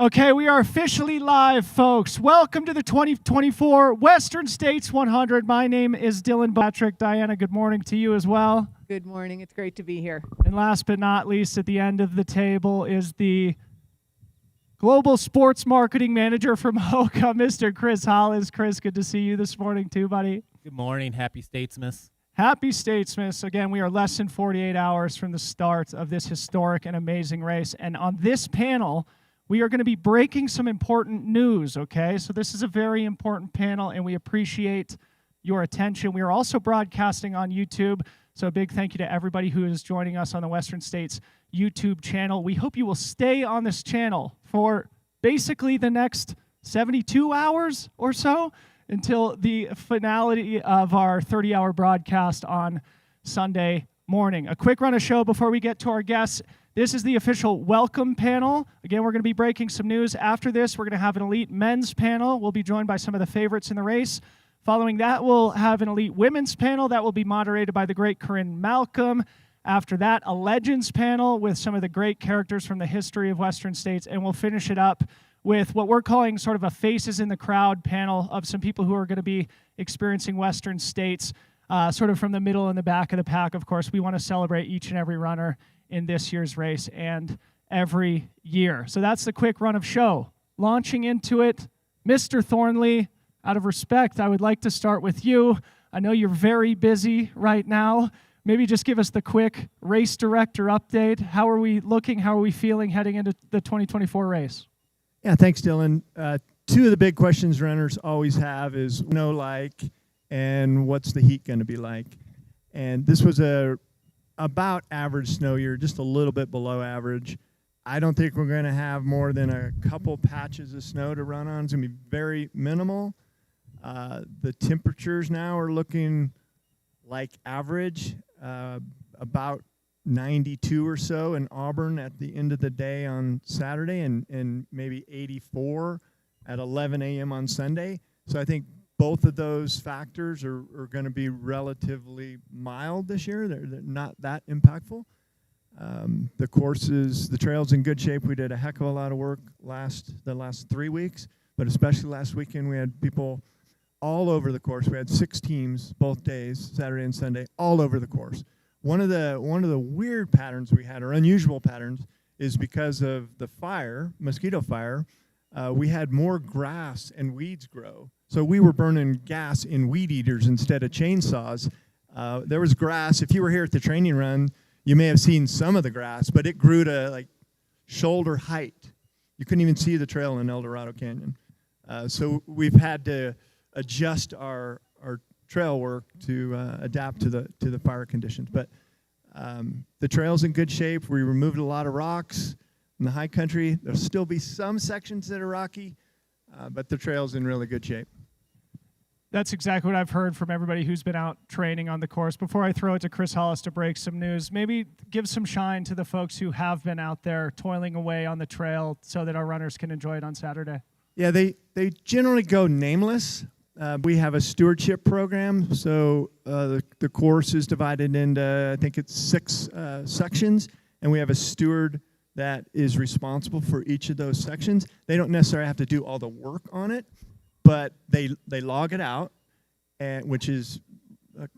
Okay, we are officially live, folks. Welcome to the 2024 Western States 100. My name is Dylan Patrick. Diana, good morning to you as well. Good morning. It's great to be here. And last but not least, at the end of the table is the Global Sports Marketing Manager from Hoka, Mr. Chris Hollis. Chris, good to see you this morning too, buddy. Good morning. Happy Statesmas. Happy Statesmas. Again, we are less than 48 hours from the start of this historic and amazing race. And on this panel, we are going to be breaking some important news, okay? So this is a very important panel, and we appreciate your attention. We are also broadcasting on YouTube, so a big thank you to everybody who is joining us on the Western States YouTube channel. We hope you will stay on this channel for basically the next 72 hours or so until the finality of our 30-hour broadcast on Sunday morning. A quick run of show before we get to our guests. This is the official welcome panel. Again, we're going to be breaking some news. After this, we're going to have an elite men's panel. We'll be joined by some of the favorites in the race. Following that, we'll have an elite women's panel that will be moderated by the great Corrine Malcolm. After that, a legends panel with some of the great characters from the history of Western States. And we'll finish it up with what we're calling sort of a faces in the crowd panel of some people who are going to be experiencing Western States, sort of from the middle and the back of the pack. Of course, we want to celebrate each and every runner in this year's race and every year. So that's the quick run of show. Launching into it, Mr. Thornley, out of respect, I would like to start with you. I know you're very busy right now. Maybe just give us the quick race director update. How are we looking? How are we feeling heading into the 2024 race? Yeah, thanks, Dylan. Two of the big questions runners always have is and what's the heat going to be like? And this was about average snow year, just a little bit below average. I don't think we're going to have more than a couple patches of snow to run on. It's going to be very minimal. The temperatures now are looking like average, about 92 or so in Auburn at the end of the day on Saturday, and maybe 84 at 11 a.m. on Sunday. So I think both of those factors are going to be relatively mild this year. They're not that impactful. The trail's in good shape. We did a heck of a lot of work the last 3 weeks, but especially last weekend we had people all over the course. We had 6 teams both days, Saturday and Sunday, all over the course. One of the weird patterns we had, or unusual patterns, is because of the mosquito fire, we had more grass and weeds grow. So we were burning gas in weed eaters instead of chainsaws. There was grass. If you were here at the training run, you may have seen some of the grass, but it grew to like shoulder height. You couldn't even see the trail in El Dorado Canyon. So we've had to adjust our trail work to adapt to the fire conditions. But the trail's in good shape. We removed a lot of rocks in the high country. There'll still be some sections that are rocky, but the trail's in really good shape. That's exactly what I've heard from everybody who's been out training on the course. Before I throw it to Chris Hollis to break some news, maybe give some shine to the folks who have been out there toiling away on the trail so that our runners can enjoy it on Saturday. Yeah, they generally go nameless. We have a stewardship program, so the course is divided into, I think it's 6 sections, and we have a steward that is responsible for each of those sections. They don't necessarily have to do all the work on it, but they log it out, which is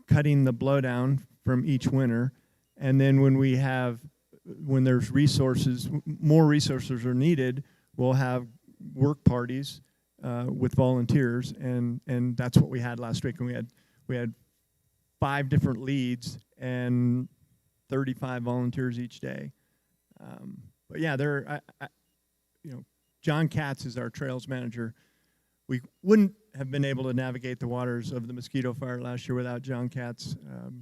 cutting the blowdown from each winner. And then when there's more resources are needed, we'll have work parties with volunteers, and that's what we had last week. And we had 5 different leads and 35 volunteers each day. But yeah, John Katz is our trails manager. We wouldn't have been able to navigate the waters of the mosquito fire last year without John Katz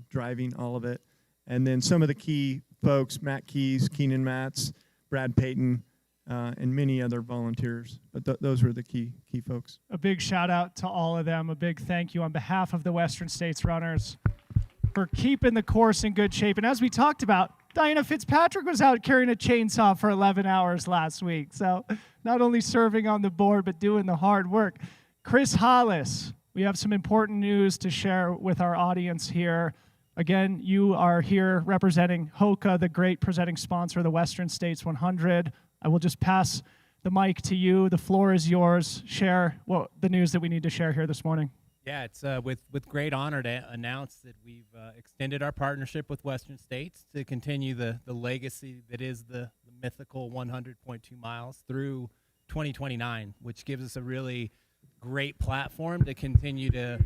driving all of it. And then some of the key folks, Matt Keys, Keenan Matz, Brad Payton, and many other volunteers. But those were the key folks. A big shout out to all of them. A big thank you on behalf of the Western States runners for keeping the course in good shape. And as we talked about, Diana Fitzpatrick was out carrying a chainsaw for 11 hours last week. So not only serving on the board, but doing the hard work. Chris Hollis, we have some important news to share with our audience here. Again, you are here representing Hoka, the great presenting sponsor of the Western States 100. I will just pass the mic to you. The floor is yours. Share the news that we need to share here this morning. Yeah, it's with great honor to announce that we've extended our partnership with Western States to continue the legacy that is the mythical 100.2 miles through 2029, which gives us a really great platform to continue to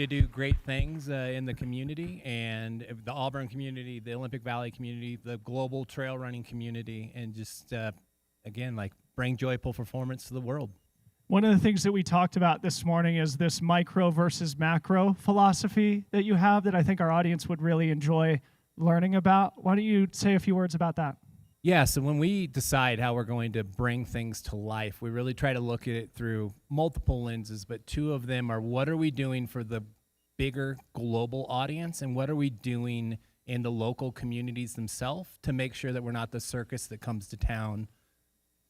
do great things in the community and the Auburn community, the Olympic Valley community, the global trail running community, and just again, like, bring joyful performance to the world. One of the things that we talked about this morning is this micro versus macro philosophy that you have that I think our audience would really enjoy learning about. Why don't you say a few words about that? Yeah, so when we decide how we're going to bring things to life, we really try to look at it through multiple lenses, but two of them are, what are we doing for the bigger global audience, and what are we doing in the local communities themselves to make sure that we're not the circus that comes to town,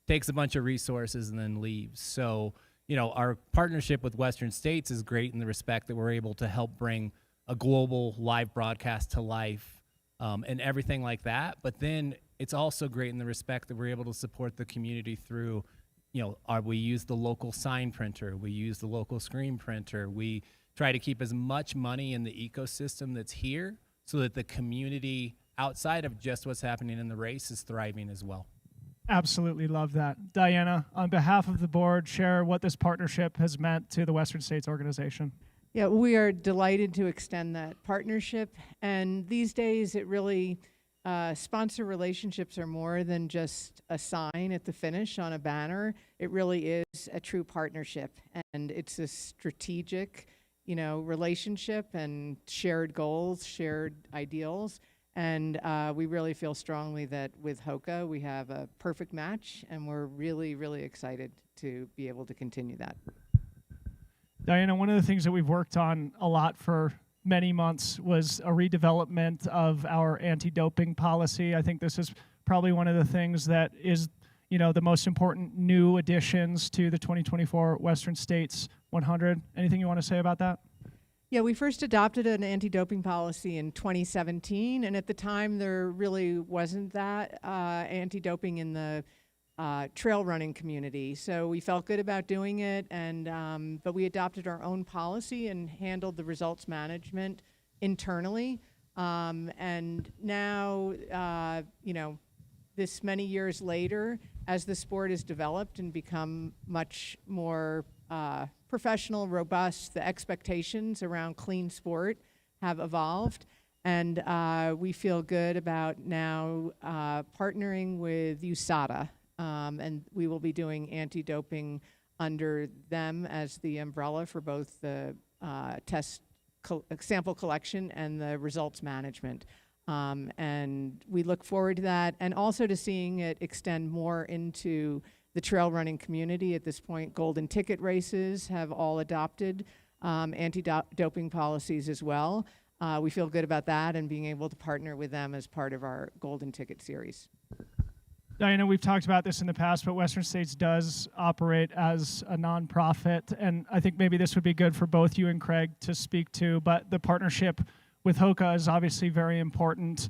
takes a bunch of resources, and then leaves. So, our partnership with Western States is great in the respect that we're able to help bring a global live broadcast to life and everything like that. But then it's also great in the respect that we're able to support the community through, we use the local sign printer, we use the local screen printer, we try to keep as much money in the ecosystem that's here so that the community outside of just what's happening in the race is thriving as well. Absolutely love that. Diana, on behalf of the board, share what this partnership has meant to the Western States organization. Yeah, we are delighted to extend that partnership. And these days, it really, sponsor relationships are more than just a sign at the finish on a banner. It really is a true partnership. And it's a strategic, relationship and shared goals, shared ideals. And we really feel strongly that with Hoka, we have a perfect match, and we're really, really excited to be able to continue that. Diana, one of the things that we've worked on a lot for many months was a redevelopment of our anti-doping policy. I think this is probably one of the things that is, the most important new additions to the 2024 Western States 100. Anything you want to say about that? Yeah, we first adopted an anti-doping policy in 2017, and at the time there really wasn't that anti-doping in the trail running community. So we felt good about doing it, and but we adopted our own policy and handled the results management internally. And now, this many years later, as the sport has developed and become much more professional, robust, the expectations around clean sport have evolved. And we feel good about now partnering with USADA. And we will be doing anti-doping under them as the umbrella for both the sample collection and the results management. And we look forward to that, and also to seeing it extend more into the trail running community. At this point, golden ticket races have all adopted anti-doping policies as well. We feel good about that and being able to partner with them as part of our golden ticket series. Diana, we've talked about this in the past, but Western States does operate as a nonprofit, and I think maybe this would be good for both you and Craig to speak to, but the partnership with Hoka is obviously very important,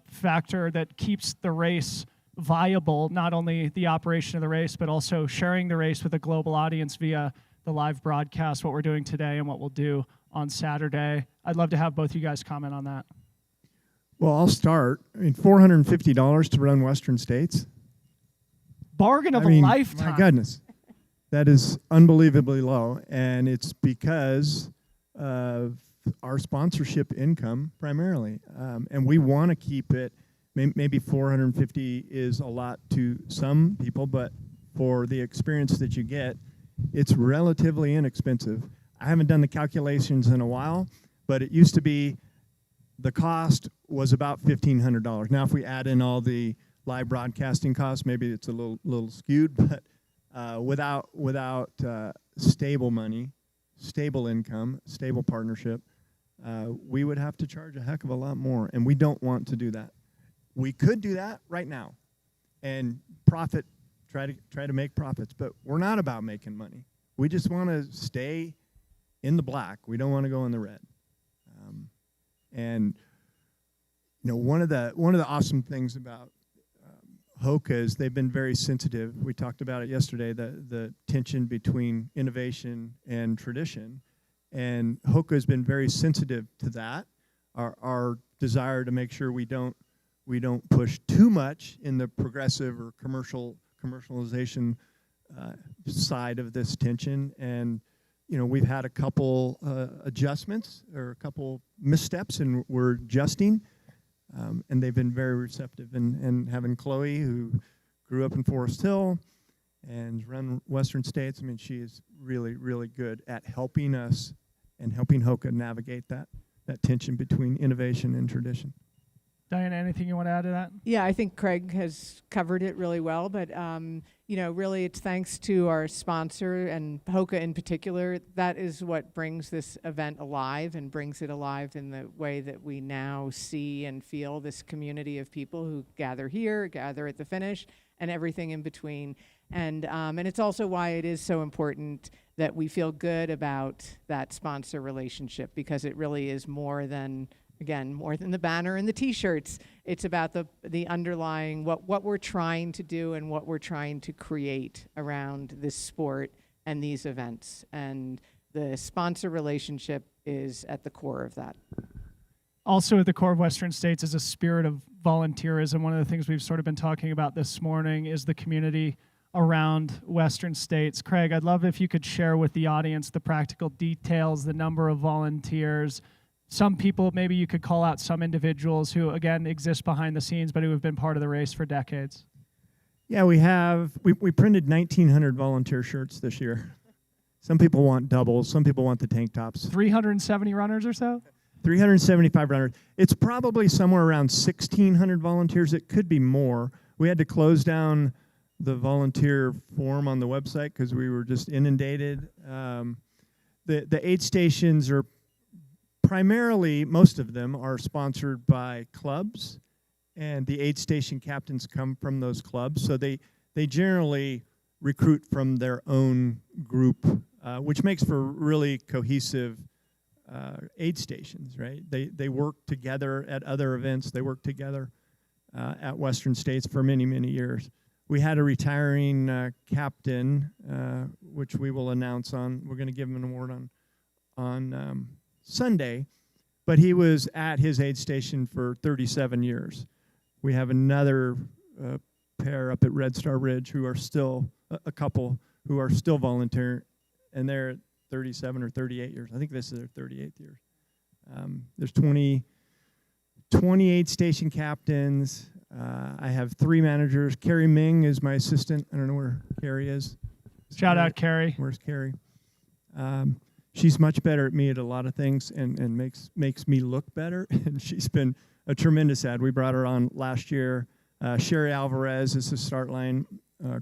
factor that keeps the race viable, not only the operation of the race, but also sharing the race with a global audience via the live broadcast, what we're doing today and what we'll do on Saturday. I'd love to have both you guys comment on that. Well, I'll start. $450 to run Western States. Bargain of a lifetime. My goodness. That is unbelievably low, and it's because of our sponsorship income primarily. And we want to keep it. Maybe 450 is a lot to some people, but for the experience that you get, it's relatively inexpensive. I haven't done the calculations in a while, but it used to be the cost was about $1,500. Now, if we add in all the live broadcasting costs, maybe it's a little skewed, but without stable money, stable income, stable partnership, we would have to charge a heck of a lot more, and we don't want to do that. We could do that right now and profit, try to make profits, but we're not about making money. We just want to stay in the black. We don't want to go in the red. And one of the awesome things about Hoka is they've been very sensitive. We talked about it yesterday, the tension between innovation and tradition. And Hoka has been very sensitive to that. Our desire to make sure we don't push too much in the progressive or commercialization side of this tension. And we've had a couple adjustments or a couple missteps, and we're adjusting. And they've been very receptive. And having Chloe, who grew up in Forest Hill and run Western States, I mean, she is really, really good at helping us and helping Hoka navigate that tension between innovation and tradition. Diana, anything you want to add to that? Yeah, I think Craig has covered it really well, but really it's thanks to our sponsor and Hoka in particular. That is what brings this event alive and brings it alive in the way that we now see and feel this community of people who gather here, gather at the finish, and everything in between. And it's also why it is so important that we feel good about that sponsor relationship, because it really is more than the banner and the T-shirts. It's about the underlying, what we're trying to do and what we're trying to create around this sport and these events. And the sponsor relationship is at the core of that. Also at the core of Western States is a spirit of volunteerism. One of the things we've sort of been talking about this morning is the community around Western States. Craig, I'd love if you could share with the audience the practical details, the number of volunteers. Some people, maybe you could call out some individuals who, again, exist behind the scenes, but who have been part of the race for decades. Yeah, we printed 1,900 volunteer shirts this year. Some people want doubles. Some people want the tank tops. 370 runners or so? 375 runners. It's probably somewhere around 1,600 volunteers. It could be more. We had to close down the volunteer form on the website because we were just inundated. The aid stations are primarily, most of them are sponsored by clubs, and the aid station captains come from those clubs. So they generally recruit from their own group, which makes for really cohesive aid stations, right? They work together at other events. They work together at Western States for many, many years. We had a retiring captain, which we will announce on. We're going to give him an award on Sunday, but he was at his aid station for 37 years. We have another pair up at Red Star Ridge who are still, a couple who are still volunteering, and they're at 37 or 38 years. I think this is their 38th year. There's 28 station captains. I have 3 managers. Carrie Ming is my assistant. I don't know where Carrie is. Shout out, Carrie. Where's Carrie? She's much better at me at a lot of things and makes me look better. And she's been a tremendous add. We brought her on last year. Sherry Alvarez is the start line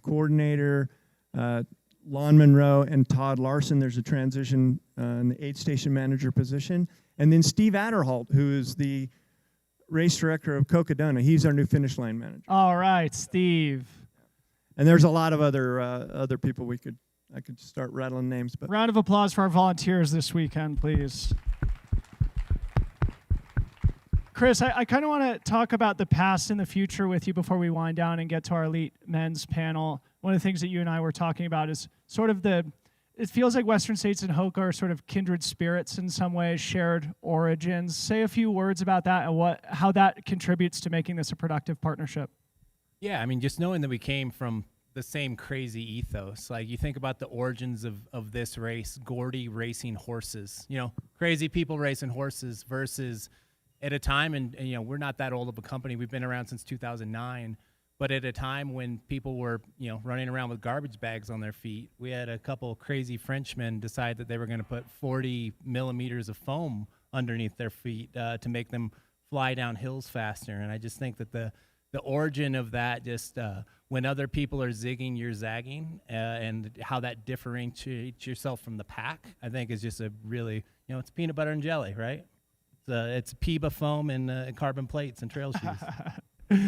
coordinator. Lon Monroe and Todd Larson, there's a transition in the aid station manager position. And then Steve Adderholt, who is the race director of Cocodona. He's our new finish line manager. All right, Steve. And there's a lot of other people I could start rattling names. But round of applause for our volunteers this weekend, please. Chris, I kind of want to talk about the past and the future with you before we wind down and get to our elite men's panel. One of the things that you and I were talking about is sort of it feels like Western States and Hoka are sort of kindred spirits in some ways, shared origins. Say a few words about that and how that contributes to making this a productive partnership. Yeah, I mean, just knowing that we came from the same crazy ethos. Like, you think about the origins of this race, Gordy racing horses, crazy people racing horses versus at a time, and we're not that old of a company. We've been around since 2009. But at a time when people were, running around with garbage bags on their feet, we had a couple crazy Frenchmen decide that they were going to put 40 millimeters of foam underneath their feet to make them fly down hills faster. And I just think that the origin of that, just when other people are zigging, you're zagging, and how that differentiates yourself from the pack, I think is just a really, it's peanut butter and jelly, right? It's PEBA foam and carbon plates and trail shoes.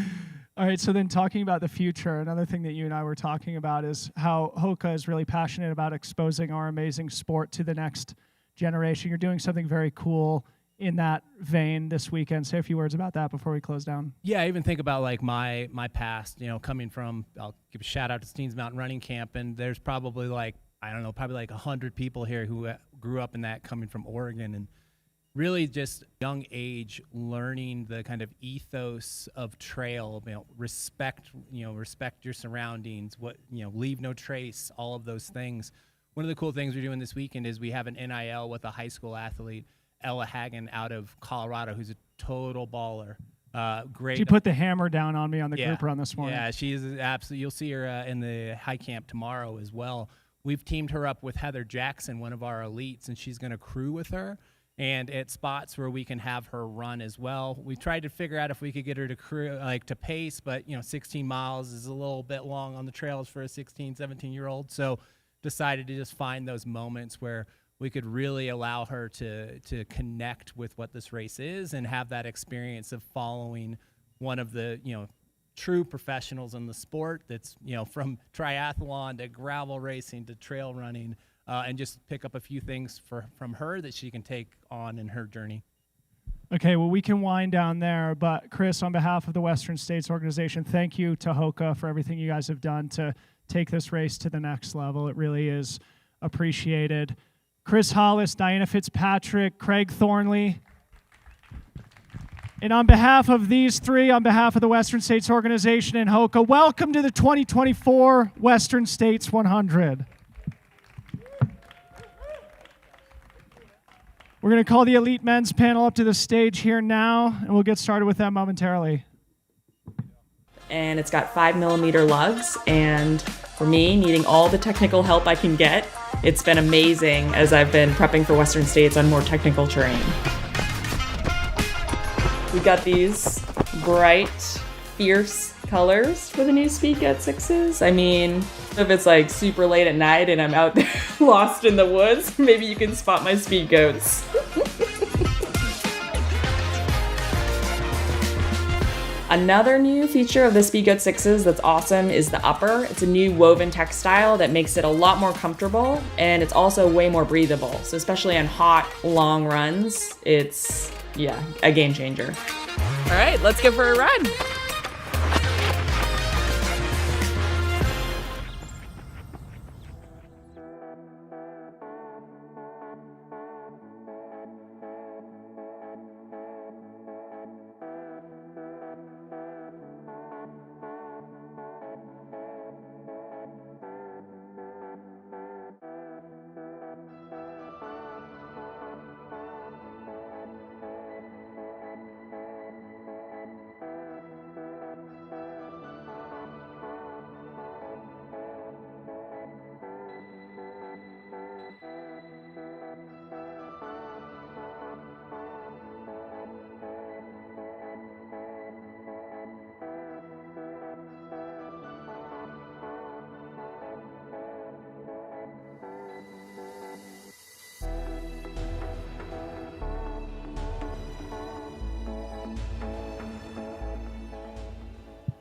All right, so then talking about the future, another thing that you and I were talking about is how Hoka is really passionate about exposing our amazing sport to the next generation. You're doing something very cool in that vein this weekend. Say a few words about that before we close down. Yeah, I even think about like my past, coming from, I'll give a shout out to Steens Mountain Running Camp, and there's probably like, I don't know, probably like 100 people here who grew up in that, coming from Oregon, and really just young age learning the kind of ethos of trail, respect your surroundings, leave no trace, all of those things. One of the cool things we're doing this weekend is we have an NIL with a high school athlete, Ella Hagen, out of Colorado, who's a total baller. Great. She put the hammer down on me on the group run this morning. Yeah, she is absolutely. You'll see her in the high camp tomorrow as well. We've teamed her up with Heather Jackson, one of our elites, and she's going to crew with her. And at spots where we can have her run as well. We tried to figure out if we could get her to crew, to pace, but 16 miles is a little bit long on the trails for a 16, 17-year-old. So decided to just find those moments where we could really allow her to connect with what this race is and have that experience of following one of the, true professionals in the sport that's, from triathlon to gravel racing to trail running, and just pick up a few things from her that she can take on in her journey. Okay, well, we can wind down there, but Chris, on behalf of the Western States Organization, thank you to Hoka for everything you guys have done to take this race to the next level. It really is appreciated. Chris Hollis, Diana Fitzpatrick, Craig Thornley. And on behalf of these three, on behalf of the Western States Organization and Hoka, welcome to the 2024 Western States 100. We're going to call the Elite Men's panel up to the stage here now, and we'll get started with them momentarily. And it's got 5mm lugs, and for me, needing all the technical help I can get, it's been amazing as I've been prepping for Western States on more technical terrain. We got these bright, fierce colors for the new Speed Goat 6s. I mean, if it's like super late at night and I'm out there lost in the woods, maybe you can spot my Speed Goats. Another new feature of the Speed Goat 6s that's awesome is the upper. It's a new woven textile that makes it a lot more comfortable, and it's also way more breathable. So especially on hot, long runs, it's, a game changer. All right, let's go for a run.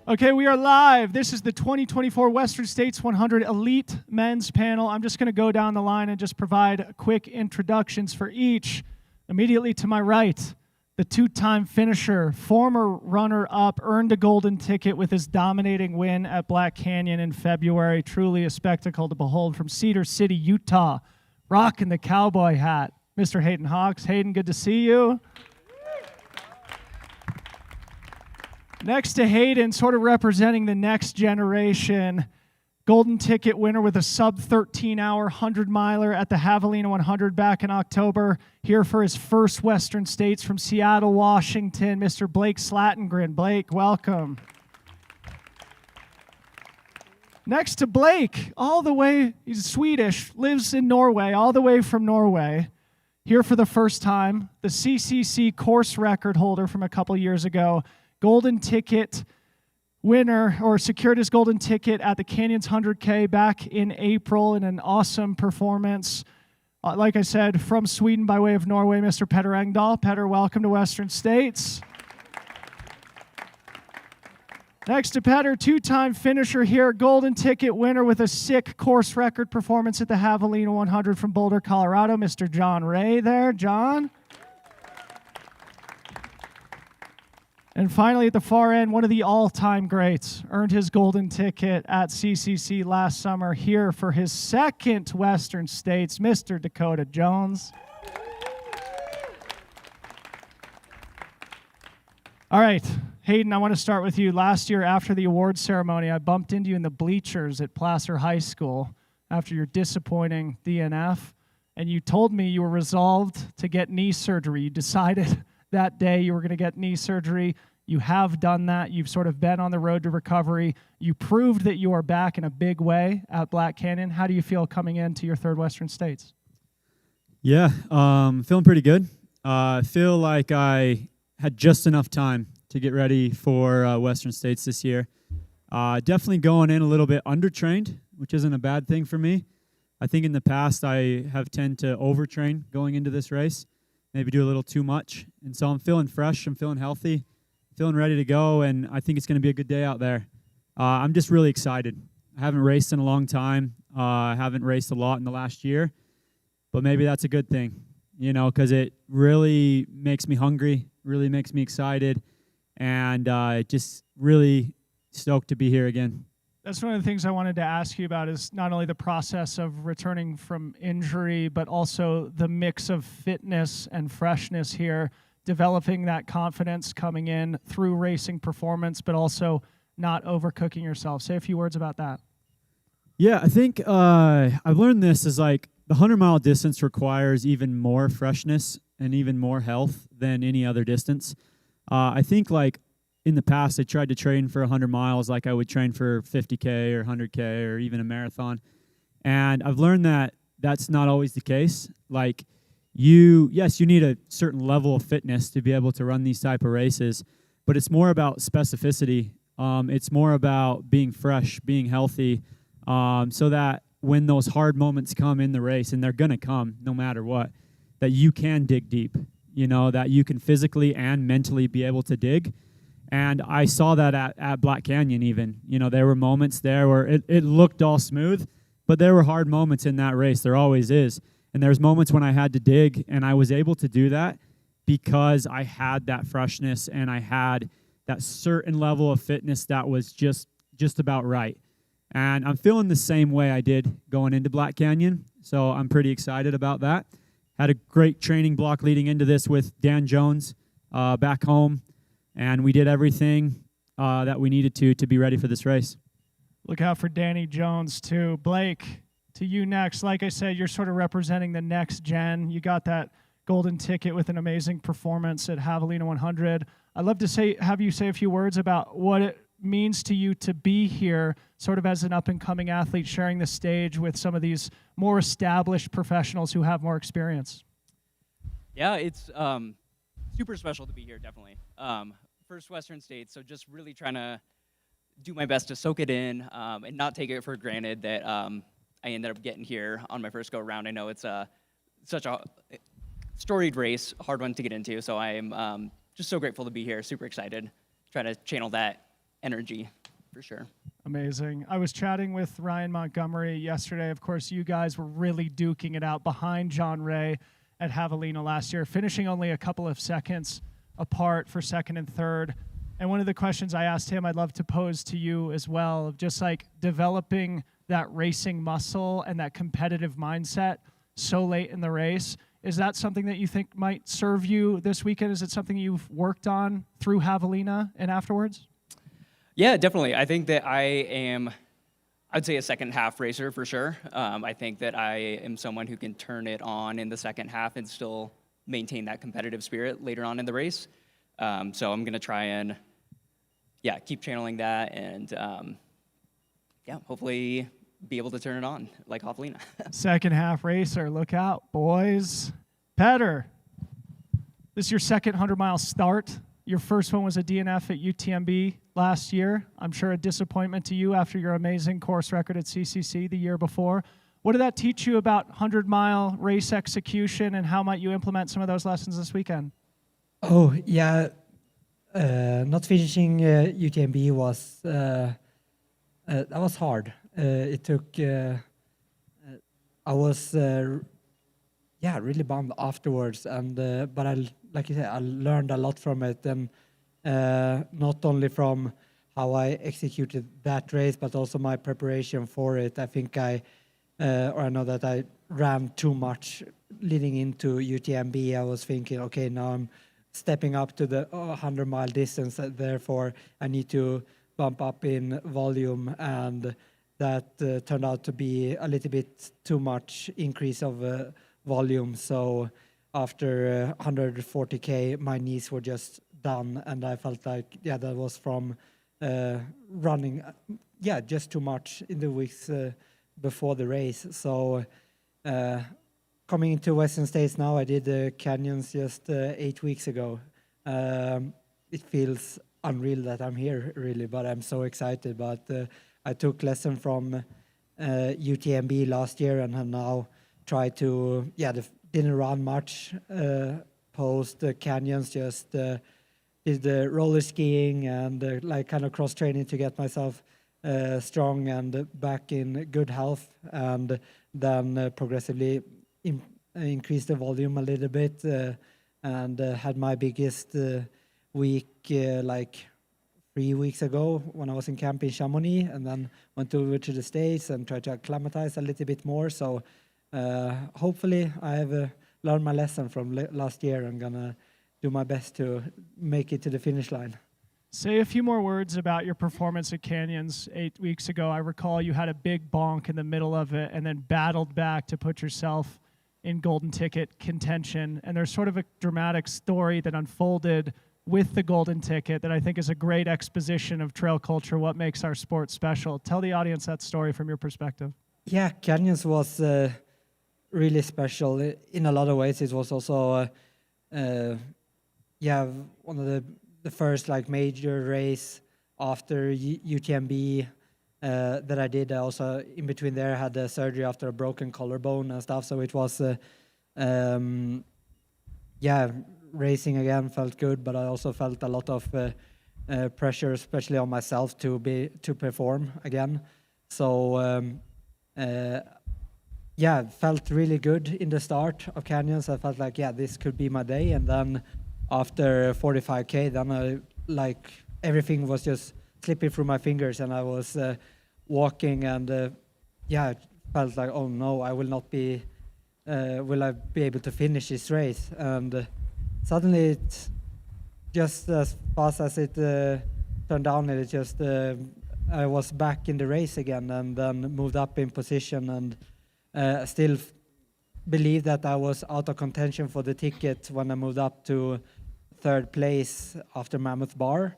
Okay, we are live. This is the 2024 Western States 100 Elite Men's Panel. I'm just going to go down the line and just provide quick introductions for each. Immediately to my right, the two-time finisher, former runner-up, earned a golden ticket with his dominating win at Black Canyon in February. Truly a spectacle to behold from Cedar City, Utah, rocking the cowboy hat. Mr. Hayden Hawks. Hayden, good to see you. Next to Hayden, sort of representing the next generation, golden ticket winner with a sub-13-hour 100-miler at the Javelina 100 back in October. Here for his first Western States from Seattle, Washington, Mr. Blake Slattengren. Blake, welcome. Next to Blake, all the way, he's Swedish, lives in Norway, all the way from Norway. Here for the first time, the CCC course record holder from a couple years ago, golden ticket winner, or secured his golden ticket at the Canyons 100K back in April in an awesome performance. Like I said, from Sweden by way of Norway, Mr. Petter Engdahl. Petter, welcome to Western States. Next to Petter, two-time finisher here, golden ticket winner with a sick course record performance at the Javelina 100 from Boulder, Colorado, Mr. John Ray there. John? And finally, at the far end, one of the all-time greats earned his golden ticket at CCC last summer here for his second Western States, Mr. Dakota Jones. All right, Hayden, I want to start with you. Last year after the awards ceremony, I bumped into you in the bleachers at Placer High School after your disappointing DNF, and you told me you were resolved to get knee surgery. You decided that day you were going to get knee surgery. You have done that. You've sort of been on the road to recovery. You proved that you are back in a big way at Black Canyon. How do you feel coming into your third Western States? Yeah, feeling pretty good. I feel like I had just enough time to get ready for Western States this year. Definitely going in a little bit undertrained, which isn't a bad thing for me. I think in the past I have tend to overtrain going into this race, maybe do a little too much. And so I'm feeling fresh, I'm feeling healthy, feeling ready to go, and I think it's going to be a good day out there. I'm just really excited. I haven't raced in a long time. I haven't raced a lot in the last year, but maybe that's a good thing, you know, because it really makes me hungry, really makes me excited, and just really stoked to be here again. That's one of the things I wanted to ask you about is not only the process of returning from injury, but also the mix of fitness and freshness here, developing that confidence coming in through racing performance, but also not overcooking yourself. Say a few words about that. Yeah, I think I've learned this is like the 100-mile distance requires even more freshness and even more health than any other distance. I think like in the past, I tried to train for 100 miles like I would train for 50K or 100K or even a marathon. And I've learned that that's not always the case. Like you need a certain level of fitness to be able to run these type of races, but it's more about specificity. It's more about being fresh, being healthy, so that when those hard moments come in the race, and they're going to come no matter what, that you can dig deep, you know, that you can physically and mentally be able to dig. And I saw that at Black Canyon even. You know, there were moments there where it looked all smooth, but there were hard moments in that race. There always is. And there's moments when I had to dig, and I was able to do that because I had that freshness and I had that certain level of fitness that was just about right. And I'm feeling the same way I did going into Black Canyon, so I'm pretty excited about that. Had a great training block leading into this with Dan Jones back home. And we did everything that we needed to be ready for this race. Look out for Danny Jones, too. Blake, to you next. Like I said, you're sort of representing the next gen. You got that golden ticket with an amazing performance at Javelina 100. I'd love to have you say a few words about what it means to you to be here sort of as an up-and-coming athlete, sharing the stage with some of these more established professionals who have more experience. Yeah, it's super special to be here, definitely. First Western States, so just really trying to do my best to soak it in and not take it for granted that I ended up getting here on my first go-around. I know it's such a storied race, hard one to get into, so I'm just so grateful to be here, super excited, trying to channel that energy for sure. Amazing. I was chatting with Ryan Montgomery yesterday. Of course, you guys were really duking it out behind John Ray at Javelina last year, finishing only a couple of seconds apart for second and third. And one of the questions I asked him, I'd love to pose to you as well, of just like developing that racing muscle and that competitive mindset so late in the race. Is that something that you think might serve you this weekend? Is it something you've worked on through Javelina and afterwards? Yeah, definitely. I think that I'd say a second half racer for sure. I think that I am someone who can turn it on in the second half and still maintain that competitive spirit later on in the race. So I'm going to try and, keep channeling that and, hopefully be able to turn it on like Javelina. Second half racer, look out, boys. Petter, this is your second 100-mile start. Your first one was a DNF at UTMB last year. I'm sure a disappointment to you after your amazing course record at CCC the year before. What did that teach you about 100-mile race execution, and how might you implement some of those lessons this weekend? Oh, yeah. Not finishing UTMB was that was hard. It took. I was really bummed afterwards, and but like you said, I learned a lot from it, and not only from how I executed that race, but also my preparation for it. I think I know that I ran too much leading into UTMB. I was thinking, okay, now I'm stepping up to the 100-mile distance, therefore I need to bump up in volume, and that turned out to be a little bit too much increase of volume. So after 140K, my knees were just done, and I felt like, that was from running, just too much in the weeks before the race. So coming into Western States now, I did the canyons just 8 weeks ago. It feels unreal that I'm here, really, but I'm so excited. But I took lesson from UTMB last year and have now tried to, didn't run much post the canyons, just did the roller skiing and kind of cross training to get myself strong and back in good health, and then progressively increased the volume a little bit, and had my biggest week 3 weeks ago when I was in camp in Chamonix, and then went over to the States and tried to acclimatize a little bit more. So hopefully I have learned my lesson from last year. I'm gonna do my best to make it to the finish line. Say a few more words about your performance at Canyons 8 weeks ago. I recall you had a big bonk in the middle of it and then battled back to put yourself in golden ticket contention. And there's sort of a dramatic story that unfolded with the golden ticket that I think is a great exposition of trail culture, what makes our sport special. Tell the audience that story from your perspective. Yeah, Canyons was really special in a lot of ways. It was also one of the first major race after UTMB that I did. I also in between there had a surgery after a broken collarbone and stuff. So it was racing again felt good, but I also felt a lot of pressure, especially on myself to perform again. So felt really good in the start of Canyons. I felt like this could be my day, and then after 45K, then everything was just slipping through my fingers, and I was walking, and felt like, oh no, I will not be. Will I be able to finish this race? And suddenly, it just as fast as it turned down, it just I was back in the race again, and then moved up in position, and still believed that I was out of contention for the ticket when I moved up to third place after Mammoth Bar.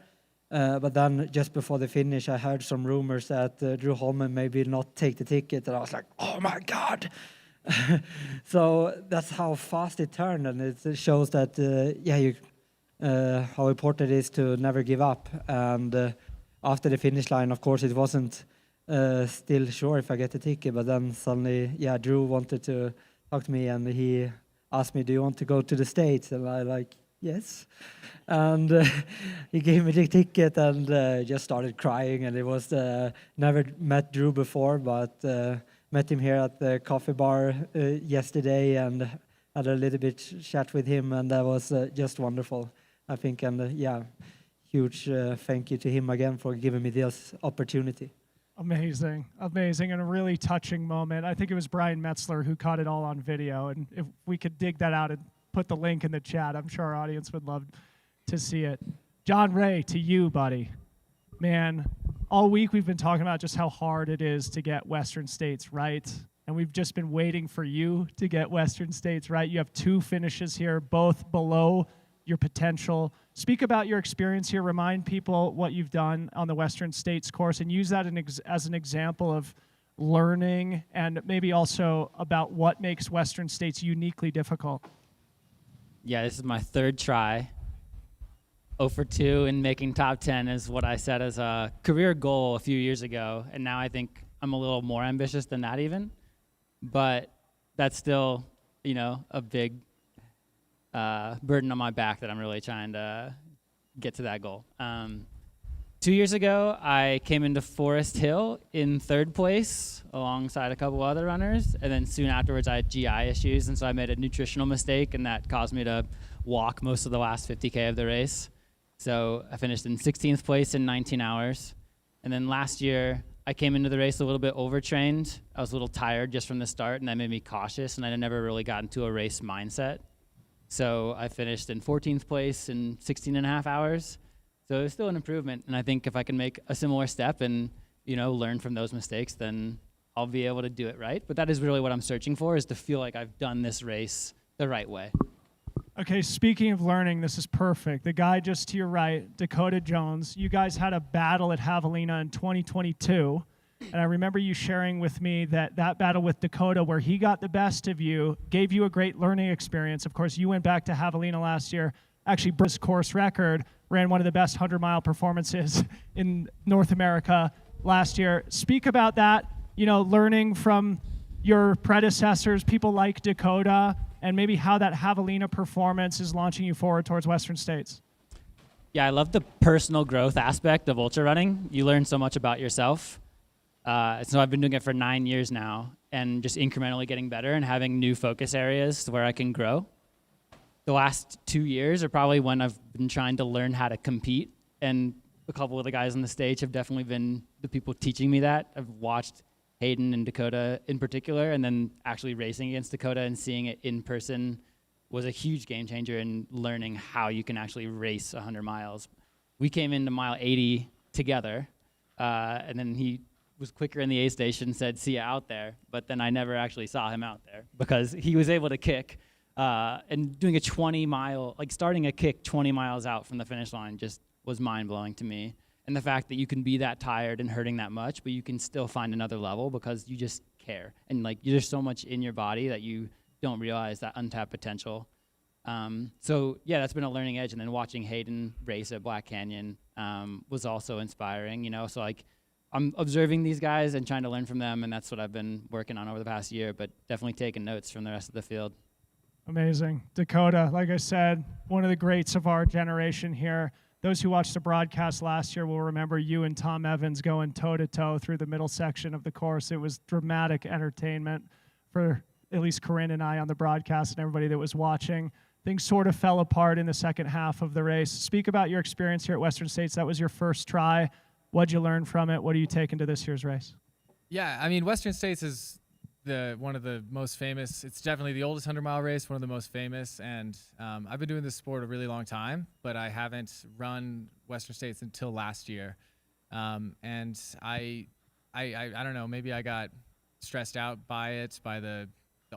But then just before the finish, I heard some rumors that Drew Holman maybe not take the ticket, and I was like, oh my God. So that's how fast it turned, and it shows that how important it is to never give up. And after the finish line, of course, it wasn't still sure if I get the ticket, but then suddenly, Drew wanted to talk to me, and he asked me, do you want to go to the States? And I yes. And he gave me the ticket, and just started crying. And it was never met Drew before, but met him here at the coffee bar yesterday, and had a little bit chat with him, and that was just wonderful, I think. And huge thank you to him again for giving me this opportunity. Amazing, and a really touching moment. I think it was Brian Metzler who caught it all on video, and if we could dig that out and put the link in the chat, I'm sure our audience would love to see it. John Ray, to you, buddy. Man, all week we've been talking about just how hard it is to get Western States right, and we've just been waiting for you to get Western States right. You have 2 finishes here, both below your potential. Speak about your experience here. Remind people what you've done on the Western States course, and use that as an example of learning, and maybe also about what makes Western States uniquely difficult. Yeah, this is my 3rd try. 0 for 2 in making top 10 is what I set as a career goal a few years ago, and now I think I'm a little more ambitious than that even. But that's still, a big burden on my back that I'm really trying to get to that goal. 2 years ago, I came into Forest Hill in 3rd place alongside a couple other runners, and then soon afterwards I had GI issues, and so I made a nutritional mistake, and that caused me to walk most of the last 50K of the race. So I finished in 16th place in 19 hours. And then last year, I came into the race a little bit overtrained. I was a little tired just from the start, and that made me cautious, and I never really got into a race mindset. So I finished in 14th place in 16 and a half hours. So it was still an improvement, and I think if I can make a similar step and, learn from those mistakes, then I'll be able to do it right. But that is really what I'm searching for, is to feel like I've done this race the right way. Okay, speaking of learning, this is perfect. The guy just to your right, Dakota Jones, you guys had a battle at Javelina in 2022. And I remember you sharing with me that battle with Dakota, where he got the best of you, gave you a great learning experience. Of course, you went back to Javelina last year, actually broke his course record, ran one of the best 100-mile performances in North America last year. Speak about that, learning from your predecessors, people like Dakota, and maybe how that Javelina performance is launching you forward towards Western States. Yeah, I love the personal growth aspect of ultra running. You learn so much about yourself. So I've been doing it for 9 years now, and just incrementally getting better and having new focus areas where I can grow. The last 2 years are probably when I've been trying to learn how to compete, and a couple of the guys on the stage have definitely been the people teaching me that. I've watched Hayden and Dakota in particular, and then actually racing against Dakota and seeing it in person was a huge game changer in learning how you can actually race 100 miles. We came into mile 80 together, and then he was quicker in the aid station, said, "See ya out there," but then I never actually saw him out there because he was able to kick, and doing a 20-mile, starting a kick 20 miles out from the finish line just was mind-blowing to me. And the fact that you can be that tired and hurting that much, but you can still find another level because you just care. And there's so much in your body that you don't realize, that untapped potential. So yeah, that's been a learning edge. And then watching Hayden race at Black Canyon was also inspiring, So I'm observing these guys and trying to learn from them, and that's what I've been working on over the past year, but definitely taking notes from the rest of the field. Amazing. Dakota, like I said, one of the greats of our generation here. Those who watched the broadcast last year will remember you and Tom Evans going toe-to-toe through the middle section of the course. It was dramatic entertainment for at least Corrine and I on the broadcast and everybody that was watching. Things sort of fell apart in the second half of the race. Speak about your experience here at Western States. That was your first try. What'd you learn from it? What do you take into this year's race? Yeah, I mean, Western States is one of the most famous. It's definitely the oldest 100-mile race, one of the most famous. And I've been doing this sport a really long time, but I haven't run Western States until last year. And I don't know, maybe I got stressed out by it, by the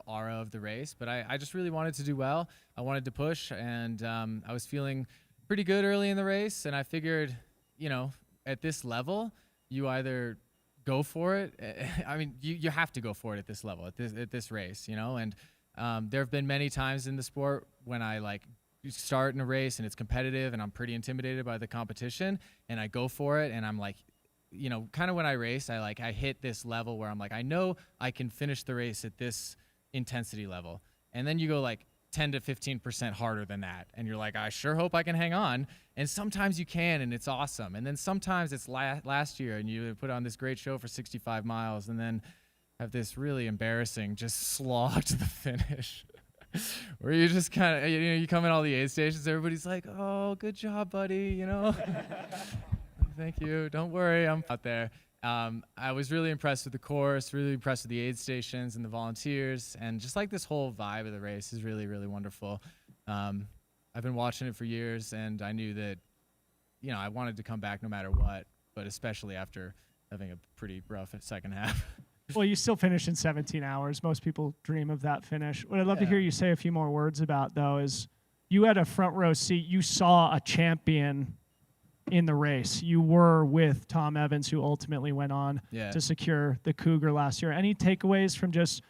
aura of the race, but I just really wanted to do well. I wanted to push, and I was feeling pretty good early in the race, and I figured, at this level, you either go for it. I mean, you have to go for it at this level, at this race, and there have been many times in the sport when I start in a race and it's competitive and I'm pretty intimidated by the competition, and I go for it, and I'm kind of when I race, I hit this level where I'm I know I can finish the race at this intensity level, and then you go 10 to 15% harder than that, and you're I sure hope I can hang on. And sometimes you can, and it's awesome. And then sometimes it's last year, and you put on this great show for 65 miles, and then have this really embarrassing just slog to the finish, where you just kind of you come in all the aid stations, everybody's "Oh, good job, buddy," Thank you. Don't worry, I'm out there. I was really impressed with the course, really impressed with the aid stations and the volunteers, and just this whole vibe of the race is really, really wonderful. I've been watching it for years, and I knew that, I wanted to come back no matter what, but especially after having a pretty rough second half. Well, you still finished in 17 hours. Most people dream of that finish. What I'd love to hear you say a few more words about, though, is you had a front row seat. You saw a champion in the race. You were with Tom Evans, who ultimately went on to secure the Cougar last year. Any takeaways from just,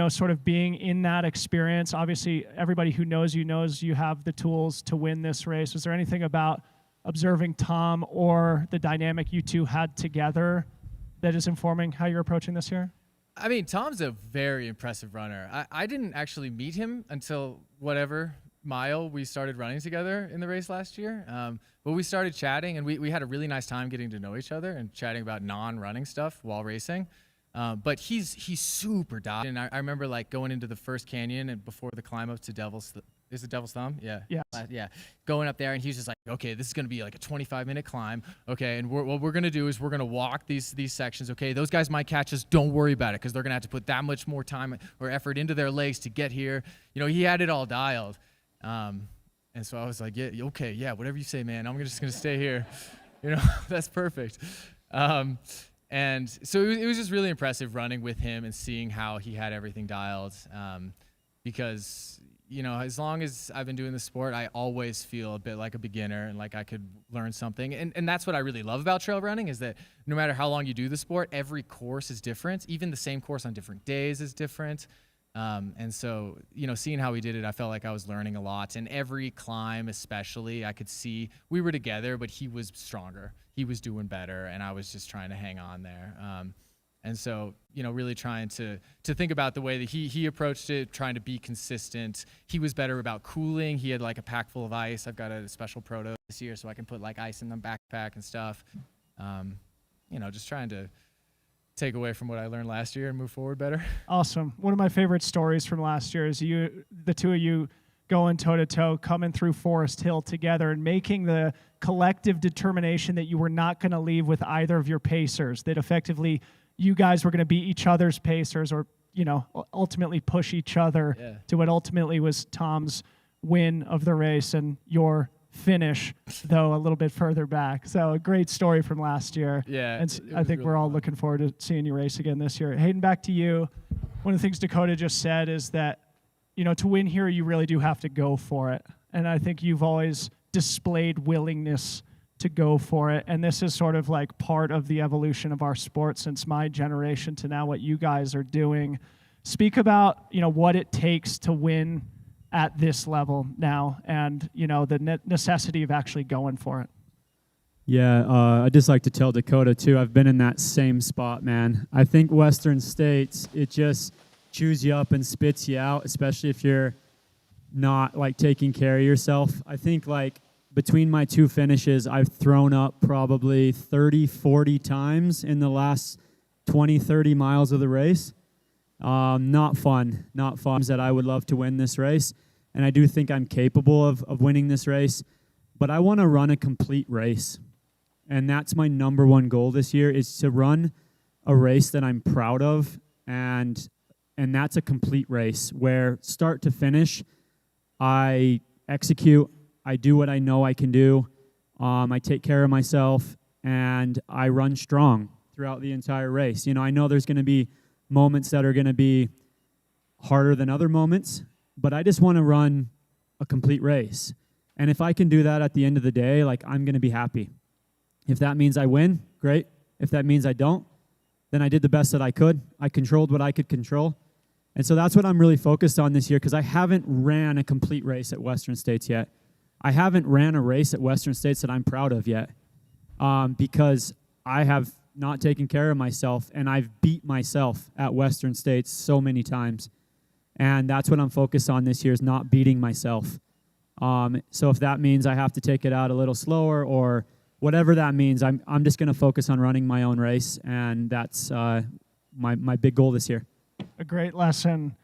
sort of being in that experience? Obviously, everybody who knows you have the tools to win this race. Was there anything about observing Tom or the dynamic you two had together that is informing how you're approaching this year? I mean, Tom's a very impressive runner. I didn't actually meet him until whatever mile we started running together in the race last year. But we started chatting, and we had a really nice time getting to know each other and chatting about non-running stuff while racing. But he's super dialed. And I remember going into the first canyon and before the climb up to Devil's Is it Devil's Thumb? Yeah. Yeah. Yeah. Going up there, and he's just like, okay, this is going to be like a 25-minute climb. Okay, and what we're going to do is we're going to walk these sections. Okay, those guys might catch us. Don't worry about it, because they're going to have to put that much more time or effort into their legs to get here. You know, he had it all dialed. And so I was like, yeah, okay, yeah, whatever you say, man. I'm just going to stay here. You know, that's perfect. And so it was just really impressive running with him and seeing how he had everything dialed. Because, you know, as long as I've been doing the sport, I always feel a bit like a beginner and like I could learn something. And that's what I really love about trail running, is that no matter how long you do the sport, every course is different. Even the same course on different days is different. And so, you know, seeing how he did it, I felt like I was learning a lot. And every climb especially, I could see we were together, but he was stronger. He was doing better, and I was just trying to hang on there. And so, you know, really trying to think about the way that he approached it, trying to be consistent. He was better about cooling. He had like a pack full of ice. I've got a special proto this year, so I can put like ice in the backpack and stuff. You know, just trying to take away from what I learned last year and move forward better. Awesome. One of my favorite stories from last year is the two of you going toe-to-toe, coming through Forest Hill together and making the collective determination that you were not going to leave with either of your pacers, that effectively you guys were going to be each other's pacers, or, you know, ultimately push each other to what ultimately was Tom's win of the race and your finish, though a little bit further back. So a great story from last year. Yeah. And I think we're all looking forward to seeing you race again this year. Hayden, back to you. One of the things Dakota just said is that, you know, to win here, you really do have to go for it. And I think you've always displayed willingness to go for it. And this is sort of like part of the evolution of our sport since my generation to now what you guys are doing. Speak about, you know, what it takes to win at this level now, and, you know, the necessity of actually going for it. Yeah, I'd just like to tell Dakota, too, I've been in that same spot, man. I think Western States, it just chews you up and spits you out, especially if you're not, like, taking care of yourself. I think, like, between my two finishes, I've thrown up probably 30, 40 times in the last 20, 30 miles of the race. Not fun. That I would love to win this race, and I do think I'm capable of winning this race, but I want to run a complete race, and that's my number one goal this year, is to run a race that I'm proud of, and that's a complete race where start to finish, I execute, I do what I know I can do, I take care of myself, and I run strong throughout the entire race. You know, I know there's going to be moments that are going to be harder than other moments, but I just want to run a complete race. And if I can do that at the end of the day, like, I'm going to be happy. If that means I win, great. If that means I don't, then I did the best that I could. I controlled what I could control. And so that's what I'm really focused on this year, because I haven't ran a complete race at Western States yet. I haven't ran a race at Western States that I'm proud of yet, because I have not taking care of myself, and I've beat myself at Western States so many times. And that's what I'm focused on this year, is not beating myself. So if that means I have to take it out a little slower or whatever that means, I'm just going to focus on running my own race, and that's my big goal this year. A great lesson.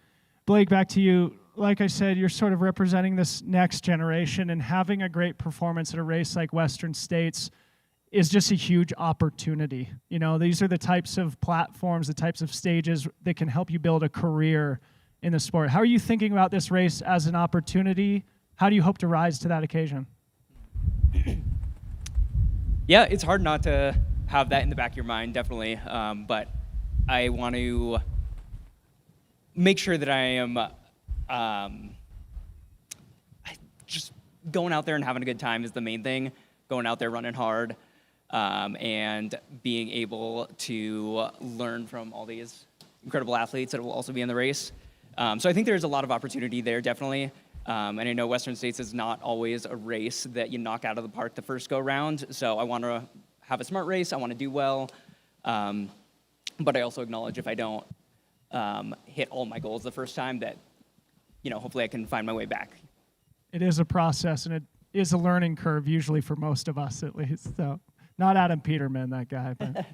Blake, back to you. Like I said, you're sort of representing this next generation, and having a great performance at a race like Western States is just a huge opportunity. You know, these are the types of platforms, the types of stages that can help you build a career in the sport. How are you thinking about this race as an opportunity? How do you hope to rise to that occasion? Yeah, it's hard not to have that in the back of your mind, definitely. But I want to make sure that I am just going out there and having a good time is the main thing. Going out there running hard. And being able to learn from all these incredible athletes that will also be in the race. So I think there's a lot of opportunity there, definitely. And I know Western States is not always a race that you knock out of the park the first go round. So I want to have a smart race. I want to do well. But I also acknowledge if I don't hit all my goals the first time, that, you know, hopefully I can find my way back. It is a process, and it is a learning curve, usually for most of us at least. So not Adam Peterman, that guy. But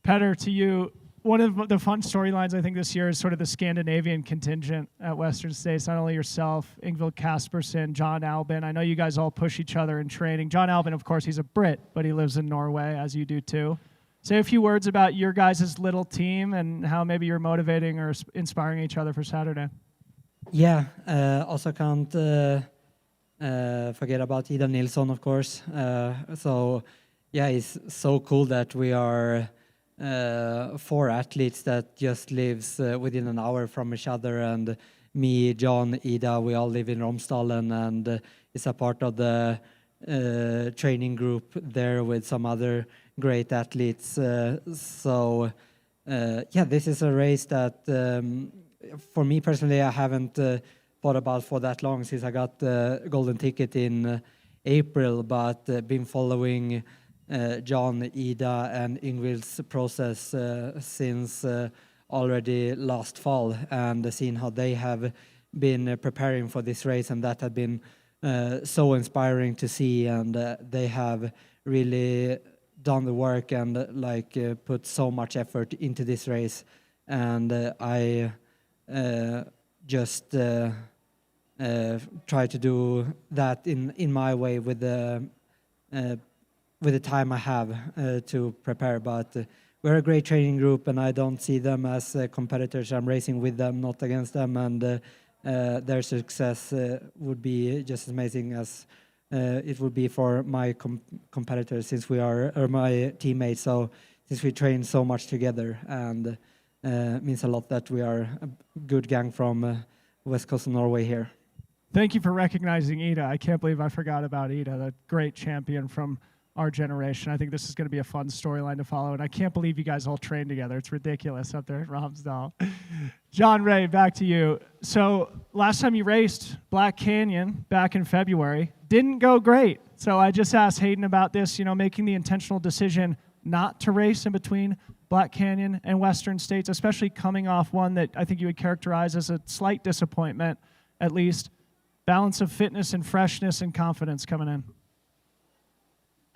Petter, to you, one of the fun storylines I think this year is sort of the Scandinavian contingent at Western States. Not only yourself, Ingvild Kaspersen, John Albin. I know you guys all push each other in training. John Albin, of course, he's a Brit, but he lives in Norway, as you do too. Say a few words about your guys' little team and how maybe you're motivating or inspiring each other for Saturday. Yeah, also can't forget about Ida Nilsson, of course. So, yeah, it's so cool that we are 4 athletes that just lives within an hour from each other. And me, John, Ida, we all live in Romsdalen, and it's a part of the training group there with some other great athletes. So, yeah, this is a race that, for me personally, I haven't thought about for that long since I got the golden ticket in April, but been following John, Ida, and Ingvild's process since already last fall, and seen how they have been preparing for this race, and that had been so inspiring to see. And they have really done the work and put so much effort into this race, and I just try to do that in my way with the time I have to prepare. But we're a great training group, and I don't see them as competitors. I'm racing with them, not against them, and their success would be just as amazing as it would be for my competitors, since we are, or my teammates. So since we train so much together, and means a lot that we are a good gang from West Coast of Norway here. Thank you for recognizing Ida. I can't believe I forgot about Ida, the great champion from our generation. I think this is going to be a fun storyline to follow, and I can't believe you guys all train together. It's ridiculous up there at Romsdal. John Ray, back to you. So last time you raced Black Canyon back in February, didn't go great. So I just asked Hayden about this, making the intentional decision not to race in between Black Canyon and Western States, especially coming off one that I think you would characterize as a slight disappointment, at least. Balance of fitness and freshness and confidence coming in.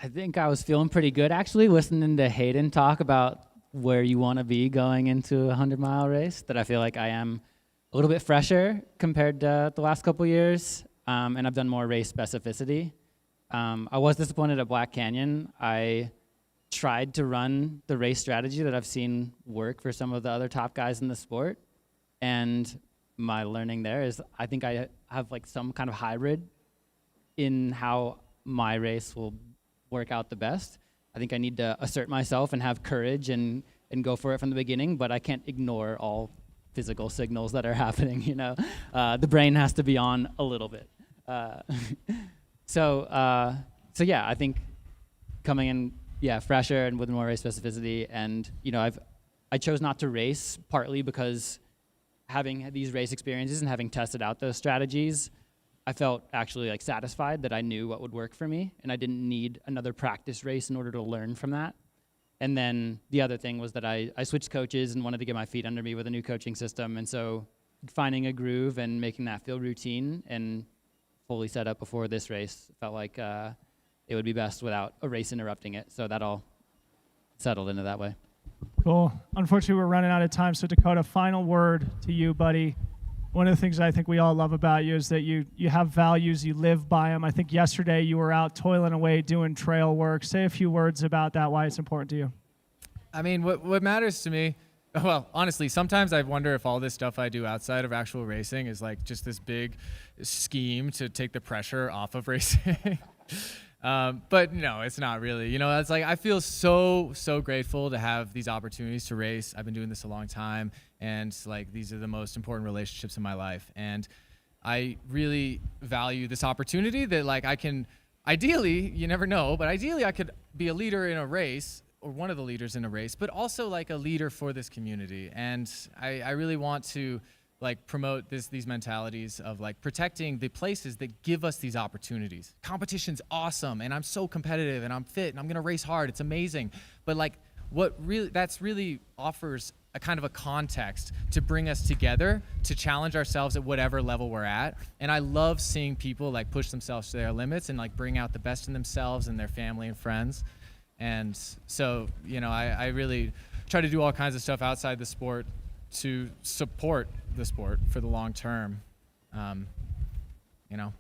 I think I was feeling pretty good, actually, listening to Hayden talk about where you want to be going into a 100-mile race, that I feel like I am a little bit fresher compared to the last couple years, and I've done more race specificity. I was disappointed at Black Canyon. I tried to run the race strategy that I've seen work for some of the other top guys in the sport, and my learning there is I think I have some kind of hybrid in how my race will work out the best. I think I need to assert myself and have courage and go for it from the beginning, but I can't ignore all physical signals that are happening, The brain has to be on a little bit. So yeah, I think coming in, fresher and with more race specificity, and, I chose not to race partly because having these race experiences and having tested out those strategies, I felt actually satisfied that I knew what would work for me, and I didn't need another practice race in order to learn from that. And then the other thing was that I switched coaches and wanted to get my feet under me with a new coaching system, and so finding a groove and making that feel routine and fully set up before this race felt like it would be best without a race interrupting it. So that all settled into that way. Cool. Unfortunately, we're running out of time, so Dakota, final word to you, buddy. One of the things I think we all love about you is that you have values, you live by them. I think yesterday you were out toiling away doing trail work. Say a few words about that, why it's important to you. I mean, what matters to me, well, honestly, sometimes I wonder if all this stuff I do outside of actual racing is just this big scheme to take the pressure off of racing. But no, it's not really. It's I feel so grateful to have these opportunities to race. I've been doing this a long time, and these are the most important relationships in my life. And I really value this opportunity that I can, ideally, you never know, but ideally I could be a leader in a race, or one of the leaders in a race, but also a leader for this community. And I really want to promote these mentalities of protecting the places that give us these opportunities. Competition's awesome, and I'm so competitive, and I'm fit, and I'm gonna race hard. It's amazing. But that's really offers a kind of a context to bring us together, to challenge ourselves at whatever level we're at. And I love seeing people push themselves to their limits and bring out the best in themselves and their family and friends. And so, I really try to do all kinds of stuff outside the sport to support the sport for the long term. You know,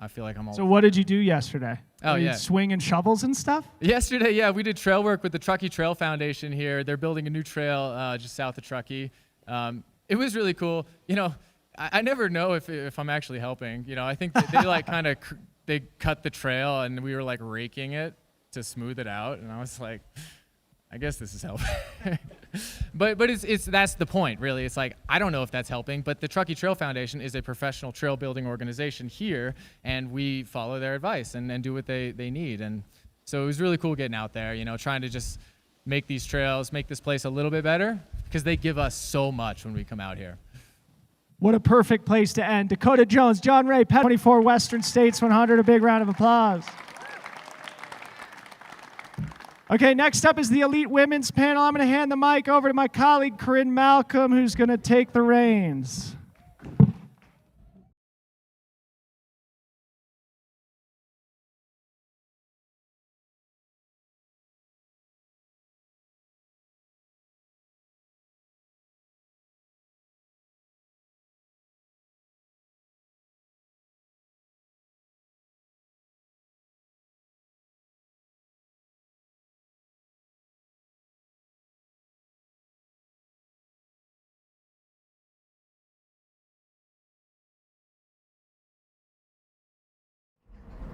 I feel like I'm all. So what did you do yesterday? Oh, Were you yeah. swinging shovels and stuff? Yesterday, yeah, we did trail work with the Truckee Trail Foundation here. They're building a new trail just south of Truckee. It was really cool. You know, I never know if I'm actually helping. You know, I think that they like kind of they cut the trail and we were like raking it to smooth it out, and I was like, I guess this is helping. but it's that's the point, really. It's like, I don't know if that's helping, but the Truckee Trail Foundation is a professional trail building organization here, and we follow their advice and do what they need. And so it was really cool getting out there, you know, trying to just make these trails, make this place a little bit better, because they give us so much when we come out here. What a perfect place to end. Dakota Jones, John Ray, Pet 24 Western States 100. A big round of applause. Okay, next up is the Elite Women's panel. I'm going to hand the mic over to my colleague, Corrine Malcolm, who's going to take the reins.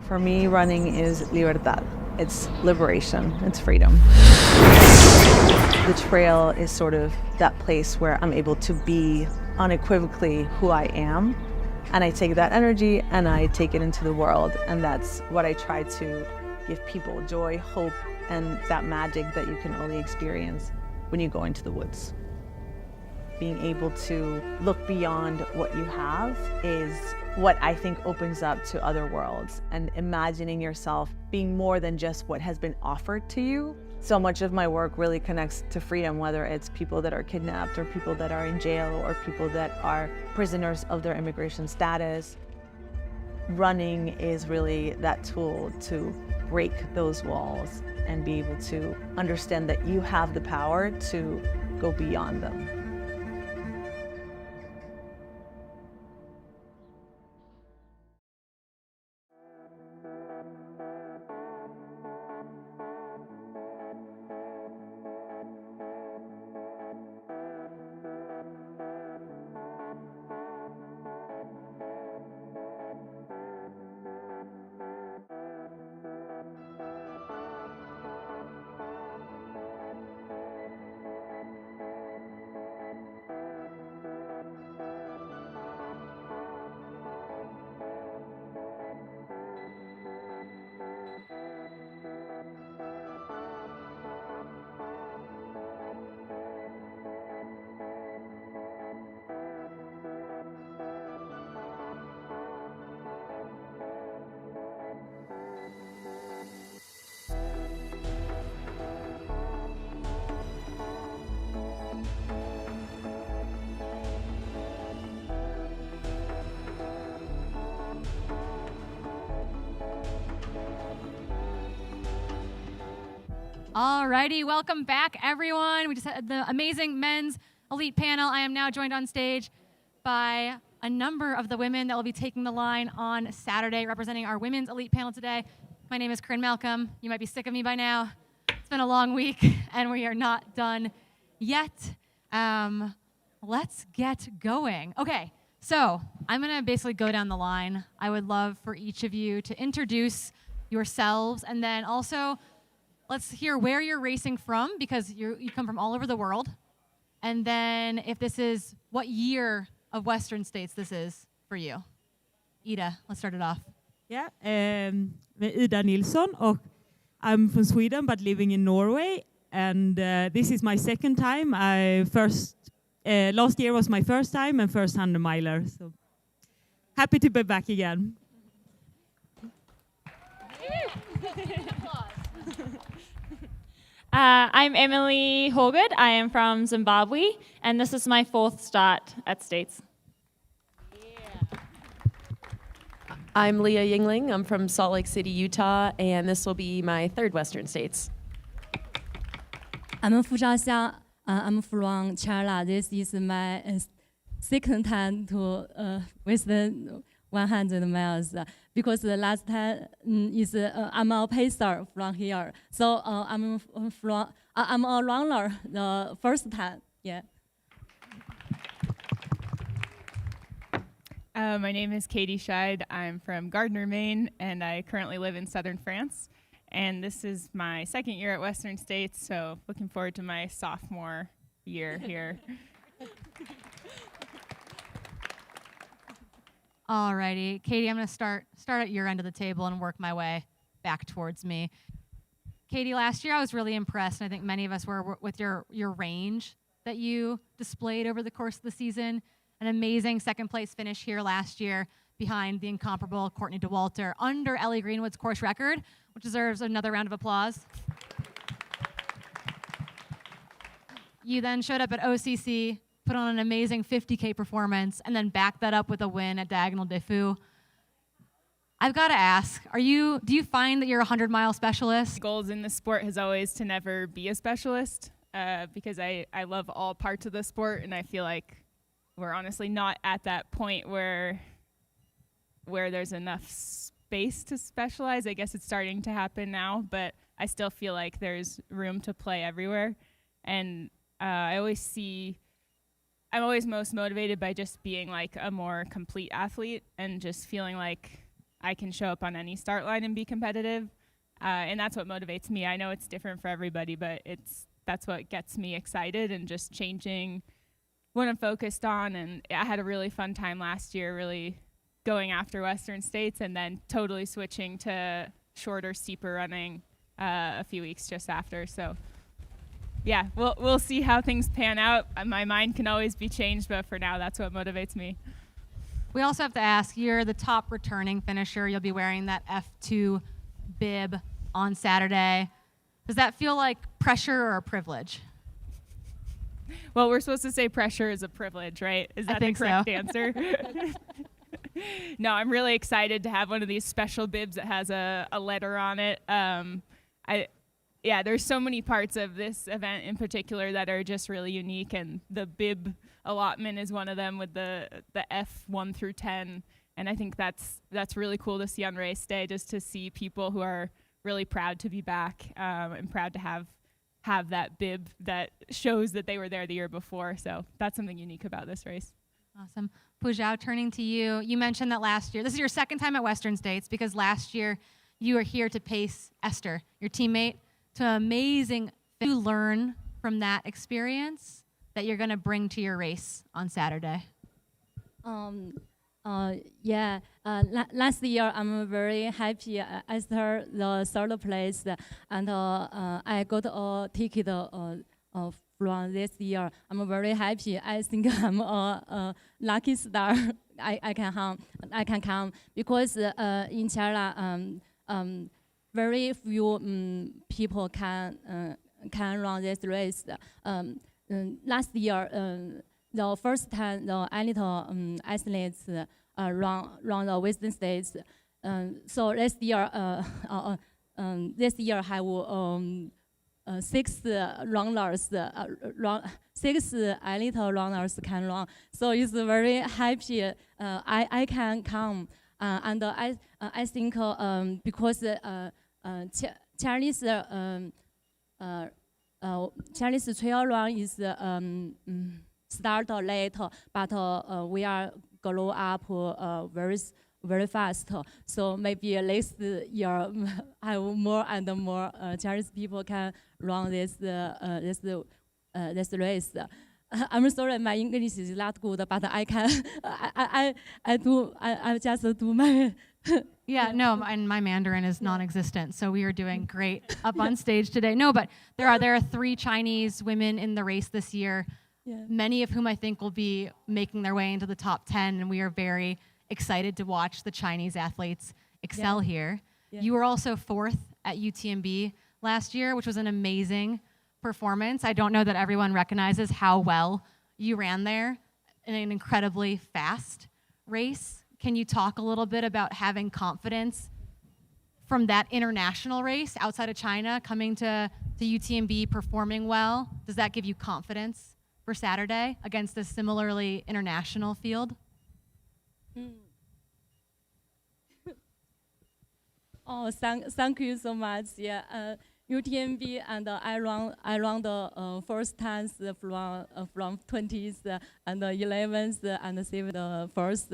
For me, running is libertad. It's liberation, it's freedom. The trail is sort of that place where I'm able to be unequivocally who I am, and I take that energy and I take it into the world, and that's what I try to give people: joy, hope, and that magic that you can only experience when you go into the woods. Being able to look beyond what you have is what I think opens up to other worlds, and imagining yourself being more than just what has been offered to you. So much of my work really connects to freedom, whether it's people that are kidnapped or people that are in jail or people that are prisoners of their immigration status. Running is really that tool to break those walls and be able to understand that you have the power to go beyond them. Alrighty, welcome back, everyone. We just had the amazing men's elite panel. I am now joined on stage by a number of the women that will be taking the line on Saturday, representing our women's elite panel today. My name is Corrine Malcolm. You might be sick of me by now. It's been a long week, and we are not done yet. Let's get going. Okay, so I'm going to basically go down the line. I would love for each of you to introduce yourselves, and then also let's hear where you're racing from, because you come from all over the world. And then if this is, what year of Western States this is for you. Ida, let's start it off. Yeah, Ida Nilsson, och I'm from Sweden but living in Norway. And this is my second time. Last year was my first time and first 100 miler. So happy to be back again. I'm Emily Hawgood. I am from Zimbabwe, and this is my 4th start at States. I'm Leah Yingling. I'm from Salt Lake City, Utah, and this will be my 3rd Western States. I'm Fuzhao Xiang. I'm from China. This is my second time to with the 100 miles because the last time is I'm a pacer from here. So I'm a runner the first time. Yeah. My name is Katie Schide. I'm from Gardner, Maine, and I currently live in southern France. And this is my second year at Western States, so looking forward to my sophomore year here. Alrighty, Katie, I'm gonna start at your end of the table and work my way back towards me. Katie, last year I was really impressed, and I think many of us were with your range that you displayed over the course of the season. An amazing second place finish here last year behind the incomparable Courtney DeWalter under Ellie Greenwood's course record, which deserves another round of applause. You then showed up at OCC, put on an amazing 50K performance, and then backed that up with a win at Diagonal des Fous. I've got to ask, do you find that you're a 100-mile specialist? Goals in the sport has always to never be a specialist because I love all parts of the sport, and I feel like we're honestly not at that point where there's enough space to specialize. I guess it's starting to happen now, but I still feel like there's room to play everywhere. And I'm always most motivated by just being like a more complete athlete and just feeling like I can show up on any start line and be competitive. And that's what motivates me. I know it's different for everybody, but that's what gets me excited and just changing what I'm focused on. And I had a really fun time last year, really going after Western States and then totally switching to shorter, steeper running a few weeks just after. So yeah, we'll see how things pan out. My mind can always be changed, but for now, that's what motivates me. We also have to ask, you're the top returning finisher. You'll be wearing that F2 bib on Saturday. Does that feel like pressure or a privilege? Well, we're supposed to say pressure is a privilege, right? Is that the correct answer? No, I'm really excited to have one of these special bibs that has a letter on it. There's so many parts of this event in particular that are just really unique, and the bib allotment is one of them with the F1 through 10. And I think that's really cool to see on race day, just to see people who are really proud to be back and proud to have that bib that shows that they were there the year before. So that's something unique about this race. Awesome. Fuzhao, turning to you. You mentioned that last year, this is your second time at Western States because last year you were here to pace Esther, your teammate, to an amazing thing. You learn from that experience that you're going to bring to your race on Saturday. Last year I'm very happy after the third place, and I got a ticket from this year. I'm very happy. I think I'm a lucky star. I can come because in China very few people can run this race. Last year, the first time the elite athletes run the Western States. So this year have 6 runners, 6 elite runners can run. So it's very happy. I can come, and I think because Chinese trail run is start late, but we are grow up very fast. So maybe next year have more and more Chinese people can run this race. I'm sorry, my English is not good, but I can. I just do my. Yeah, no, and my Mandarin is non-existent, so we are doing great up on stage today. No, but there are 3 Chinese women in the race this year, many of whom I think will be making their way into the top 10, and we are very excited to watch the Chinese athletes excel here. Yeah. You were also 4th at UTMB last year, which was an amazing performance. I don't know that everyone recognizes how well you ran there in an incredibly fast race. Can you talk a little bit about having confidence from that international race outside of China, coming to to UTMB performing well, does that give you confidence for Saturday against a similarly international field? Oh, thank you so much. Yeah, UTMB and I run the first times from 20s and 11th and 7th first.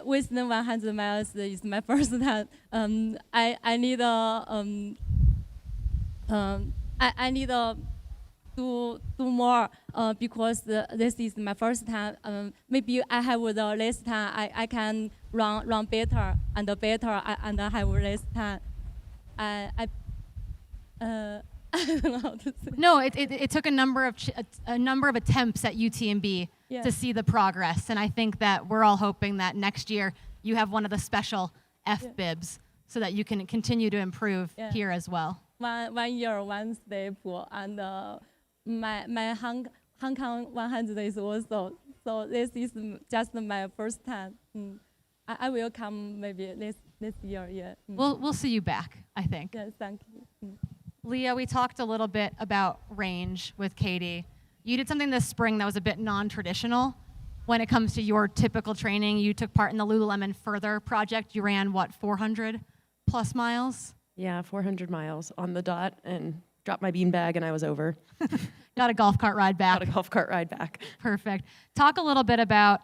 With the 100 miles is my first time. I need I need do more because this is my first time. Maybe I have the less time. I can run better and better and I have less time. I don't know how to say. No, it took a number of attempts at UTMB to see the progress, and I think that we're all hoping that next year you have one of the special FBibs so that you can continue to improve here as well. 1 year, one step, and my Hong Kong 100 is also. So this is just my first time. I will come maybe this year. Yeah. We'll see you back, I think. Yes, thank you. Leah, we talked a little bit about range with Katie. You did something this spring that was a bit non-traditional when it comes to your typical training. You took part in the Lululemon Further project. You ran, 400 plus miles? Yeah, 400 miles on the dot and dropped my beanbag and I was over. Got a golf cart ride back. Got a golf cart ride back. Perfect. Talk a little bit about,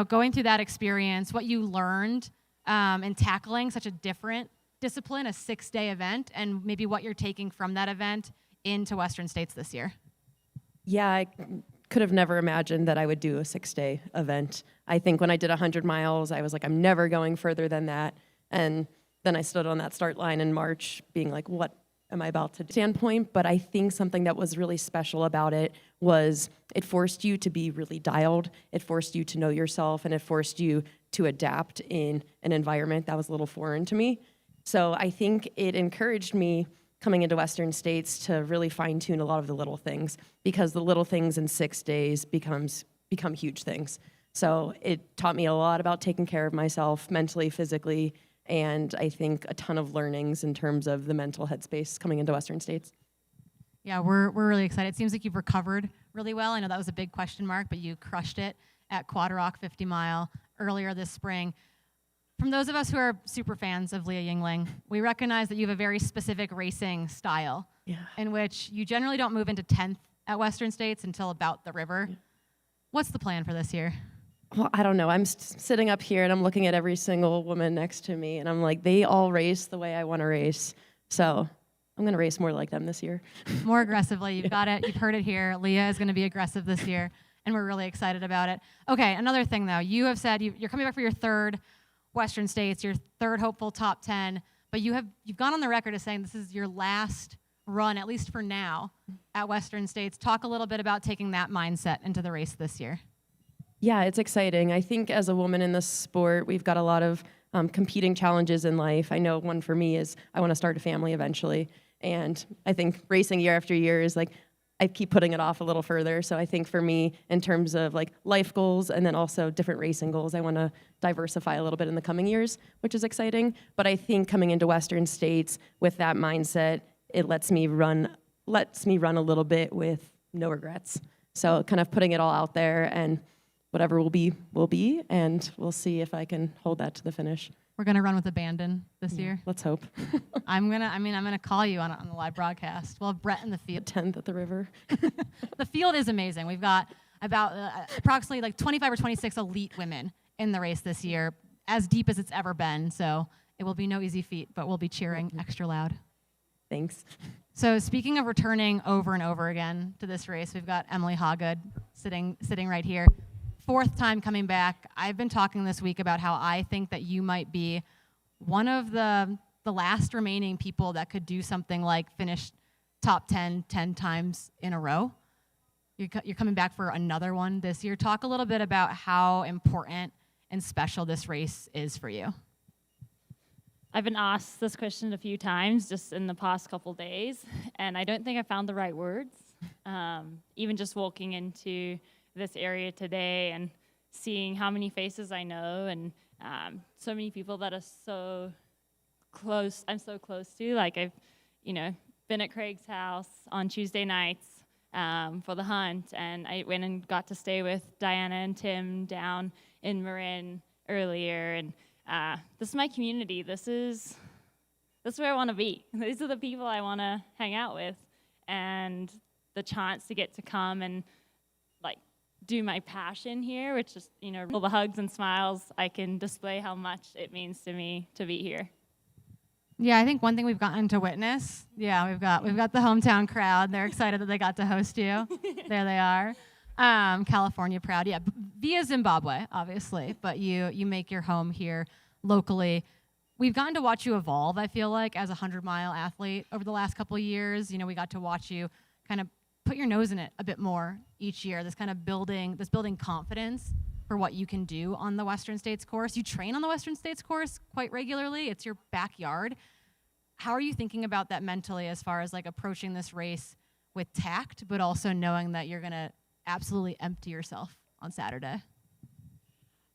going through that experience, what you learned in tackling such a different discipline, a 6-day event, and maybe what you're taking from that event into Western States this year. Yeah, I could have never imagined that I would do a 6-day event. I think when I did 100 miles, I was like, I'm never going further than that. And then I stood on that start line in March being like, what am I about to do? Standpoint, but I think something that was really special about it was it forced you to be really dialed. It forced you to know yourself, and it forced you to adapt in an environment that was a little foreign to me. So I think it encouraged me coming into Western States to really fine-tune a lot of the little things, because the little things in 6 days become huge things. So it taught me a lot about taking care of myself mentally, physically, and I think a ton of learnings in terms of the mental headspace coming into Western States. Yeah, we're really excited. It seems like you've recovered really well. I know that was a big question mark, but you crushed it at Quad Rock 50 Mile earlier this spring. From those of us who are super fans of Leah Yingling, we recognize that you have a very specific racing style in which you generally don't move into 10th at Western States until about the river. What's the plan for this year? Well, I don't know. I'm sitting up here and I'm looking at every single woman next to me and I'm like, they all race the way I want to race. So I'm going to race more like them this year. More aggressively. You've got it. You've heard it here. Leah is going to be aggressive this year, and we're really excited about it. Okay, another thing, though. You have said you're coming back for your third Western States, your third hopeful top 10, but you've gone on the record as saying this is your last run, at least for now, at Western States. Talk a little bit about taking that mindset into the race this year. Yeah, it's exciting. I think as a woman in this sport, we've got a lot of competing challenges in life. I know one for me is I want to start a family eventually. And I think racing year after year is like, I keep putting it off a little further. So I think for me, in terms of like life goals and then also different racing goals, I want to diversify a little bit in the coming years, which is exciting. But I think coming into Western States with that mindset, it lets me run a little bit with no regrets. So kind of putting it all out there, and whatever will be, and we'll see if I can hold that to the finish. We're gonna run with abandon this year. Let's hope. I'm gonna call you on the live broadcast. We'll have Brett in the field. 10th at the river. The field is amazing. We've got about approximately like 25 or 26 elite women in the race this year, as deep as it's ever been. So it will be no easy feat, but we'll be cheering extra loud. Thanks. So speaking of returning over and over again to this race, we've got Emily Hawgood sitting right here. 4th time coming back. I've been talking this week about how I think that you might be one of the last remaining people that could do something like finish top 10 times in a row. You're coming back for another one this year. Talk a little bit about how important and special this race is for you. I've been asked this question a few times just in the past couple days, and I don't think I found the right words. Even just walking into this area today and seeing how many faces I know and so many people that are so close. I'm so close to. Like I've, been at Craig's house on Tuesday nights for the hunt, and I went and got to stay with Diana and Tim down in Marin earlier. And this is my community. This is where I want to be. These are the people I want to hang out with, and the chance to get to come and do my passion here, which is, all the hugs and smiles, I can display how much it means to me to be here. Yeah, I think one thing we've gotten to witness, we've got the hometown crowd. They're excited that they got to host you. There they are. California proud. Yeah, via Zimbabwe, obviously, but you make your home here locally. We've gotten to watch you evolve, I feel like, as a 100-mile athlete over the last couple of years. We got to watch you kind of put your nose in it a bit more each year, this kind of building confidence for what you can do on the Western States course. You train on the Western States course quite regularly. It's your backyard. How are you thinking about that mentally as far as approaching this race with tact, but also knowing that you're gonna absolutely empty yourself on Saturday?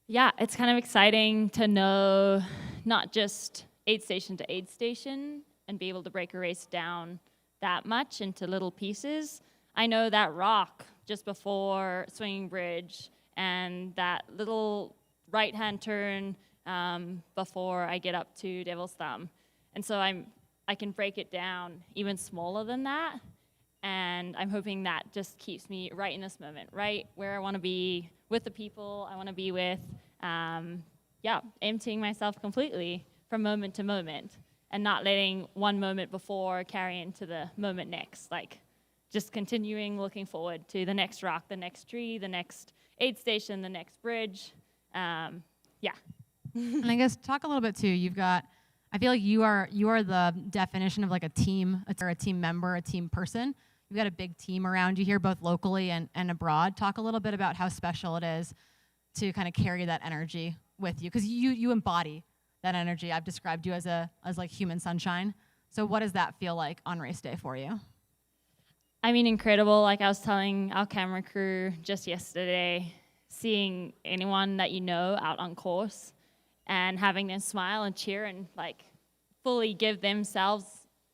Yeah, it's kind of exciting to know not just aid station to aid station and be able to break a race down that much into little pieces. I know that rock just before Swinging Bridge and that little right-hand turn before I get up to Devil's Thumb. And so I can break it down even smaller than that. And I'm hoping that just keeps me right in this moment, right where I want to be with the people I want to be with. Emptying myself completely from moment to moment and not letting one moment before carry into the moment next. Just continuing looking forward to the next rock, the next tree, the next aid station, the next bridge. And I guess talk a little bit too. I feel like you are the definition of a team, a team member, a team person. You've got a big team around you here, both locally and abroad. Talk a little bit about how special it is to kind of carry that energy with you, because you embody that energy. I've described you as human sunshine. So what does that feel like on race day for you? I mean, incredible. Like I was telling our camera crew just yesterday, seeing anyone that you know out on course and having them smile and cheer and fully give themselves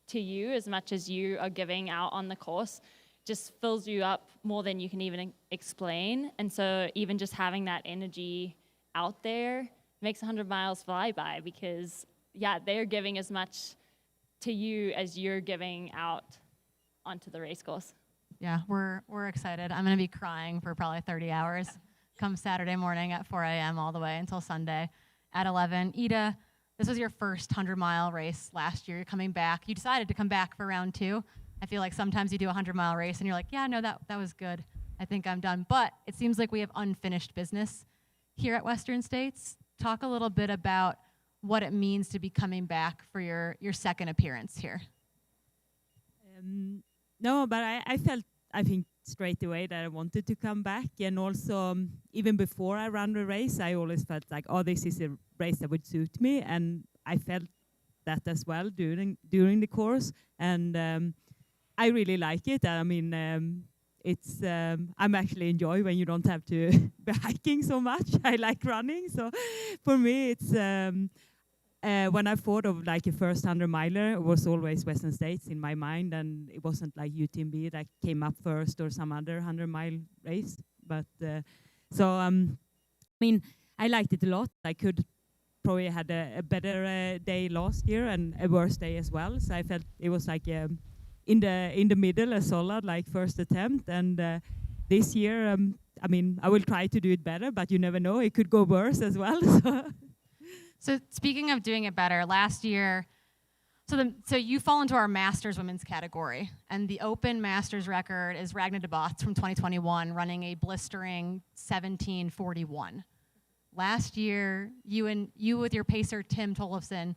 to you as much as you are giving out on the course just fills you up more than you can even explain. And so even just having that energy out there makes 100 miles fly by, because they're giving as much to you as you're giving out onto the race course. Yeah, we're excited. I'm going to be crying for probably 30 hours come Saturday morning at 4 a.m. all the way until Sunday at 11. Ida, this was your first 100-mile race last year. You're coming back. You decided to come back for round 2. I feel like sometimes you do a 100-mile race and you're like, yeah, no, that was good. I think I'm done. But it seems like we have unfinished business here at Western States. Talk a little bit about what it means to be coming back for your second appearance here. No, but I think straight away that I wanted to come back. And also, even before I ran the race, I always felt like, oh, this is a race that would suit me. And I felt that as well during the course. And I really like it. I mean, it's I'm actually enjoy when you don't have to be hiking so much. I like running. So for me, it's when I thought of a first 100-miler, it was always Western States in my mind, and it wasn't like UTMB that came up first or some other 100-mile race. But I mean, I liked it a lot. I could probably had a better day last year and a worse day as well. So I felt it was in the middle, a solid first attempt. And this year, I mean, I will try to do it better, but you never know. It could go worse as well. So speaking of doing it better, last year, so you fall into our Masters women's category, and the Open Masters record is Ragnar de Botts from 2021, running a blistering 17:41. Last year, you with your pacer Tim Tollefson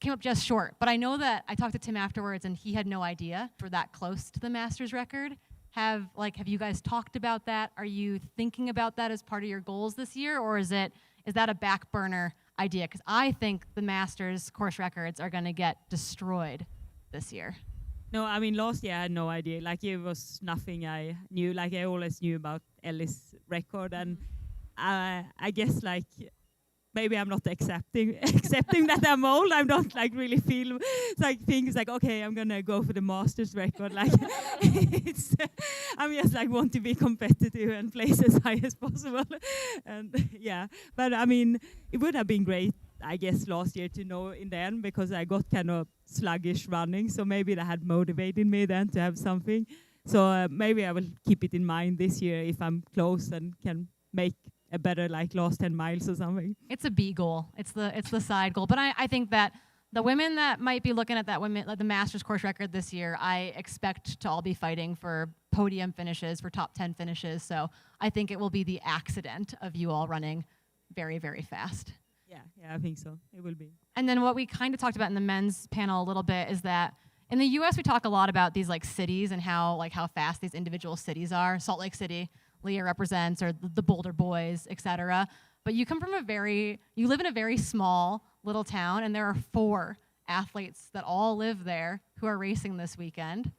came up just short, but I know that I talked to Tim afterwards, and he had no idea we're that close to the Masters record. Have you guys talked about that? Are you thinking about that as part of your goals this year, or is that a back burner idea? Because I think the Masters course records are going to get destroyed this year. No, I mean, last year I had no idea. It was nothing I knew. I always knew about Ellie's record, and I guess maybe I'm not accepting that I'm old. I'm not like really feel like things like, okay, I'm gonna go for the Masters record. Like it's, I'm just like want to be competitive and place as high as possible. And yeah, but I mean, it would have been great, I guess, last year to know in the end, because I got kind of sluggish running. So maybe that had motivated me then to have something. So maybe I will keep it in mind this year if I'm close and can make a better like last 10 miles or something. It's a B goal. It's the side goal. But I think that the women that might be looking at that the Masters course record this year, I expect to all be fighting for podium finishes, for top 10 finishes. So I think it will be the accident of you all running very, very fast. Yeah, I think so. It will be. And then what we kind of talked about in the men's panel a little bit is that in the U.S. we talk a lot about these like cities and how fast these individual cities are. Salt Lake City, Leah represents, or the Boulder Boys, etc. But you come from you live in a very small little town, and there are 4 athletes that all live there who are racing this weekend.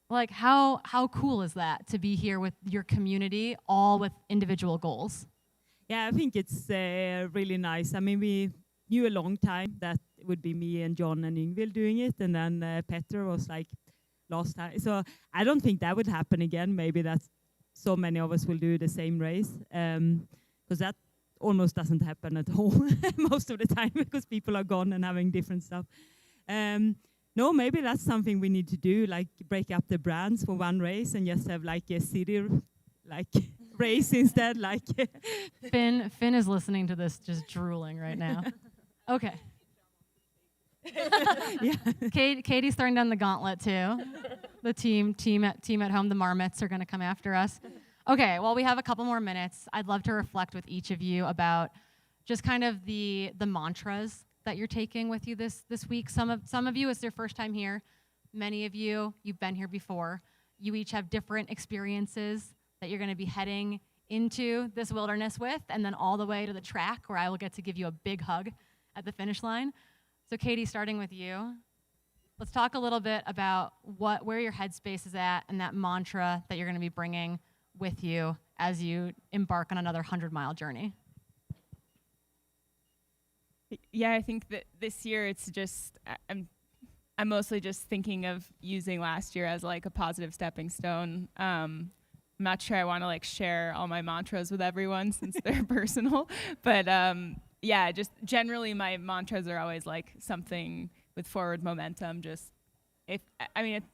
Like, how cool is that to be here with your community, all with individual goals? Yeah, I think it's really nice. I mean, we knew a long time that it would be me and John and Yngvild doing it, and then Petter was like last time. So I don't think that would happen again. Maybe that's so many of us will do the same race, because that almost doesn't happen at all most of the time, because people are gone and having different stuff. No, maybe that's something we need to do, like break up the brands for one race and just have like a city like race instead. Like Finn is listening to this just drooling right now. Okay. Yeah. Katie's throwing down the gauntlet too. The team at home, the Marmots are going to come after us. Okay, well, we have a couple more minutes. I'd love to reflect with each of you about just kind of the mantras that you're taking with you this week. Some of you, it's their first time here. Many of you, you've been here before. You each have different experiences that you're going to be heading into this wilderness with, and then all the way to the track where I will get to give you a big hug at the finish line. So Katie, starting with you, let's talk a little bit about where your headspace is at and that mantra that you're going to be bringing with you as you embark on another 100-mile journey. Yeah, I think that this year it's just I'm mostly just thinking of using last year as like a positive stepping stone. I'm not sure I want to like share all my mantras with everyone since they're personal, but yeah, just generally my mantras are always like something with forward momentum. I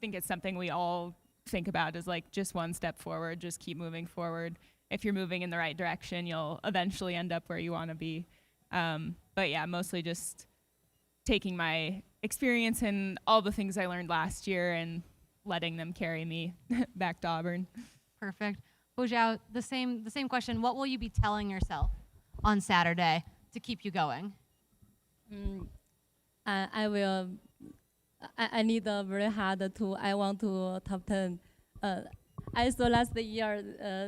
think it's something we all think about is like just one step forward, just keep moving forward. If you're moving in the right direction, you'll eventually end up where you want to be. But yeah, mostly just taking my experience and all the things I learned last year and letting them carry me back to Auburn. Perfect. Fuzhao, the same question. What will you be telling yourself on Saturday to keep you going? I need very hard I want to top 10. I saw last year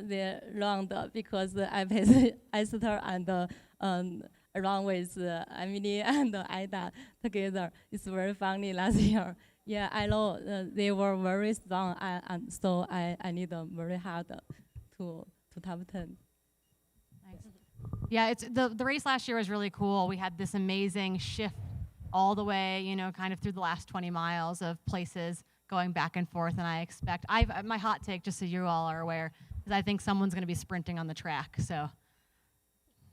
the round because I paced Esther and along with Emily and Ida together. It's very funny last year. Yeah, I know they were very strong, and so I need very hard to top 10. Nice. Yeah, it's the race last year was really cool. We had this amazing shift all the way, kind of through the last 20 miles of places going back and forth. And I expect, my hot take, just so you all are aware, is I think someone's going to be sprinting on the track. So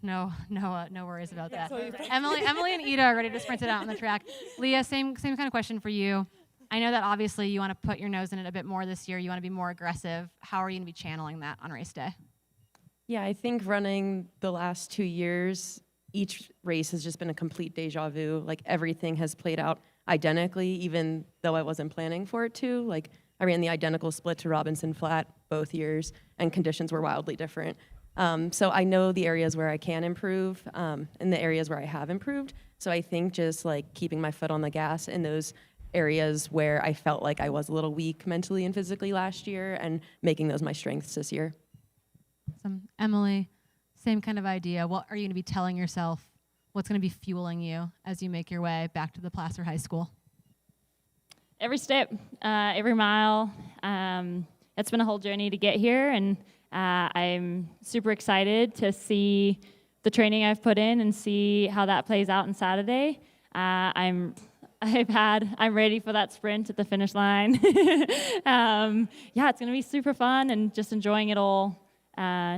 no worries about that. Emily and Ida are ready to sprint it out on the track. Leah, same kind of question for you. I know that obviously you want to put your nose in it a bit more this year. You want to be more aggressive. How are you going to be channeling that on race day? Yeah, I think running the last 2 years, each race has just been a complete deja vu. Like everything has played out identically, even though I wasn't planning for it to. Like I ran the identical split to Robinson Flat both years, and conditions were wildly different. So I know the areas where I can improve and the areas where I have improved. So I think just like keeping my foot on the gas in those areas where I felt like I was a little weak mentally and physically last year and making those my strengths this year. Awesome. Emily, same kind of idea. What are you going to be telling yourself? What's going to be fueling you as you make your way back to the Placer High School? Every step, every mile. It's been a whole journey to get here, and I'm super excited to see the training I've put in and see how that plays out on Saturday. I'm ready for that sprint at the finish line. Yeah, it's gonna be super fun and just enjoying it all,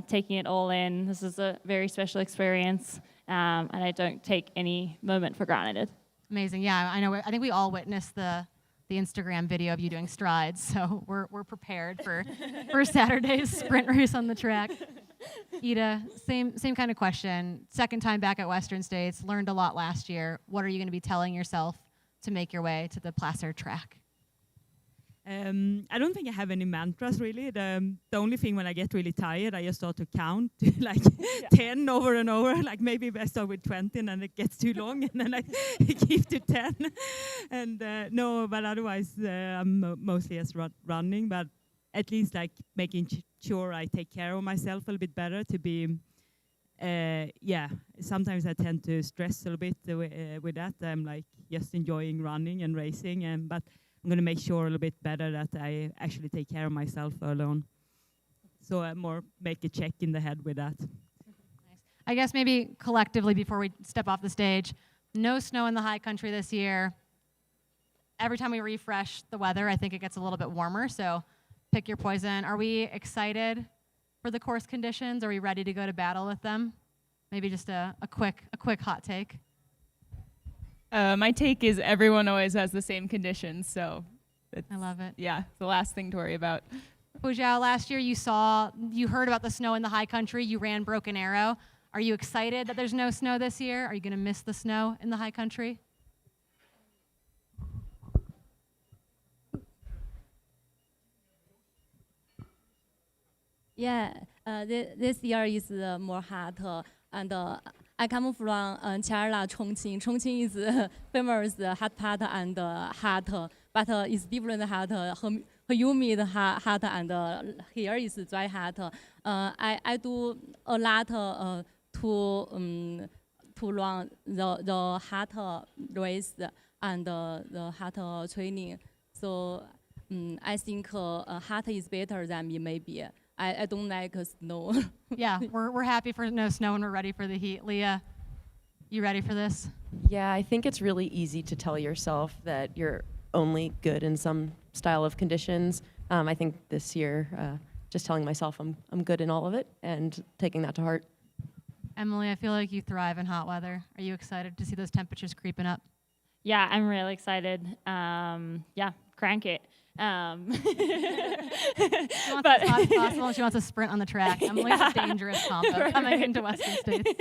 taking it all in. This is a very special experience, and I don't take any moment for granted. Amazing. Yeah, I know. I think we all witnessed the Instagram video of you doing strides, so we're prepared for Saturday's sprint race on the track. Ida, same kind of question. Second time back at Western States, learned a lot last year. What are you going to be telling yourself to make your way to the Placer track? I don't think I have any mantras really. The only thing when I get really tired, I just start to count like 10 over and over. Like maybe I start with 20 and then it gets too long and then I keep to 10. And no, but otherwise I'm mostly just running, but at least like making sure I take care of myself a little bit better to be, sometimes I tend to stress a little bit with that. I'm like just enjoying running and racing, but I'm going to make sure a little bit better that I actually take care of myself alone. So I more make a check in the head with that. Nice. I guess maybe collectively before we step off the stage, no snow in the high country this year. Every time we refresh the weather, I think it gets a little bit warmer, so pick your poison. Are we excited for the course conditions? Are we ready to go to battle with them? Maybe just a quick hot take. My take is everyone always has the same conditions, so I love it. Yeah, it's the last thing to worry about. Fuzhao, last year you heard about the snow in the high country. You ran Broken Arrow. Are you excited that there's no snow this year? Are you going to miss the snow in the high country? Yeah, this year is more hot, and I come from Kerala, Chongqing. Chongqing is famous hot part and hot, but it's different hot, humid hot, and here is dry hot. I do a lot to run the hot race and the hot training. So I think hot is better than me maybe. I don't like snow. Yeah, we're happy for no snow and we're ready for the heat. Leah, you ready for this? Yeah, I think it's really easy to tell yourself that you're only good in some style of conditions. I think this year, just telling myself I'm good in all of it and taking that to heart. Emily, I feel like you thrive in hot weather. Are you excited to see those temperatures creeping up? Yeah, I'm really excited. Yeah, crank it. She wants as hot as possible. She wants a sprint on the track. Emily's a dangerous combo coming into Western States.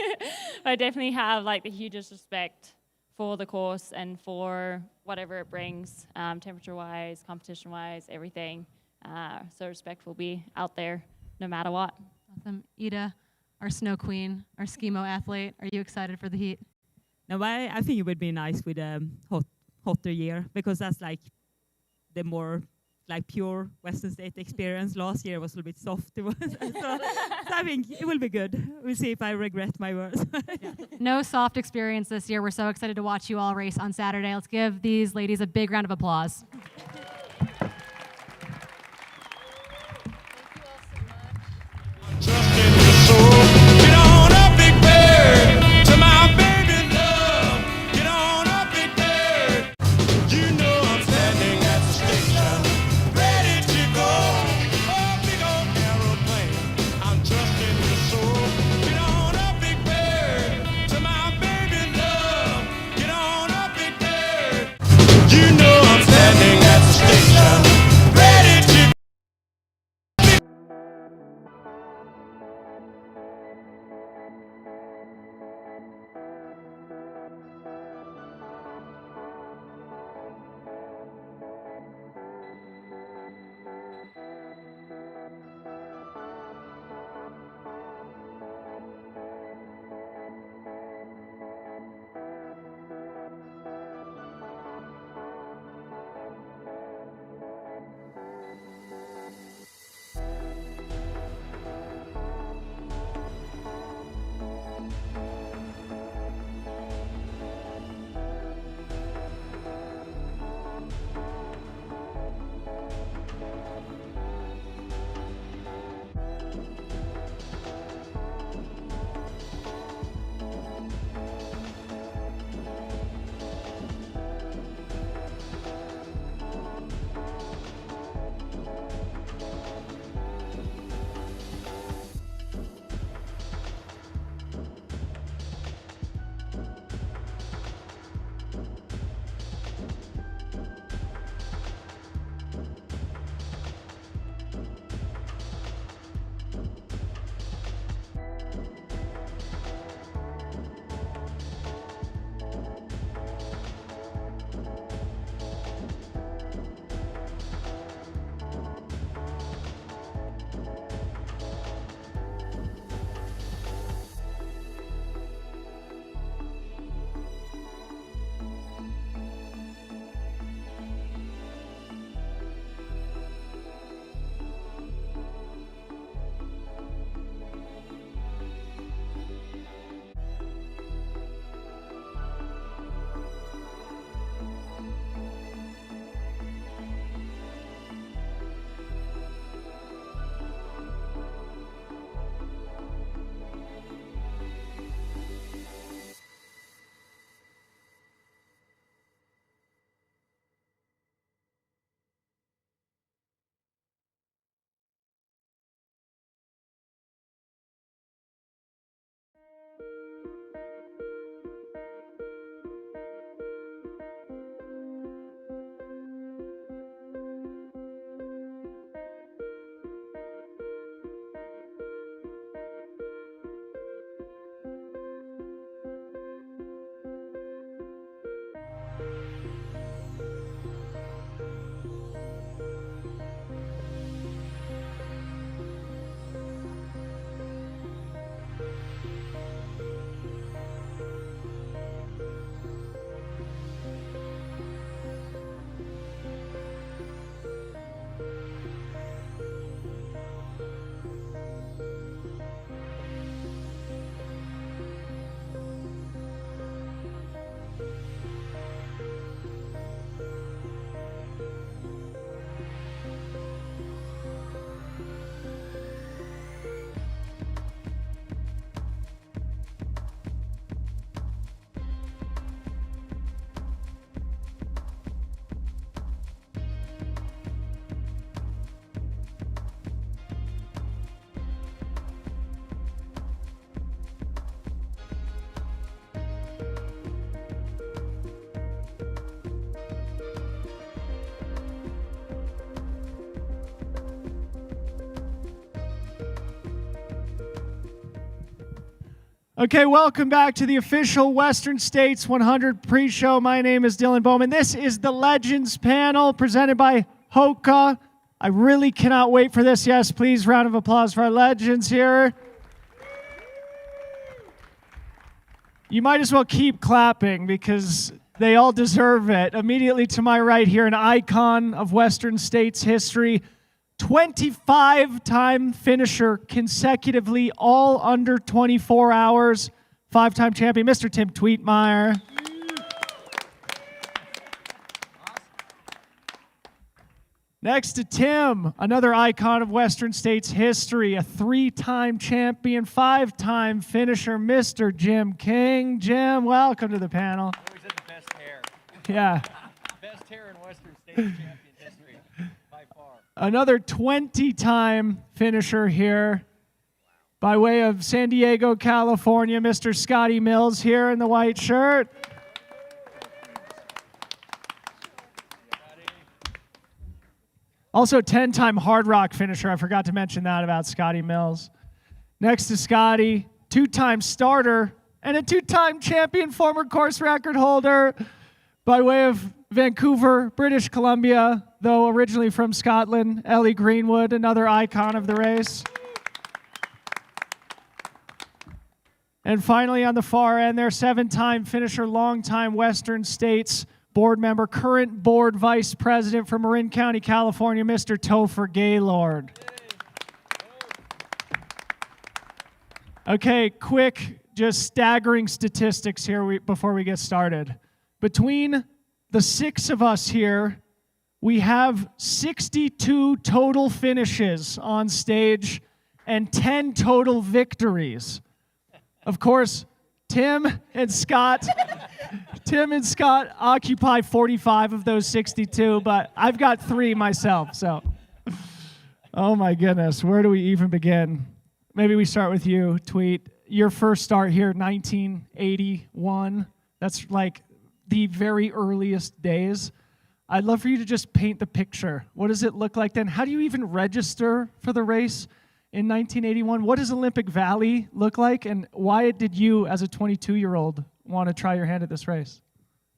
I definitely have like the hugest respect for the course and for whatever it brings, temperature-wise, competition-wise, everything. So respect will be out there no matter what. Awesome. Ida, our snow queen, our skimo athlete, are you excited for the heat? No, I think it would be nice with a hotter year because that's like the more like pure Western State experience. Last year was a little bit soft. So I think it will be good. We'll see if I regret my words. No soft experience this year. We're so excited to watch you all race on Saturday. Let's give these ladies a big round of applause. You know I'm standing at the station. Okay, welcome back to the official Western States 100 pre-show. My name is Dylan Bowman. This is the Legends panel presented by Hoka. I really cannot wait for this. Yes, please, round of applause for our legends here. You might as well keep clapping because they all deserve it. Immediately to my right here, an icon of Western States history, 25-time finisher consecutively, all under 24 hours, 5-time champion, Mr. Tim Twietmeyer. Next to Tim, another icon of Western States history, a 3-time champion, 5-time finisher, Mr. Jim King. Jim, welcome to the panel. Always had the best hair. Yeah. Best hair in Western States champion history, by far. Another 20-time finisher here. By way of San Diego, California, Mr. Scotty Mills here in the white shirt. Also, 10-time Hard Rock finisher. I forgot to mention that about Scotty Mills. Next to Scotty, 2-time starter and a 2-time champion, former course record holder by way of Vancouver, British Columbia, though originally from Scotland, Ellie Greenwood, another icon of the race. And finally, on the far end there, 7-time finisher, long-time Western States board member, current board vice president from Marin County, California, Mr. Topher Gaylord. Okay, quick, just staggering statistics here before we get started. Between the 6 of us here, we have 62 total finishes on stage and 10 total victories. Of course, Tim and Scott occupy 45 of those 62, but I've got 3 myself, so. Oh my goodness, where do we even begin? Maybe we start with you, Tweet. Your first start here, 1981. That's like the very earliest days. I'd love for you to just paint the picture. What does it look like then? How do you even register for the race in 1981? What does Olympic Valley look like? And why did you, as a 22-year-old, want to try your hand at this race?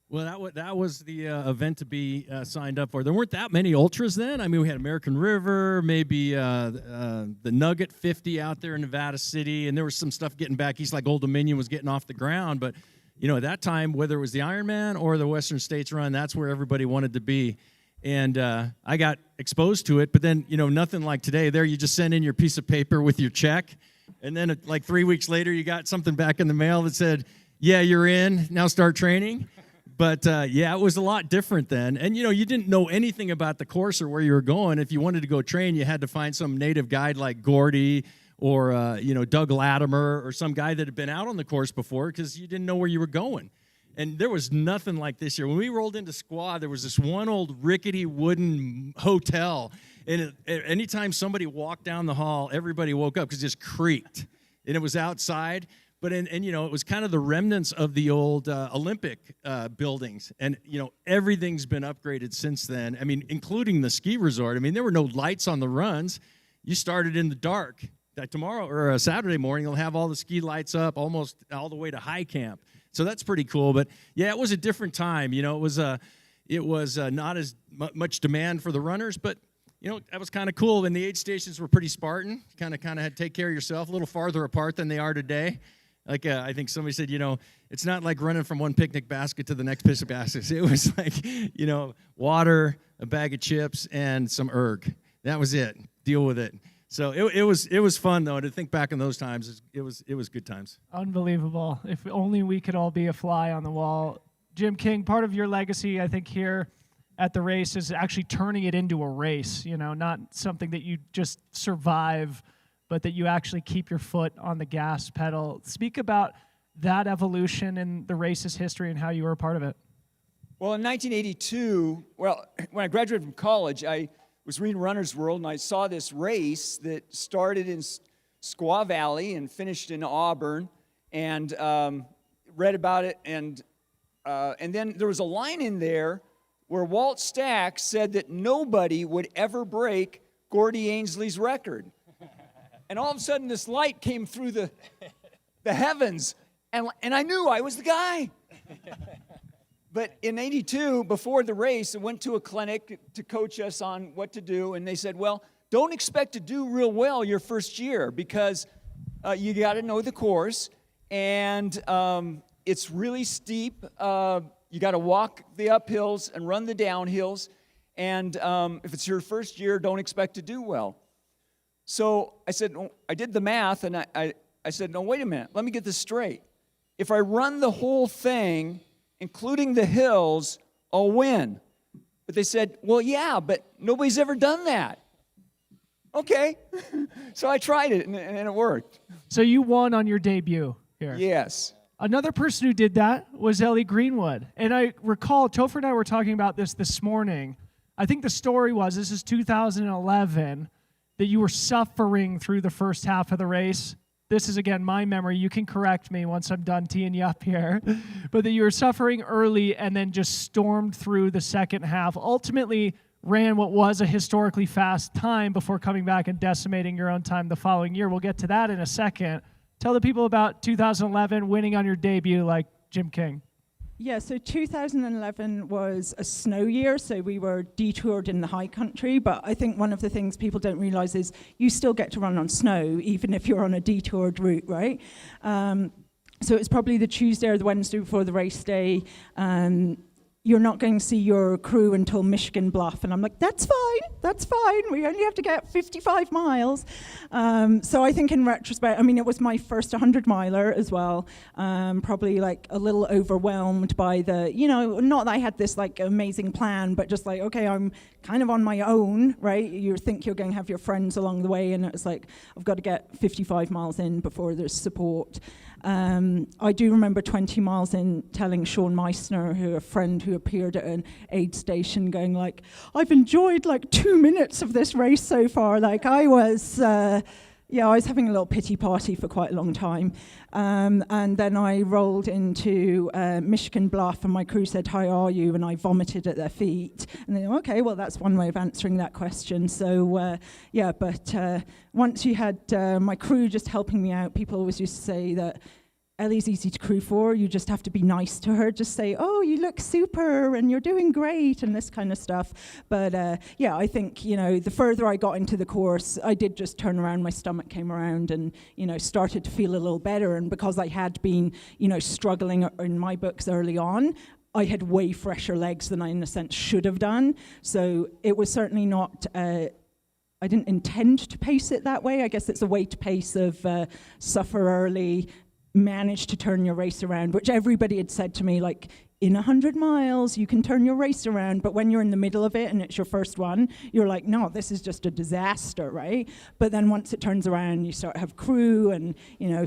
Well, that was the event to be signed up for. There weren't that many ultras then. I mean, we had American River, maybe the Nugget 50 out there in Nevada City, and there was some stuff getting back east, like Old Dominion was getting off the ground. But, you know, at that time, whether it was the Ironman or the Western States Run, that's where everybody wanted to be. And I got exposed to it, but then, you know, nothing like today. There, you just send in your piece of paper with your check, and then like 3 weeks later, you got something back in the mail that said, yeah, you're in, now start training. But, yeah, it was a lot different then. And, you know, you didn't know anything about the course or where you were going. If you wanted to go train, you had to find some native guide like Gordy or, you know, Doug Latimer or some guy that had been out on the course before because you didn't know where you were going. And there was nothing like this year. When we rolled into Squaw, there was this one old rickety wooden hotel. And anytime somebody walked down the hall, everybody woke up because it just creaked. And it was outside. But, you know, it was kind of the remnants of the old Olympic buildings. And, you know, everything's been upgraded since then. I mean, including the ski resort. I mean, there were no lights on the runs. You started in the dark. That tomorrow or Saturday morning, you'll have all the ski lights up almost all the way to high camp. So that's pretty cool. But, yeah, it was a different time. You know, it was not as much demand for the runners, but, you know, that was kind of cool. And the aid stations were pretty Spartan. You kind of had to take care of yourself, a little farther apart than they are today. Like I think somebody said, you know, it's not like running from one picnic basket to the next picnic basket. It was like, you know, water, a bag of chips, and some erg. That was it. Deal with it. So it was fun though to think back in those times. It was good times. Unbelievable. If only we could all be a fly on the wall. Jim King, part of your legacy, I think, here at the race is actually turning it into a race. You know, not something that you just survive, but that you actually keep your foot on the gas pedal. Speak about that evolution in the race's history and how you were a part of it. Well, in 1982, when I graduated from college, I was reading Runner's World, and I saw this race that started in Squaw Valley and finished in Auburn, and read about it, and then there was a line in there where Walt Stack said that nobody would ever break Gordy Ainsley's record. And all of a sudden, this light came through the the heavens. And I knew I was the guy. But in 82, before the race, I went to a clinic to coach us on what to do. And they said, well, don't expect to do real well your first year because you got to know the course. And it's really steep. You got to walk the uphills and run the downhills. And if it's your first year, don't expect to do well. So I said, I did the math, and I said, no, wait a minute. Let me get this straight. If I run the whole thing, including the hills, I'll win. But they said, well, yeah, but nobody's ever done that. Okay. So I tried it, and it worked. So you won on your debut here. Yes. Another person who did that was Ellie Greenwood. And I recall, Topher and I were talking about this morning. I think the story was, this is 2011, that you were suffering through the first half of the race. This is, again, my memory. You can correct me once I'm done teeing you up here. But that you were suffering early and then just stormed through the second half. Ultimately ran what was a historically fast time before coming back and decimating your own time the following year. We'll get to that in a second. Tell the people about 2011, winning on your debut like Jim King. Yeah, so 2011 was a snow year, so we were detoured in the high country, but I think one of the things people don't realize is you still get to run on snow, even if you're on a detoured route, right? So it's probably the Tuesday or the Wednesday before the race day. You're not going to see your crew until Michigan Bluff. And I'm like, that's fine. We only have to get 55 miles. So I think in retrospect, I mean, it was my first 100-miler as well. Probably like a little overwhelmed by the, not that I had this like amazing plan, but just like, okay, I'm kind of on my own, right? You think you're going to have your friends along the way, and it's like, I've got to get 55 miles in before there's support. I do remember 20 miles in telling Sean Meissner, a friend who appeared at an aid station, going like, I've enjoyed like 2 minutes of this race so far. Like I was having a little pity party for quite a long time. And then I rolled into Michigan Bluff, and my crew said, how are you? And I vomited at their feet. And they okay, well, that's one way of answering that question. So, but once you had my crew just helping me out, people always used to say that Ellie's easy to crew for. You just have to be nice to her. Just say, oh, you look super and you're doing great and this kind of stuff. But I think, the further I got into the course, I did just turn around, my stomach came around and, started to feel a little better. And because I had been, struggling in my books early on, I had way fresher legs than I, in a sense, should have done. So it was certainly not... I didn't intend to pace it that way. I guess it's a way to pace of suffer early, manage to turn your race around, which everybody had said to me, like, in 100 miles, you can turn your race around, but when you're in the middle of it and it's your first one, you're like, no, this is just a disaster, right? But then once it turns around, you start to have crew and,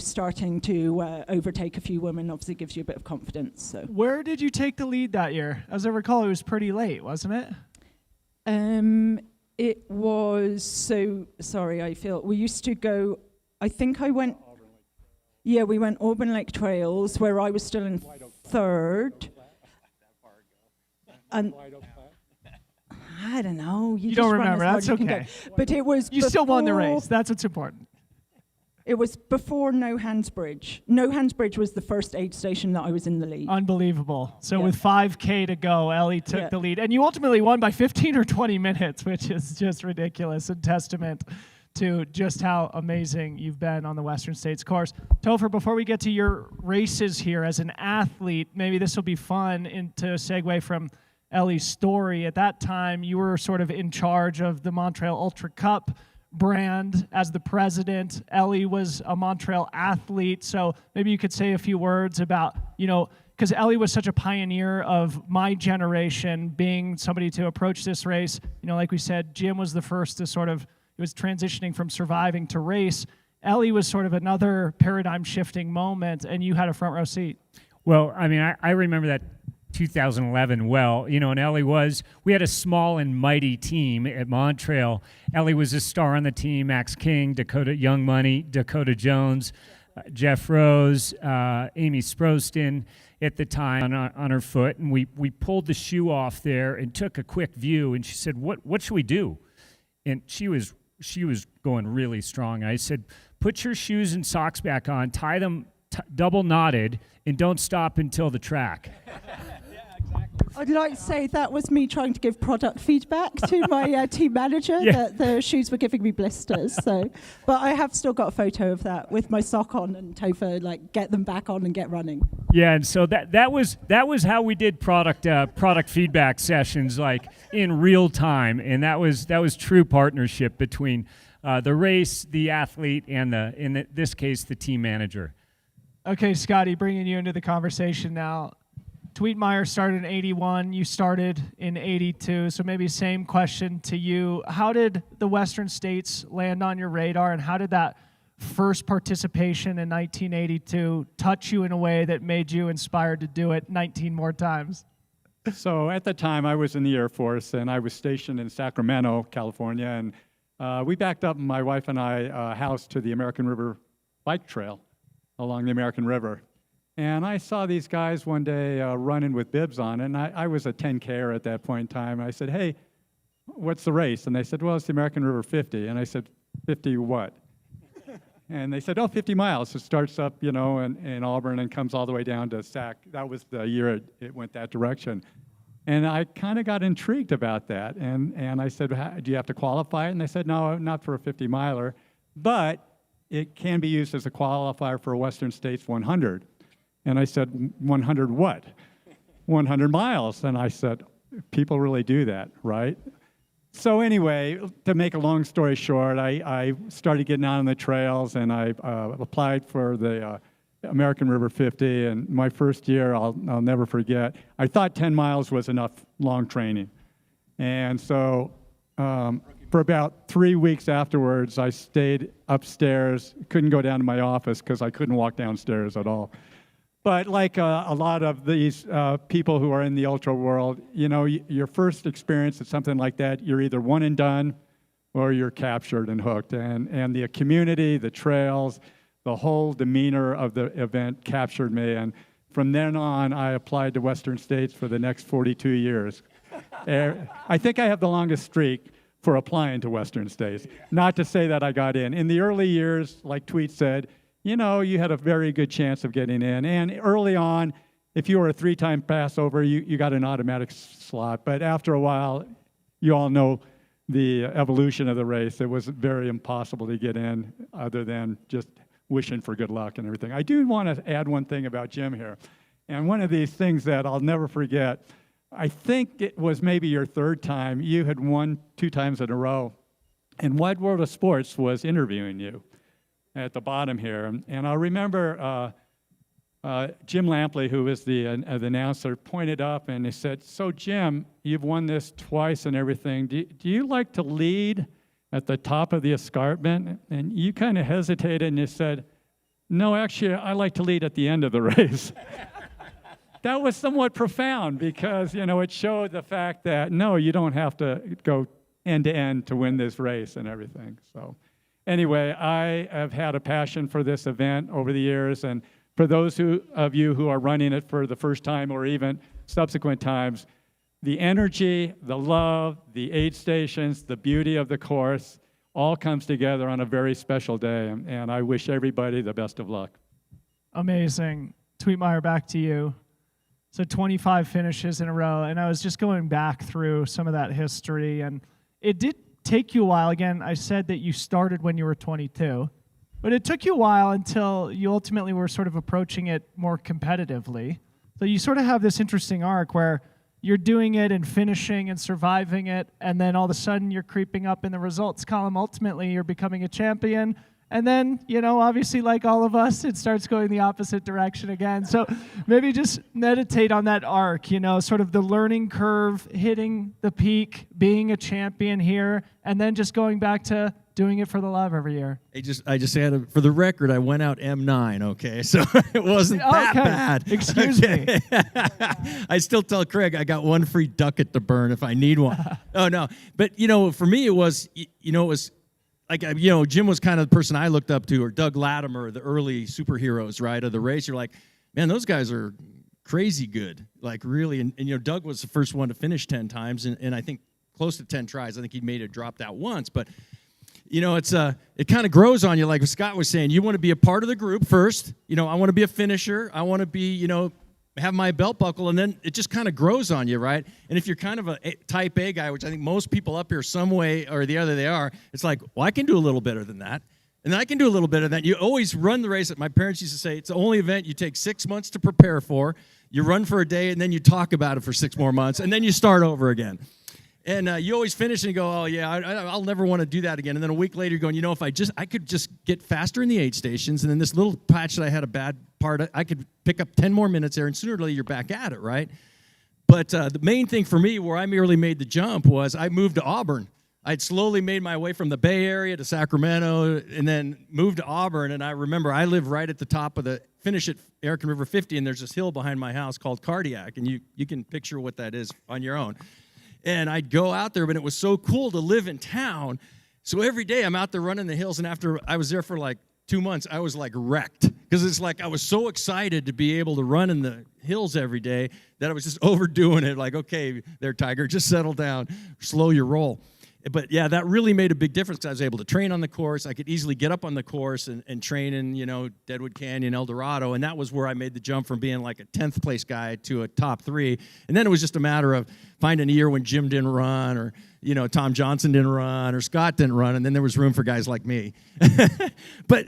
starting to overtake a few women obviously gives you a bit of confidence. So, where did you take the lead that year? As I recall, it was pretty late, wasn't it? It was, we used to go, I think I went, we went Auburn Lake Trails, where I was still in third. And I don't know. You don't remember, that's okay. But it was You still won the race, that's what's important. It was before No Hands Bridge. No Hands Bridge was the first aid station that I was in the lead. Unbelievable. So with 5K to go, Ellie took the lead. And you ultimately won by 15 or 20 minutes, which is just ridiculous and testament to just how amazing you've been on the Western States course. Topher, before we get to your races here as an athlete, maybe this will be fun to segue from Ellie's story. At that time, you were sort of in charge of the Montreal Ultra Cup brand as the president. Ellie was a Montreal athlete, so maybe you could say a few words about, because Ellie was such a pioneer of my generation, being somebody to approach this race. Like we said, Jim was the first to he was transitioning from surviving to race. Ellie was sort of another paradigm-shifting moment, and you had a front row seat. Well, I mean, I remember that 2011 well, and Ellie we had a small and mighty team at Montreal. Ellie was a star on the team, Max King, Dakota Young Money, Dakota Jones, Jeff Rose, Amy Sproston at the time on her foot, and we pulled the shoe off there and took a quick view, and she said, what should we do? And she was going really strong. I said, put your shoes and socks back on, tie them double knotted, and don't stop until the track. I'd like to say that was me trying to give product feedback to my team manager that the shoes were giving me blisters. So, but I have still got a photo of that with my sock on and Topher like get them back on and get running. Yeah, and so that was how we did product feedback sessions, like in real time, and that was true partnership between the race, the athlete, and in this case the team manager. Okay, Scotty, bringing you into the conversation now. Twietmeyer started in 81, you started in 82, so maybe same question to you. How did the Western States land on your radar, and how did that first participation in 1982 touch you in a way that made you inspired to do it 19 more times? So at the time, I was in the Air Force, and I was stationed in Sacramento, California, and we backed up, my wife and I, house to the American River bike trail along the American River. And I saw these guys one day running with bibs on, and I was a 10K-er at that point in time. I said, hey, what's the race? And they said, well, it's the American River 50. And I said, 50 what? And they said, oh, 50 miles. It starts up, in Auburn and comes all the way down to Sac. That was the year it went that direction. And I kind of got intrigued about that. And I said, do you have to qualify? And they said, no, not for a 50-miler, but it can be used as a qualifier for a Western States 100. And I said, 100 what? 100 miles. And I said, people really do that, right? So anyway, to make a long story short, I started getting out on the trails, and I applied for the American River 50. And my first year, I'll never forget, I thought 10 miles was enough long training. And so for about 3 weeks afterwards, I stayed upstairs, couldn't go down to my office because I couldn't walk downstairs at all. But like a lot of these people who are in the ultra world, your first experience at something like that, you're either one and done or you're captured and hooked. And the community, the trails, the whole demeanor of the event captured me. And from then on, I applied to Western States for the next 42 years. I think I have the longest streak for applying to Western States. Not to say that I got in. In the early years, like Tweet said, you had a very good chance of getting in. And early on, if you were a 3-time passover, you got an automatic slot. But after a while, you all know the evolution of the race. It was very impossible to get in other than just wishing for good luck and everything. I do want to add one thing about Jim here. And one of these things that I'll never forget, I think it was maybe your third time. You had won 2 times in a row. And Wide World of Sports was interviewing you at the bottom here. And I remember Jim Lampley, who was the announcer, pointed up and he said, so Jim, you've won this twice and everything. Do you like to lead at the top of the escarpment? And you kind of hesitated and you said, no, actually, I like to lead at the end of the race. That was somewhat profound because, it showed the fact that, no, you don't have to go end to end to win this race and everything. So anyway, I have had a passion for this event over the years, and for those of you who are running it for the first time or even subsequent times, the energy, the love, the aid stations, the beauty of the course, all comes together on a very special day, and I wish everybody the best of luck. Amazing. Twietmeyer, back to you. So 25 finishes in a row, and I was just going back through some of that history, and it did take you a while. Again, I said that you started when you were 22, but it took you a while until you ultimately were sort of approaching it more competitively. So you sort of have this interesting arc where you're doing it and finishing and surviving it, and then all of a sudden you're creeping up in the results column. Ultimately, you're becoming a champion. And then, obviously, like all of us, it starts going the opposite direction again. So maybe just meditate on that arc, sort of the learning curve, hitting the peak, being a champion here, and then just going back to doing it for the love every year. I just had for the record, I went out M9, okay? So it wasn't that bad. Excuse me. I still tell Craig I got one free ducat to burn if I need one. Oh, no. But, for me, it was, it was, like, Jim was kind of the person I looked up to, or Doug Latimer, the early superheroes, right, of the race. You're like, man, those guys are crazy good, like really. And Doug was the first one to finish 10 times, and I think close to 10 tries. I think he made it drop that once. But, it kind of grows on you, like Scott was saying. You want to be a part of the group first. I want to be a finisher. I want to be, have my belt buckle, and then it just kind of grows on you, right? And if you're kind of a type A guy, which I think most people up here some way or the other they are, it's like, well, I can do a little better than that. And then I can do a little better than that. You always run the race. My parents used to say, it's the only event you take 6 months to prepare for. You run for a day, and then you talk about it for 6 more months, and then you start over again. And you always finish and you go, oh, yeah, I'll never want to do that again. And then a week later, you're going, if I could just get faster in the aid stations, and then this little patch that I had a bad part, I could pick up 10 more minutes there, and sooner or later, you're back at it, right? But the main thing for me, where I merely made the jump, was I moved to Auburn. I'd slowly made my way from the Bay Area to Sacramento, and then moved to Auburn. And I remember I live right at the top of the finish at American River 50, and there's this hill behind my house called Cardiac, and you can picture what that is on your own. And I'd go out there, but it was so cool to live in town. So every day I'm out there running the hills, and after I was there for like 2 months, I was like wrecked, because it's like I was so excited to be able to run in the hills every day that I was just overdoing it. Like, okay, there, Tiger, just settle down, slow your roll. But yeah, that really made a big difference. I was able to train on the course. I could easily get up on the course and train in, Deadwood Canyon, El Dorado. And that was where I made the jump from being like a 10th place guy to a top 3. And then it was just a matter of finding a year when Jim didn't run, or, Tom Johnson didn't run, or Scott didn't run. And then there was room for guys like me. But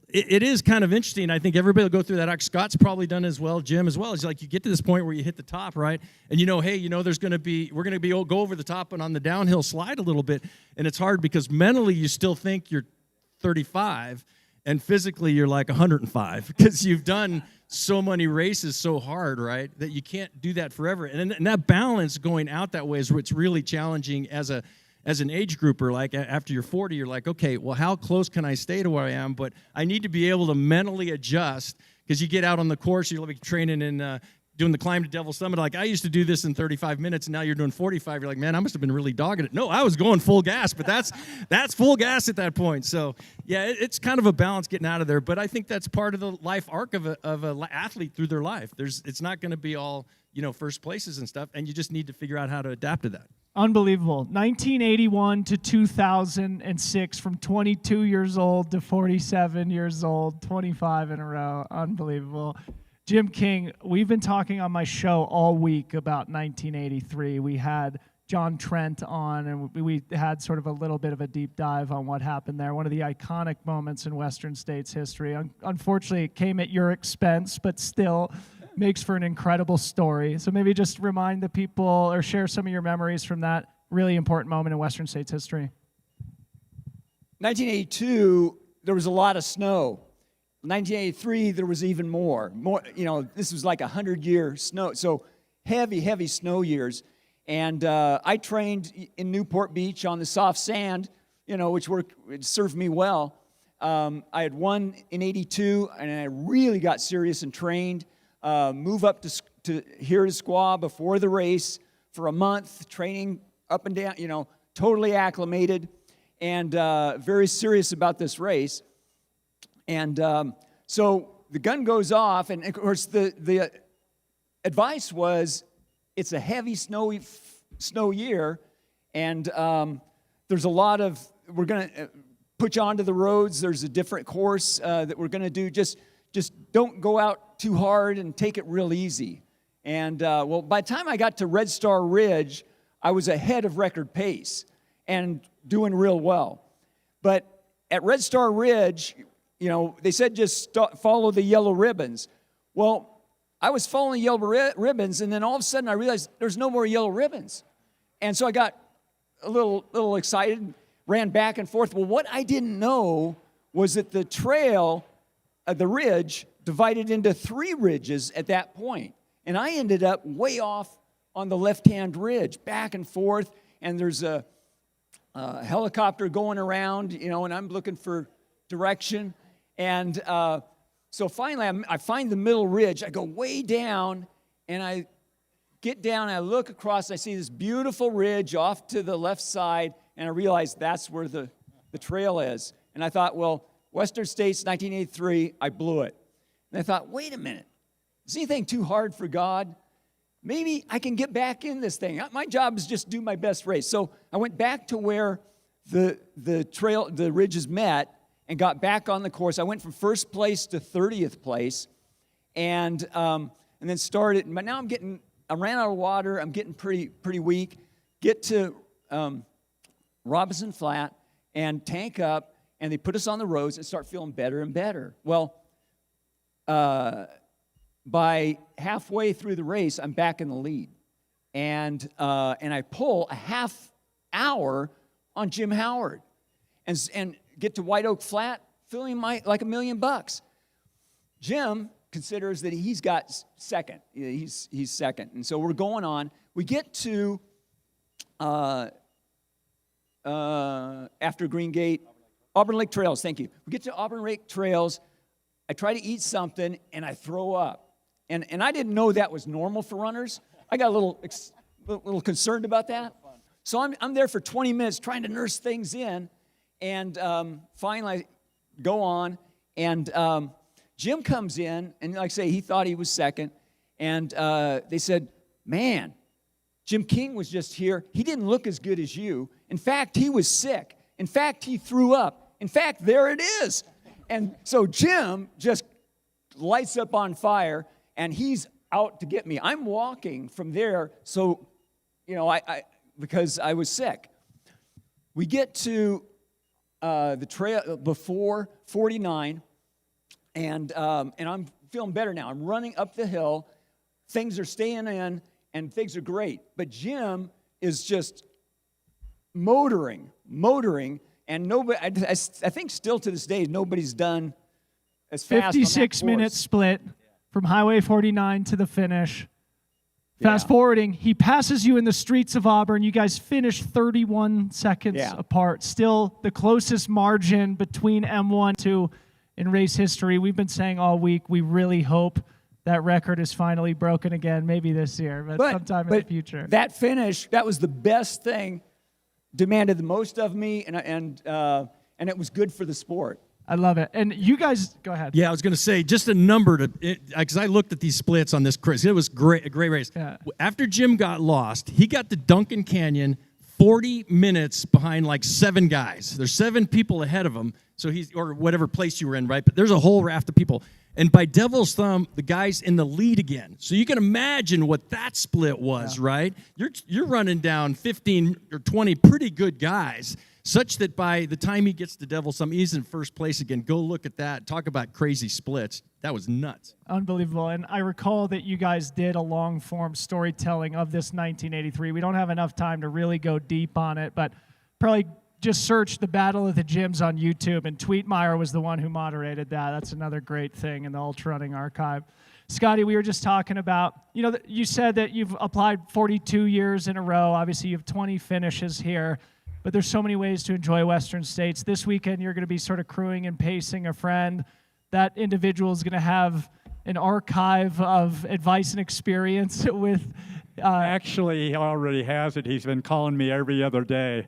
it is kind of interesting. I think everybody will go through that. Scott's probably done as well, Jim as well. It's like you get to this point where you hit the top, right? And there's going to be, we're going to go over the top and on the downhill slide a little bit. And it's hard because mentally you still think you're 35, and physically you're like 105, because you've done so many races so hard, right, that you can't do that forever. And that balance going out that way is what's really challenging as an age grouper. Like after you're 40, you're like, okay, well, how close can I stay to where I am? But I need to be able to mentally adjust, because you get out on the course, you're like training and doing the climb to Devil's Summit. Like, I used to do this in 35 minutes, and now you're doing 45. You're like, man, I must have been really dogging it. No, I was going full gas, but that's full gas at that point. So yeah, it's kind of a balance getting out of there. But I think that's part of the life arc of an athlete through their life. It's not going to be all first places and stuff, and you just need to figure out how to adapt to that. Unbelievable. 1981 to 2006, from 22 years old to 47 years old, 25 in a row. Unbelievable. Jim King, we've been talking on my show all week about 1983. We had John Trent on, and we had sort of a little bit of a deep dive on what happened there. One of the iconic moments in Western States history. Unfortunately, it came at your expense, but still makes for an incredible story. So maybe just remind the people, or share some of your memories from that really important moment in Western States history. 1982, there was a lot of snow. 1983, there was even more. This was like 100-year snow. So heavy snow years. And I trained in Newport Beach on the soft sand, which it served me well. I had won in 82, and I really got serious and trained. Move up to here to Squaw before the race for a month, training up and down, totally acclimated, and very serious about this race. And so the gun goes off, and of course the advice was, it's a heavy snow year, and there's a lot of, we're going to put you onto the roads. There's a different course that we're going to do. Just don't go out too hard and take it real easy. And well, by the time I got to Red Star Ridge, I was ahead of record pace and doing real well. But at Red Star Ridge, they said just follow the yellow ribbons. Well, I was following yellow ribbons, and then all of a sudden I realized there's no more yellow ribbons. And so I got a little excited, ran back and forth. Well, what I didn't know was that the trail, the ridge, divided into 3 ridges at that point. And I ended up way off on the left-hand ridge, back and forth, and there's a helicopter going around, and I'm looking for direction. And so finally, I find the middle ridge. I go way down, and I get down, and I look across, and I see this beautiful ridge off to the left side, and I realize that's where the trail is. And I thought, well, Western States, 1983, I blew it. And I thought, wait a minute. Is anything too hard for God? Maybe I can get back in this thing. My job is just do my best race. So I went back to where the ridges met and got back on the course. I went from first place to 30th place, and then started. But now I ran out of water. I'm getting pretty weak. Get to Robinson Flat and tank up, and they put us on the roads and start feeling better and better. Well, by halfway through the race, I'm back in the lead, and I pull a half hour on Jim Howard, and get to White Oak Flat, feeling like $1 million. Jim considers that he's got second. He's second, and so we're going on. We get to after Green Gate, Auburn Lake Trails. Thank you. We get to Auburn Lake Trails. I try to eat something and I throw up, and I didn't know that was normal for runners. I got a little concerned about that. So I'm there for 20 minutes trying to nurse things in, and finally I go on, and Jim comes in, and like I say, he thought he was second, and they said, man, Jim King was just here. He didn't look as good as you. In fact, he was sick. In fact, he threw up. In fact, there it is. And so Jim just lights up on fire, and he's out to get me. I'm walking from there, so, I because I was sick. We get to the trail before 49, and I'm feeling better now. I'm running up the hill. Things are staying in, and things are great. But Jim is just motoring, and nobody. I think still to this day, nobody's done as fast. 56-minute split from Highway 49 to the finish. Fast forwarding, he passes you in the streets of Auburn. You guys finish 31 seconds apart. Still the closest margin between M1 and 2 in race history. We've been saying all week, we really hope that record is finally broken again, maybe this year, but sometime in the future. That finish, that was the best thing, demanded the most of me, and it was good for the sport. I love it. And you guys, go ahead. Yeah, I was going to say, just a number because I looked at these splits on this, Chris. It was a great race. Yeah. After Jim got lost, he got to Duncan Canyon 40 minutes behind like 7 guys. There's 7 people ahead of him, so or whatever place you were in, right? But there's a whole raft of people. And by devil's thumb, the guy's in the lead again. So you can imagine what that split was, right? You're running down 15 or 20 pretty good guys, such that by the time he gets to devil's thumb, he's in first place again. Go look at that. Talk about crazy splits. That was nuts. Unbelievable. And I recall that you guys did a long-form storytelling of this 1983. We don't have enough time to really go deep on it, but probably just search the Battle of the Gyms on YouTube, and Twietmeyer was the one who moderated that. That's another great thing in the ultra running archive. Scotty, we were just talking about, you said that you've applied 42 years in a row. Obviously, you have 20 finishes here, but there's so many ways to enjoy Western States. This weekend, you're going to be sort of crewing and pacing a friend. That individual is going to have an archive of advice and experience with... Actually, he already has it. He's been calling me every other day,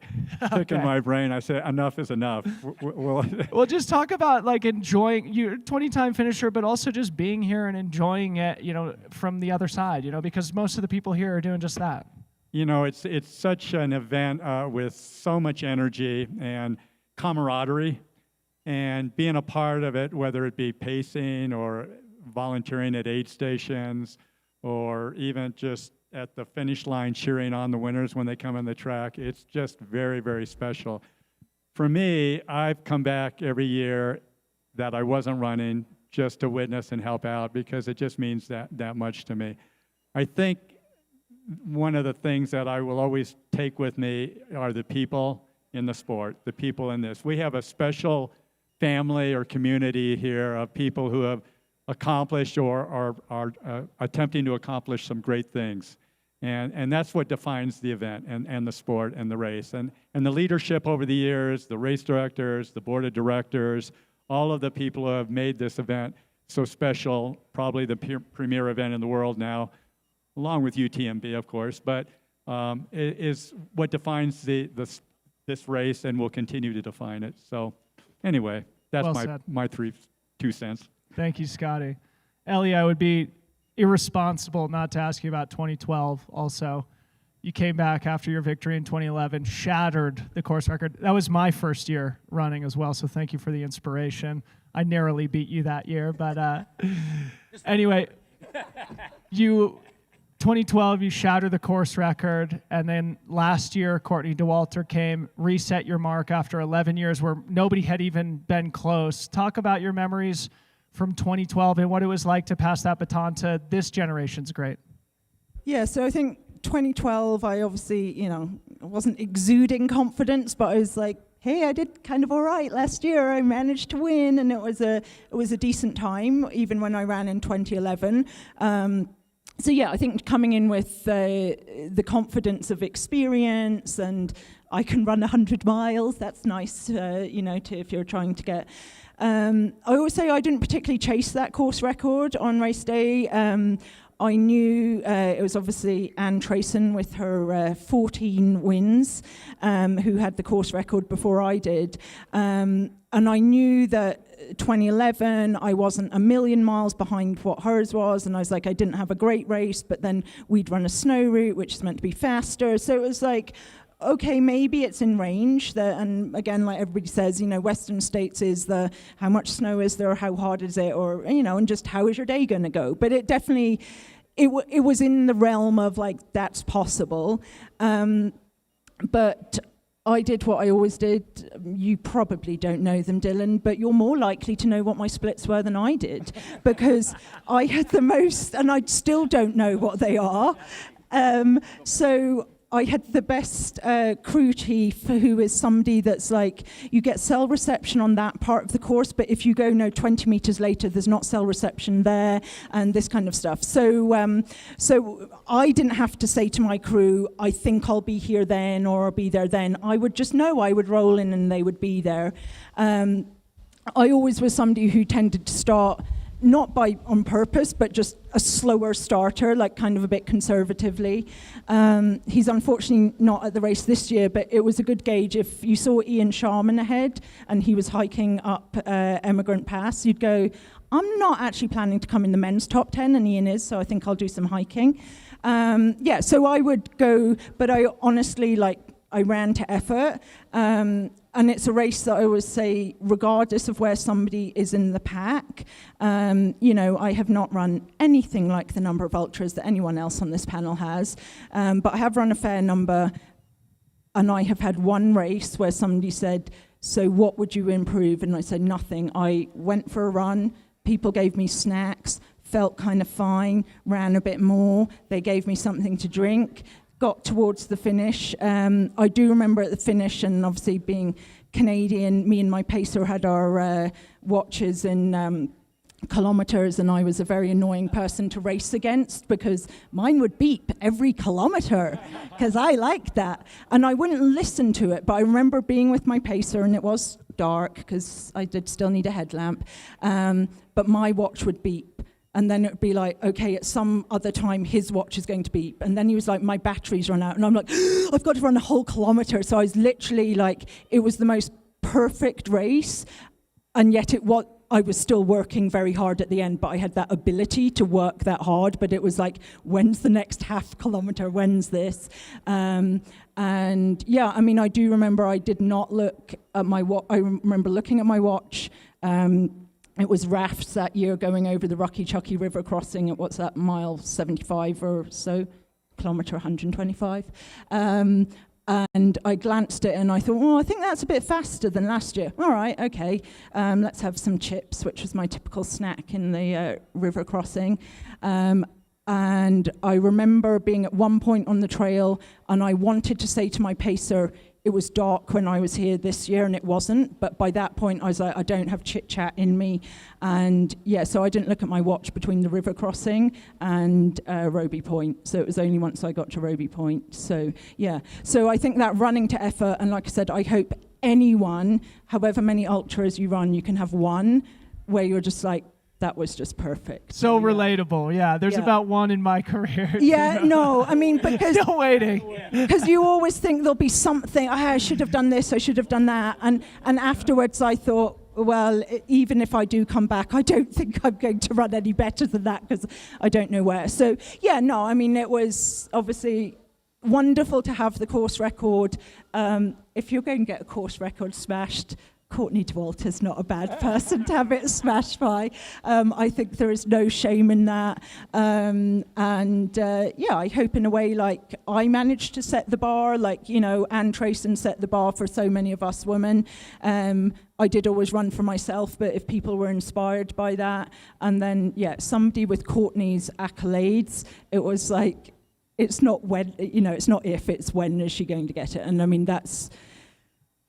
picking my brain. I said, enough is enough. Well, just talk about enjoying, you're a 20-time finisher, but also just being here and enjoying it, from the other side, because most of the people here are doing just that. It's such an event with so much energy and camaraderie, and being a part of it, whether it be pacing or volunteering at aid stations or even just at the finish line cheering on the winners when they come on the track. It's just very, very special. For me, I've come back every year that I wasn't running just to witness and help out because it just means that much to me. I think one of the things that I will always take with me are the people in the sport, the people in this. We have a special family or community here of people who have accomplished or are attempting to accomplish some great things. And that's what defines the event and the sport and the race. And the leadership over the years, the race directors, the board of directors, all of the people who have made this event so special, probably the premier event in the world now, along with UTMB, of course, but it is what defines this race and will continue to define it. So anyway, that's my 2 cents. Thank you, Scotty. Ellie, I would be irresponsible not to ask you about 2012 also. you came back after your victory in 2011, shattered the course record. That was my first year running as well, so thank you for the inspiration. I narrowly beat you that year, but anyway, 2012, you shattered the course record, and then last year, Courtney Dauwalter came, reset your mark after 11 years where nobody had even been close. Talk about your memories from 2012 and what it was like to pass that baton to this generation's great. Yeah, so I think 2012, I obviously, I wasn't exuding confidence, but I was like, hey, I did kind of all right last year. I managed to win, and it was a decent time, even when I ran in 2011. So yeah, I think coming in with the confidence of experience, and I can run 100 miles. That's nice, if you're trying to get. I always say I didn't particularly chase that course record on race day. I knew it was obviously Anne Trayson with her 14 wins, who had the course record before I did. And I knew that 2011, I wasn't a million miles behind what hers was, and I was like, I didn't have a great race, but then we'd run a snow route, which is meant to be faster. So it was like, okay, maybe it's in range. And again, like everybody says, Western States is how much snow is there, how hard is it, or, and just how is your day going to go. But it definitely, it was in the realm of like, that's possible. But I did what I always did. You probably don't know them, Dylan, but you're more likely to know what my splits were than I did, because I had the most, and I still don't know what they are. So I had the best crew chief, who is somebody that's like, you get cell reception on that part of the course, but if you go 20 meters later, there's not cell reception there, and this kind of stuff. So so I didn't have to say to my crew, I think I'll be here then, or I'll be there then. I would just know I would roll in and they would be there. I always was somebody who tended to start not on purpose, but just a slower starter, like kind of a bit conservatively. He's unfortunately not at the race this year, but it was a good gauge. If you saw Ian Sharman ahead and he was hiking up Emigrant Pass, you'd go, I'm not actually planning to come in the men's top 10, and Ian is, so I think I'll do some hiking. So I would go, but I honestly, I ran to effort. And it's a race that I always say, regardless of where somebody is in the pack, I have not run anything like the number of ultras that anyone else on this panel has. But I have run a fair number, and I have had one race where somebody said, so what would you improve? And I said, nothing. I went for a run, people gave me snacks, felt kind of fine, ran a bit more, they gave me something to drink, got towards the finish. I do remember at the finish, and obviously being Canadian, me and my pacer had our watches in kilometers, and I was a very annoying person to race against because mine would beep every kilometer because I liked that. And I wouldn't listen to it, but I remember being with my pacer, and it was dark because I did still need a headlamp, but my watch would beep. And then it would be like, okay, at some other time, his watch is going to beep. And then he was like, my battery's run out. And I'm like, I've got to run a whole kilometer. So I was literally like, it was the most perfect race. And yet I was still working very hard at the end, but I had that ability to work that hard. But it was like, when's the next half kilometer? When's this? And yeah, I mean, I do remember I did not look at my watch. I remember looking at my watch. It was rafts that year going over the Rocky Chucky River crossing at what's that, mile 75 or so, kilometer 125. And I glanced at it and I thought, I think that's a bit faster than last year. All right, okay, let's have some chips, which was my typical snack in the river crossing. And I remember being at one point on the trail, and I wanted to say to my pacer, it was dark when I was here this year, and it wasn't. But by that point, I was like, I don't have chit-chat in me. And yeah, so I didn't look at my watch between the river crossing and Roby Point. So it was only once I got to Roby Point. So yeah, so I think that running to effort, and like I said, I hope anyone, however many ultras you run, you can have one where you're just like, that was just perfect. So relatable, yeah. There's about one in my career. Yeah, no, I mean, because still waiting. Because you always think there'll be something. I should have done this. I should have done that. And afterwards, I thought, well, even if I do come back, I don't think I'm going to run any better than that because I don't know where. So yeah, no, I mean, it was obviously wonderful to have the course record. If you're going to get a course record smashed, Courtney Dauwalter's not a bad person to have it smashed by. I think there is no shame in that. I hope in a way like I managed to set the bar, like, you know, Anne Trayson set the bar for so many of us women. I did always run for myself, but if people were inspired by that, and then, somebody with Courtney's accolades, it was like, it's not when, you know, it's not if, it's when is she going to get it. And I mean,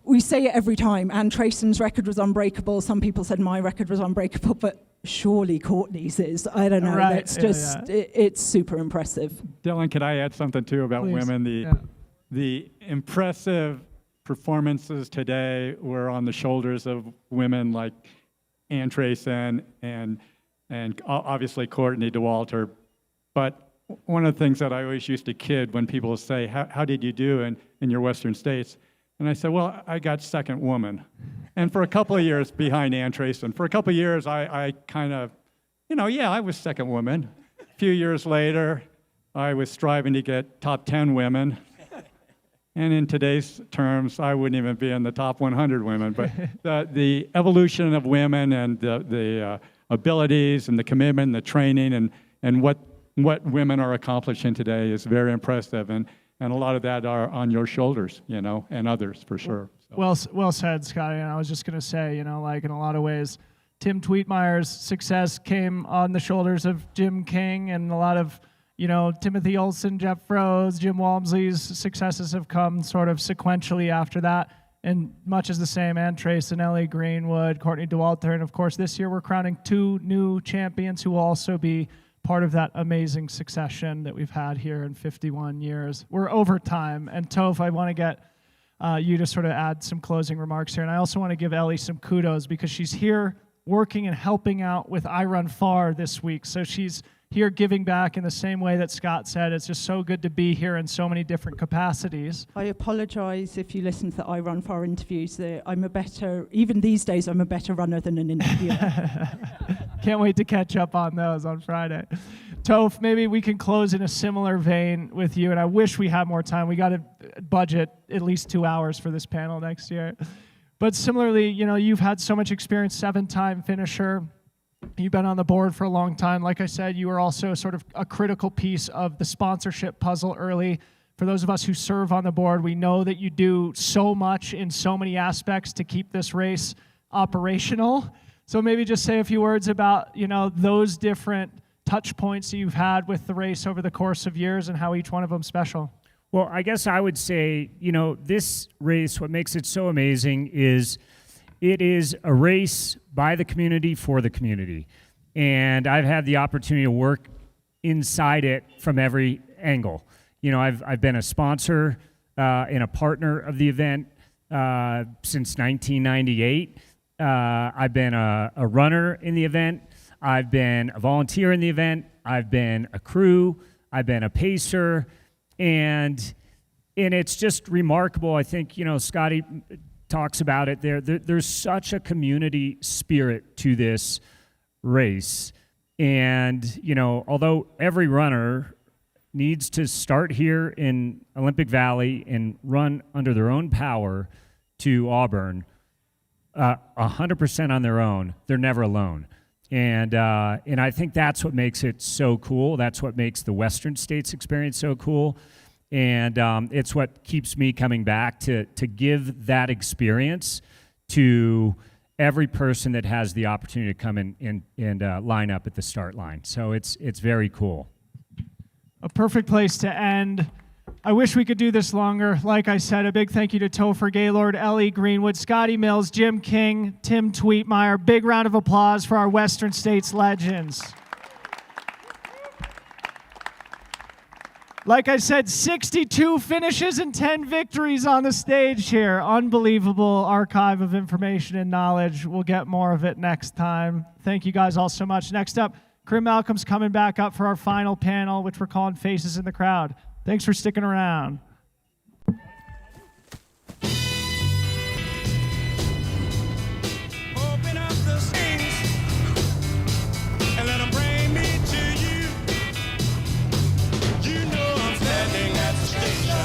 we say it every time. Anne Trayson's record was unbreakable. Some people said my record was unbreakable, but surely Courtney's is. I don't know. Right. That's just, it's super impressive. Dylan, could I add something too about Please. women? The impressive performances today were on the shoulders of women like Anne Trayson and obviously Courtney Dauwalter. But one of the things that I always used to kid when people say, how did you do in your Western states? And I said, well, I got second woman. And for a couple of years behind Anne Trayson, for a couple of years, I kind of, I was second woman. A few years later, I was striving to get top 10 women. And in today's terms, I wouldn't even be in the top 100 women. But the evolution of women and the abilities and the commitment and the training and what women are accomplishing today is very impressive. And a lot of that are on your shoulders, and others for sure. So. Well said, Scotty. And I was just going to say, like in a lot of ways, Tim Twietmeyer's success came on the shoulders of Jim King, and a lot of, Timothy Olsen, Jeff Froese, Jim Walmsley's successes have come sort of sequentially after that. And much as the same, Anne Trayson, Ellie, Greenwood, Courtney Dauwalter, and of course this year we're crowning 2 new champions who will also be part of that amazing succession that we've had here in 51 years. We're over time, and Toph, I want to get you to sort of add some closing remarks here, and I also want to give Ellie some kudos because she's here working and helping out with I Run Far this week, so she's here giving back in the same way that Scott said. It's just so good to be here in so many different capacities. I apologize if you listen to the I Run Far interviews. Even these days, I'm a better runner than an interviewer. Can't wait to catch up on those on Friday. Toph, maybe we can close in a similar vein with you, and I wish we had more time. We got to budget at least 2 hours for this panel next year. But similarly, you've had so much experience, 7-time finisher. You've been on the board for a long time. Like I said, you were also sort of a critical piece of the sponsorship puzzle early. For those of us who serve on the board, we know that you do so much in so many aspects to keep this race operational. So maybe just say a few words about, those different touch points that you've had with the race over the course of years and how each one of them is special. Well, I guess I would say, this race, what makes it so amazing is it is a race by the community for the community. And I've had the opportunity to work inside it from every angle. I've been a sponsor and a partner of the event since 1998. I've been a runner in the event. I've been a volunteer in the event. I've been a crew. I've been a pacer. And it's just remarkable. I think, Scotty talks about it there. There's such a community spirit to this race. And, although every runner needs to start here in Olympic Valley and run under their own power to Auburn, 100% on their own, they're never alone. And I think that's what makes it so cool. That's what makes the Western States experience so cool. And it's what keeps me coming back to give that experience to every person that has the opportunity to come in and line up at the start line. So it's very cool. A perfect place to end. I wish we could do this longer. Like I said, a big thank you to Topher Gaylord, Ellie Greenwood, Scotty Mills, Jim King, Tim Twietmeyer. Big round of applause for our Western States legends. Like I said, 62 finishes and 10 victories on the stage here. Unbelievable archive of information and knowledge. We'll get more of it next time. Thank you guys all so much. Next up, Corinne Malcolm's coming back up for our final panel, which we're calling Faces in the Crowd. Thanks for sticking around. Open up the strings and let them bring me to you. You know I'm standing at the station.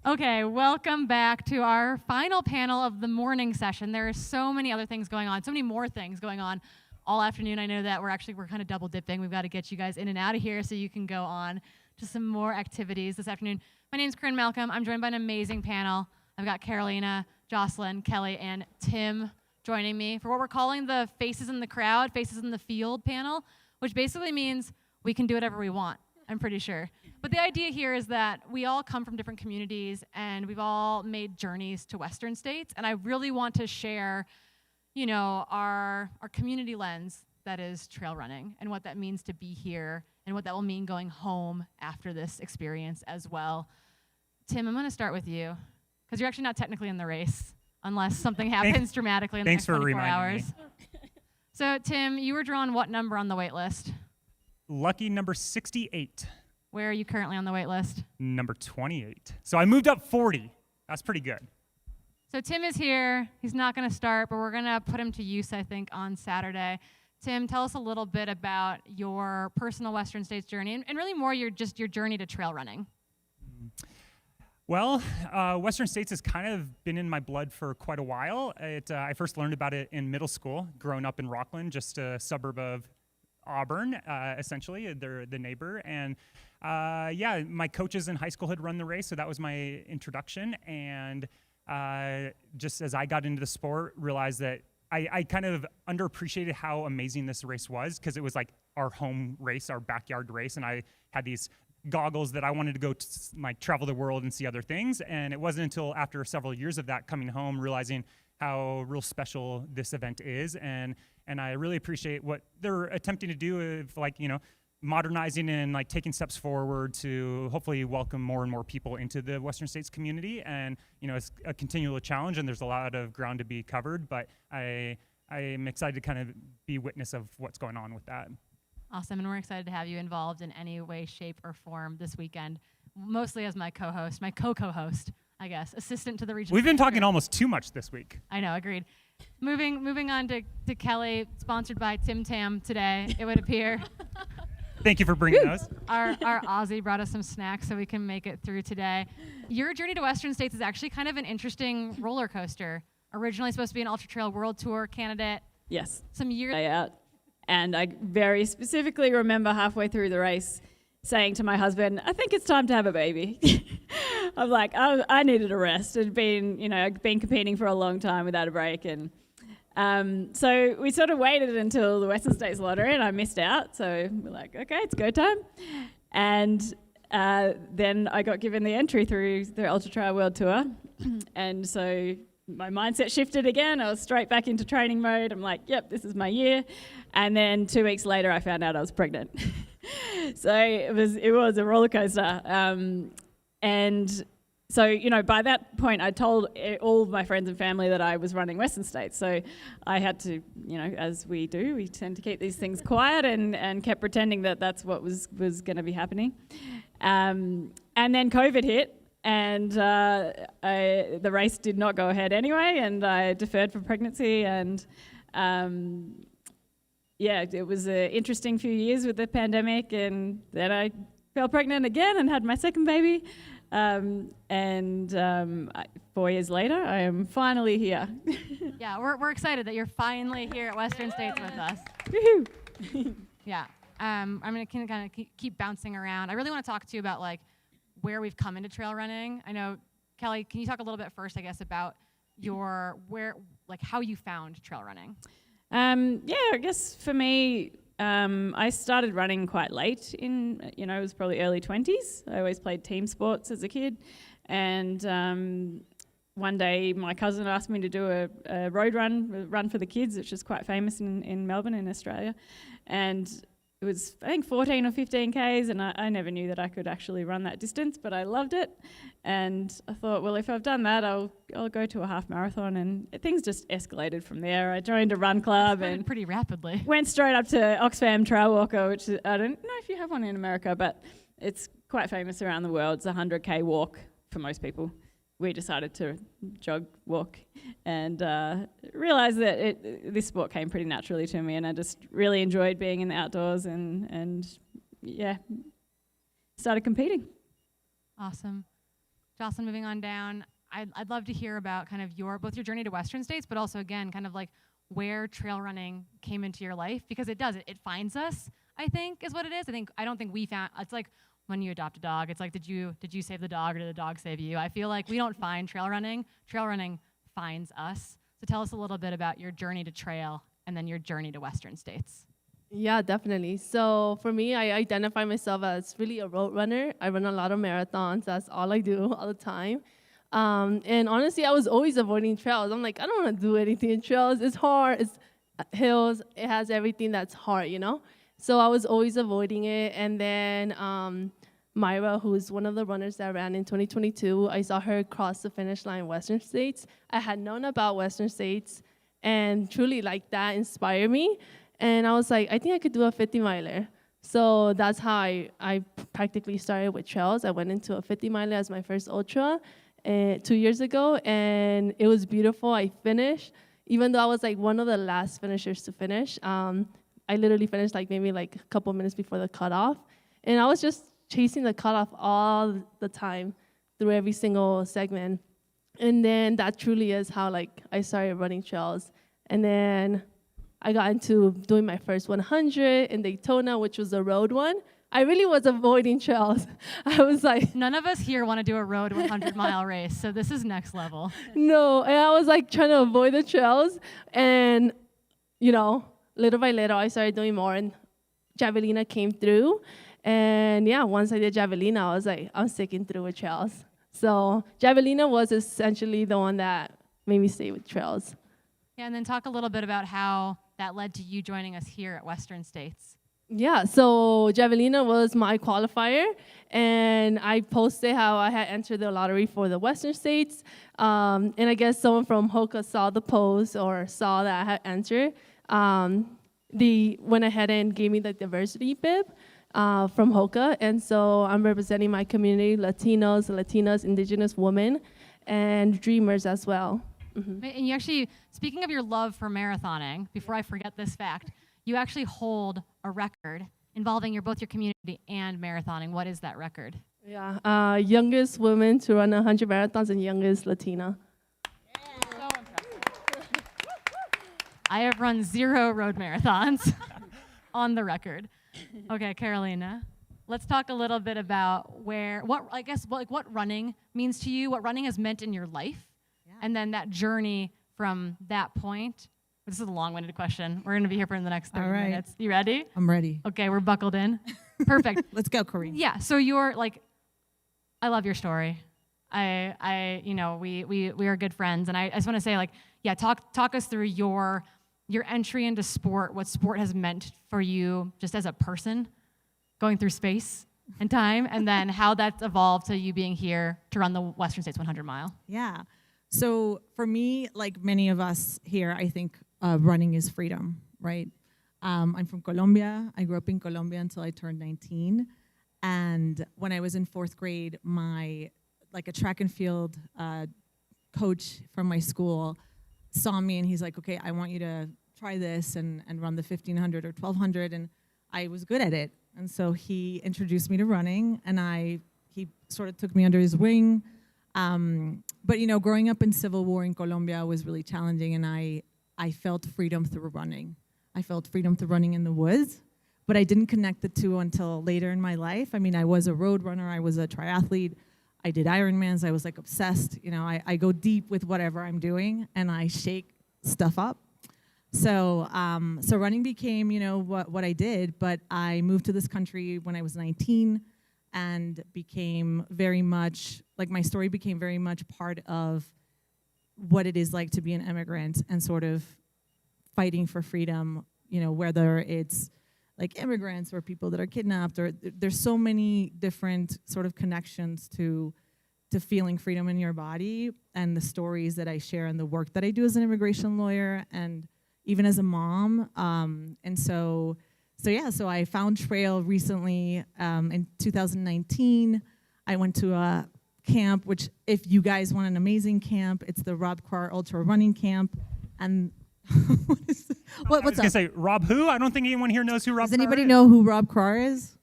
Okay, welcome back to our final panel of the morning session. There are so many other things going on, so many more things going on all afternoon. I know that we're kind of double dipping. We've got to get you guys in and out of here so you can go on to some more activities this afternoon. My name's Corrine Malcolm. I'm joined by an amazing panel. I've got Carolina, Jocelyn, Kelly, and Tim joining me for what we're calling the Faces in the Crowd, Faces in the Field panel, which basically means we can do whatever we want, I'm pretty sure. But the idea here is that we all come from different communities and we've all made journeys to Western states, and I really want to share, our community lens that is trail running and what that means to be here and what that will mean going home after this experience as well. Tim, I'm going to start with you because you're actually not technically in the race unless something happens dramatically in the next 24 hours. So, Tim, you were drawn what number on the wait list? Lucky number 68. Where are you currently on the wait list? Number 28. So I moved up 40. That's pretty good. So Tim is here. He's not going to start, but we're going to put him to use, I think, on Saturday. Tim, tell us a little bit about your personal Western States journey and really more your journey to trail running. Well, Western States has kind of been in my blood for quite a while. I first learned about it in middle school, growing up in Rockland, just a suburb of Auburn, essentially. They're the neighbor. And my coaches in high school had run the race, so that was my introduction. And just as I got into the sport, realized that I kind of underappreciated how amazing this race was, because it was like our home race, our backyard race, and I had these goggles that I wanted to go travel the world and see other things. And it wasn't until after several years of that coming home, realizing how real special this event is, and I really appreciate what they're attempting to do of modernizing and taking steps forward to hopefully welcome more and more people into the Western States community. And it's a continual challenge, and there's a lot of ground to be covered, but I'm excited to kind of be witness of what's going on with that. Awesome, and we're excited to have you involved in any way, shape, or form this weekend, mostly as my co-host, my co-host, I guess, assistant to the regional. We've been talking almost too much this week. I know, agreed. Moving on to Kelly, sponsored by Tim Tam today, it would appear. Thank you for bringing those. Our Aussie brought us some snacks so we can make it through today. Your journey to Western States is actually kind of an interesting roller coaster. Originally supposed to be an Ultra Trail World Tour candidate. Yes. Some years out. And I very specifically remember halfway through the race saying to my husband, I think it's time to have a baby. I'm like, I needed a rest. I'd been competing for a long time without a break. And so we sort of waited until the Western States Lottery, and I missed out. So we're like, okay, it's go time. And then I got given the entry through the Ultra Trail World Tour. And so my mindset shifted again. I was straight back into training mode. I'm like, yep, this is my year. And then 2 weeks later, I found out I was pregnant. So it was a roller coaster. And so, by that point, I told all of my friends and family that I was running Western States. So I had to, as we do, we tend to keep these things quiet and kept pretending that that's what was going to be happening. And then COVID hit. And the race did not go ahead anyway, and I deferred for pregnancy. And it was an interesting few years with the pandemic. And then I fell pregnant again and had my second baby. 4 years later, I am finally here. Yeah, we're excited that you're finally here at Western States with us. Woohoo! Yeah, I'm gonna kind of keep bouncing around. I really want to talk to you about where we've come into trail running. I know, Kelly, can you talk a little bit first, I guess, about how you found trail running? I guess for me, I started running quite late it was probably early 20s. I always played team sports as a kid. And one day my cousin asked me to do a road run for the kids, which is quite famous in Melbourne in Australia. And it was, I think, 14 or 15 Ks, and I never knew that I could actually run that distance, but I loved it. And I thought, well, if I've done that, I'll go to a half marathon, and things just escalated from there. I joined a run club and pretty rapidly went straight up to Oxfam Trail Walker, which I don't know if you have one in America, but it's quite famous around the world. It's a 100K walk for most people. We decided to walk, and realised that this sport came pretty naturally to me, and I just really enjoyed being in the outdoors, and started competing. Awesome. Jocelyn, moving on down, I'd love to hear about kind of both your journey to Western States, but also again, kind of like where trail running came into your life, because it does, it finds us, I think is what it is. I don't think we found, it's like when you adopt a dog, it's like, did you save the dog or did the dog save you? I feel like we don't find trail running finds us. So tell us a little bit about your journey to trail and then your journey to Western States. Yeah, definitely. So for me, I identify myself as really a road runner. I run a lot of marathons. That's all I do all the time. And honestly, I was always avoiding trails. I'm like, I don't want to do anything in trails. It's hard. It's hills. It has everything that's hard, you know? So I was always avoiding it. And then Myra, who's one of the runners that ran in 2022, I saw her cross the finish line in Western States. I had known about Western States, and truly, like, that inspired me. And I was like, I think I could do a 50-miler. So that's how I practically started with trails. I went into a 50-miler as my first ultra 2 years ago, and it was beautiful. I finished, even though I was like one of the last finishers to finish. I literally finished like maybe like a couple minutes before the cutoff. And I was just chasing the cutoff all the time through every single segment. And then that truly is how like I started running trails. And then I got into doing my first 100 in Daytona, which was a road one. I really was avoiding trails. I was like... None of us here want to do a road 100-mile race, so this is next level. No, and I was like trying to avoid the trails. And, you know, little by little, I started doing more, and Javelina came through. And yeah, once I did Javelina, I was like, I'm sticking through with trails. So Javelina was essentially the one that made me stay with trails. Yeah, and then talk a little bit about how that led to you joining us here at Western States. Yeah, so Javelina was my qualifier, and I posted how I had entered the lottery for the Western States, and I guess someone from Hoka saw the post or saw that I had entered. They went ahead and gave me the diversity bib from Hoka, and so I'm representing my community, Latinas, Indigenous women, and dreamers as well. Mm-hmm. And you actually, speaking of your love for marathoning, before I forget this fact, you actually hold a record involving both your community and marathoning. What is that record? Yeah, youngest woman to run 100 marathons and youngest Latina. Yeah. So impressive. I have run 0 road marathons on the record. Okay, Carolina, let's talk a little bit about what running means to you, what running has meant in your life, and then that journey from that point. This is a long-winded question. We're going to be here for the next 30 minutes. You ready? I'm ready. Okay, we're buckled in. Perfect. Let's go, Corrine. Yeah, so you're like, I love your story. We are good friends, and I just want to say, like, yeah, talk us through your entry into sport, what sport has meant for you just as a person, going through space and time, and then how that's evolved to you being here to run the Western States 100 mile. Yeah. So for me, like many of us here, I think running is freedom, right? I'm from Colombia. I grew up in Colombia until I turned 19. And when I was in 4th grade, a track and field coach from my school saw me, and he's like, okay, I want you to try this and run the 1,500 or 1,200. And I was good at it. And so he introduced me to running, and he sort of took me under his wing. But, you know, growing up in civil war in Colombia was really challenging, and I felt freedom through running. I felt freedom through running in the woods, but I didn't connect the two until later in my life. I mean, I was a road runner. I was a triathlete. I did Ironmans. I was, like, obsessed. You know, I go deep with whatever I'm doing, and I shake stuff up. So running became, you know, what I did, but I moved to this country when I was 19 and became very much, like, my story became very much part of what it is like to be an immigrant and sort of fighting for freedom, you know, whether it's like immigrants or people that are kidnapped, or there's so many different sort of connections to feeling freedom in your body, and the stories that I share and the work that I do as an immigration lawyer and even as a mom. So I found trail recently in 2019. I went to a camp, which if you guys want an amazing camp, it's the Rob Carr Ultra Running Camp. And what's up? I was going to say, Rob who? I don't think anyone here knows who Rob Carr is. Does anybody know who Rob Carr is?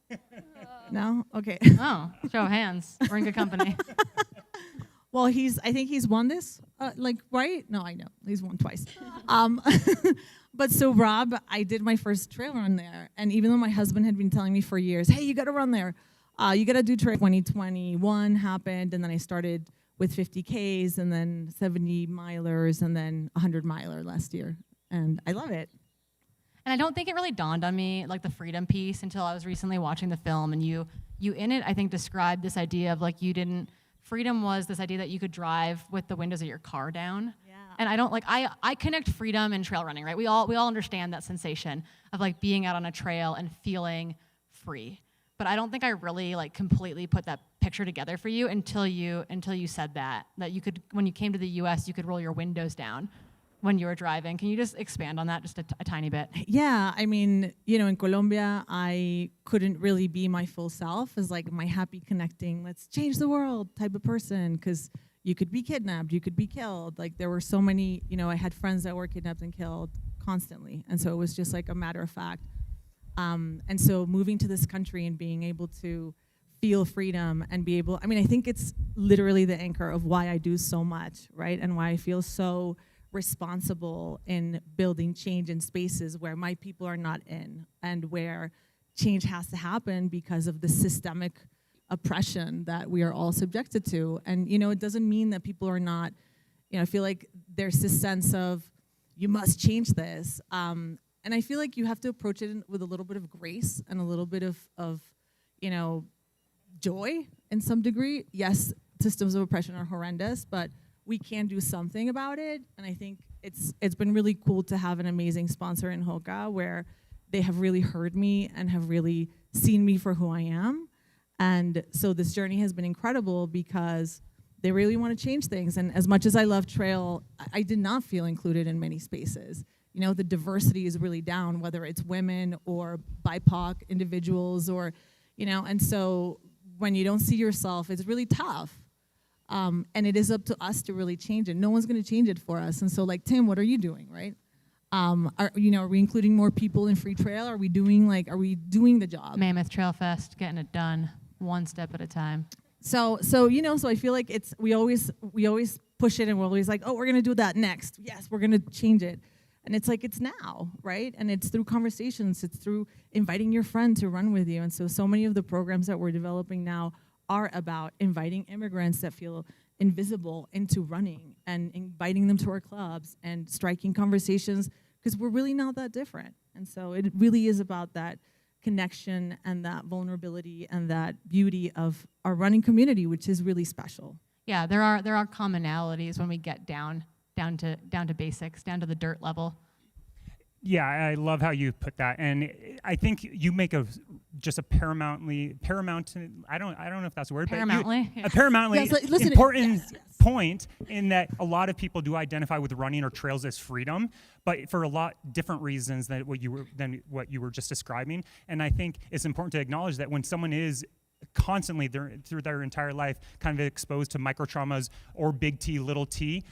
No? Okay. Oh, show of hands. We're in good company. Well, I think he's won this, right? No, I know. He's won twice. But so Rob, I did my first trail run there. And even though my husband had been telling me for years, hey, you got to run there. You got to do trail. 2021 happened, and then I started with 50Ks, and then 70 milers, and then 100 miler last year. And I love it. And I don't think it really dawned on me, like the freedom piece, until I was recently watching the film. And you in it, I think, described this idea of like freedom was this idea that you could drive with the windows of your car down. Yeah. And I connect freedom and trail running, right? We all understand that sensation of like being out on a trail and feeling free. But I don't think I really like completely put that picture together for you until you said that you could, when you came to the US, you could roll your windows down when you were driving. Can you just expand on that just a tiny bit? Yeah, I mean, in Colombia, I couldn't really be my full self as like my happy connecting, let's change the world type of person, because you could be kidnapped, you could be killed. Like there were so many, I had friends that were kidnapped and killed constantly. And so it was just like a matter of fact. And so moving to this country and being able to feel freedom and be able, I think it's literally the anchor of why I do so much, right? And why I feel so responsible in building change in spaces where my people are not in, and where change has to happen because of the systemic oppression that we are all subjected to. And, it doesn't mean that people are not, I feel like there's this sense of, you must change this. And I feel like you have to approach it with a little bit of grace and a little bit of joy in some degree. Yes, systems of oppression are horrendous, but we can do something about it. And I think it's been really cool to have an amazing sponsor in Hoka, where they have really heard me and have really seen me for who I am. And so this journey has been incredible because they really want to change things. And as much as I love trail, I did not feel included in many spaces. The diversity is really down, whether it's women or BIPOC individuals or, and so when you don't see yourself, it's really tough. And it is up to us to really change it. No one's going to change it for us. And so like, Tim, what are you doing, right? Are we including more people in free trail? Are we doing the job? Mammoth Trail Fest, getting it done one step at a time. So I feel like we always push it, and we're always like, oh, we're going to do that next. Yes, we're going to change it. And it's like, it's now, right? And it's through conversations. It's through inviting your friend to run with you. And so many of the programs that we're developing now are about inviting immigrants that feel invisible into running and inviting them to our clubs and striking conversations, because we're really not that different. And so it really is about that connection and that vulnerability and that beauty of our running community, which is really special. Yeah, there are commonalities when we get down to basics, down to the dirt level. Yeah, I love how you put that, and I think you make a paramount. I don't know if that's a word, paramountly, but a paramountly important point in that a lot of people do identify with running or trails as freedom, but for a lot different reasons than what you were just describing. And I think it's important to acknowledge that when someone is constantly through their entire life kind of exposed to micro traumas or big T, little t,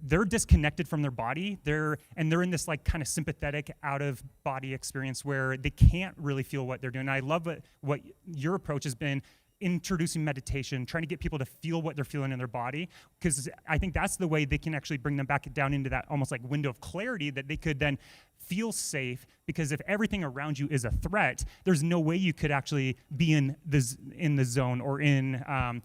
they're disconnected from their body. They're in this like kind of sympathetic out of body experience where they can't really feel what they're doing. And I love what your approach has been, introducing meditation, trying to get people to feel what they're feeling in their body, because I think that's the way they can actually bring them back down into that almost like window of clarity that they could then feel safe. Because if everything around you is a threat, there's no way you could actually be in the zone or in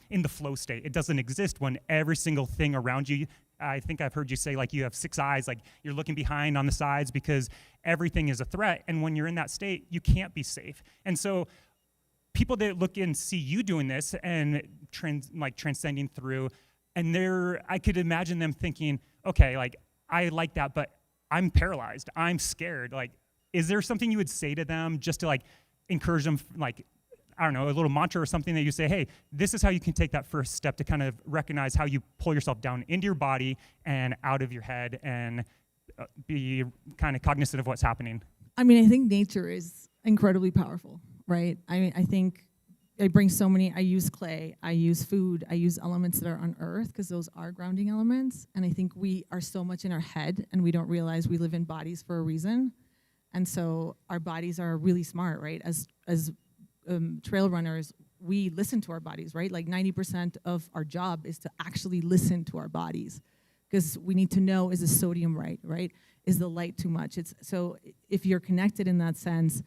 the flow state. It doesn't exist when every single thing around you, I think I've heard you say like you have 6 eyes, like you're looking behind on the sides because everything is a threat. And when you're in that state, you can't be safe. And so people that look and see you doing this and transcending through, and I could imagine them thinking, okay, like I like that, but I'm paralyzed. I'm scared. Like, is there something you would say to them just to like encourage them, like, I don't know, a little mantra or something that you say, hey, this is how you can take that first step to kind of recognize how you pull yourself down into your body and out of your head and be kind of cognizant of what's happening? I think nature is incredibly powerful, right? I think I bring so many, I use clay, I use food, I use elements that are on earth because those are grounding elements. And I think we are so much in our head and we don't realize we live in bodies for a reason. And so our bodies are really smart, right? As trail runners, we listen to our bodies, right? Like 90% of our job is to actually listen to our bodies, because we need to know, is the sodium right? Is the light too much? So if you're connected in that sense,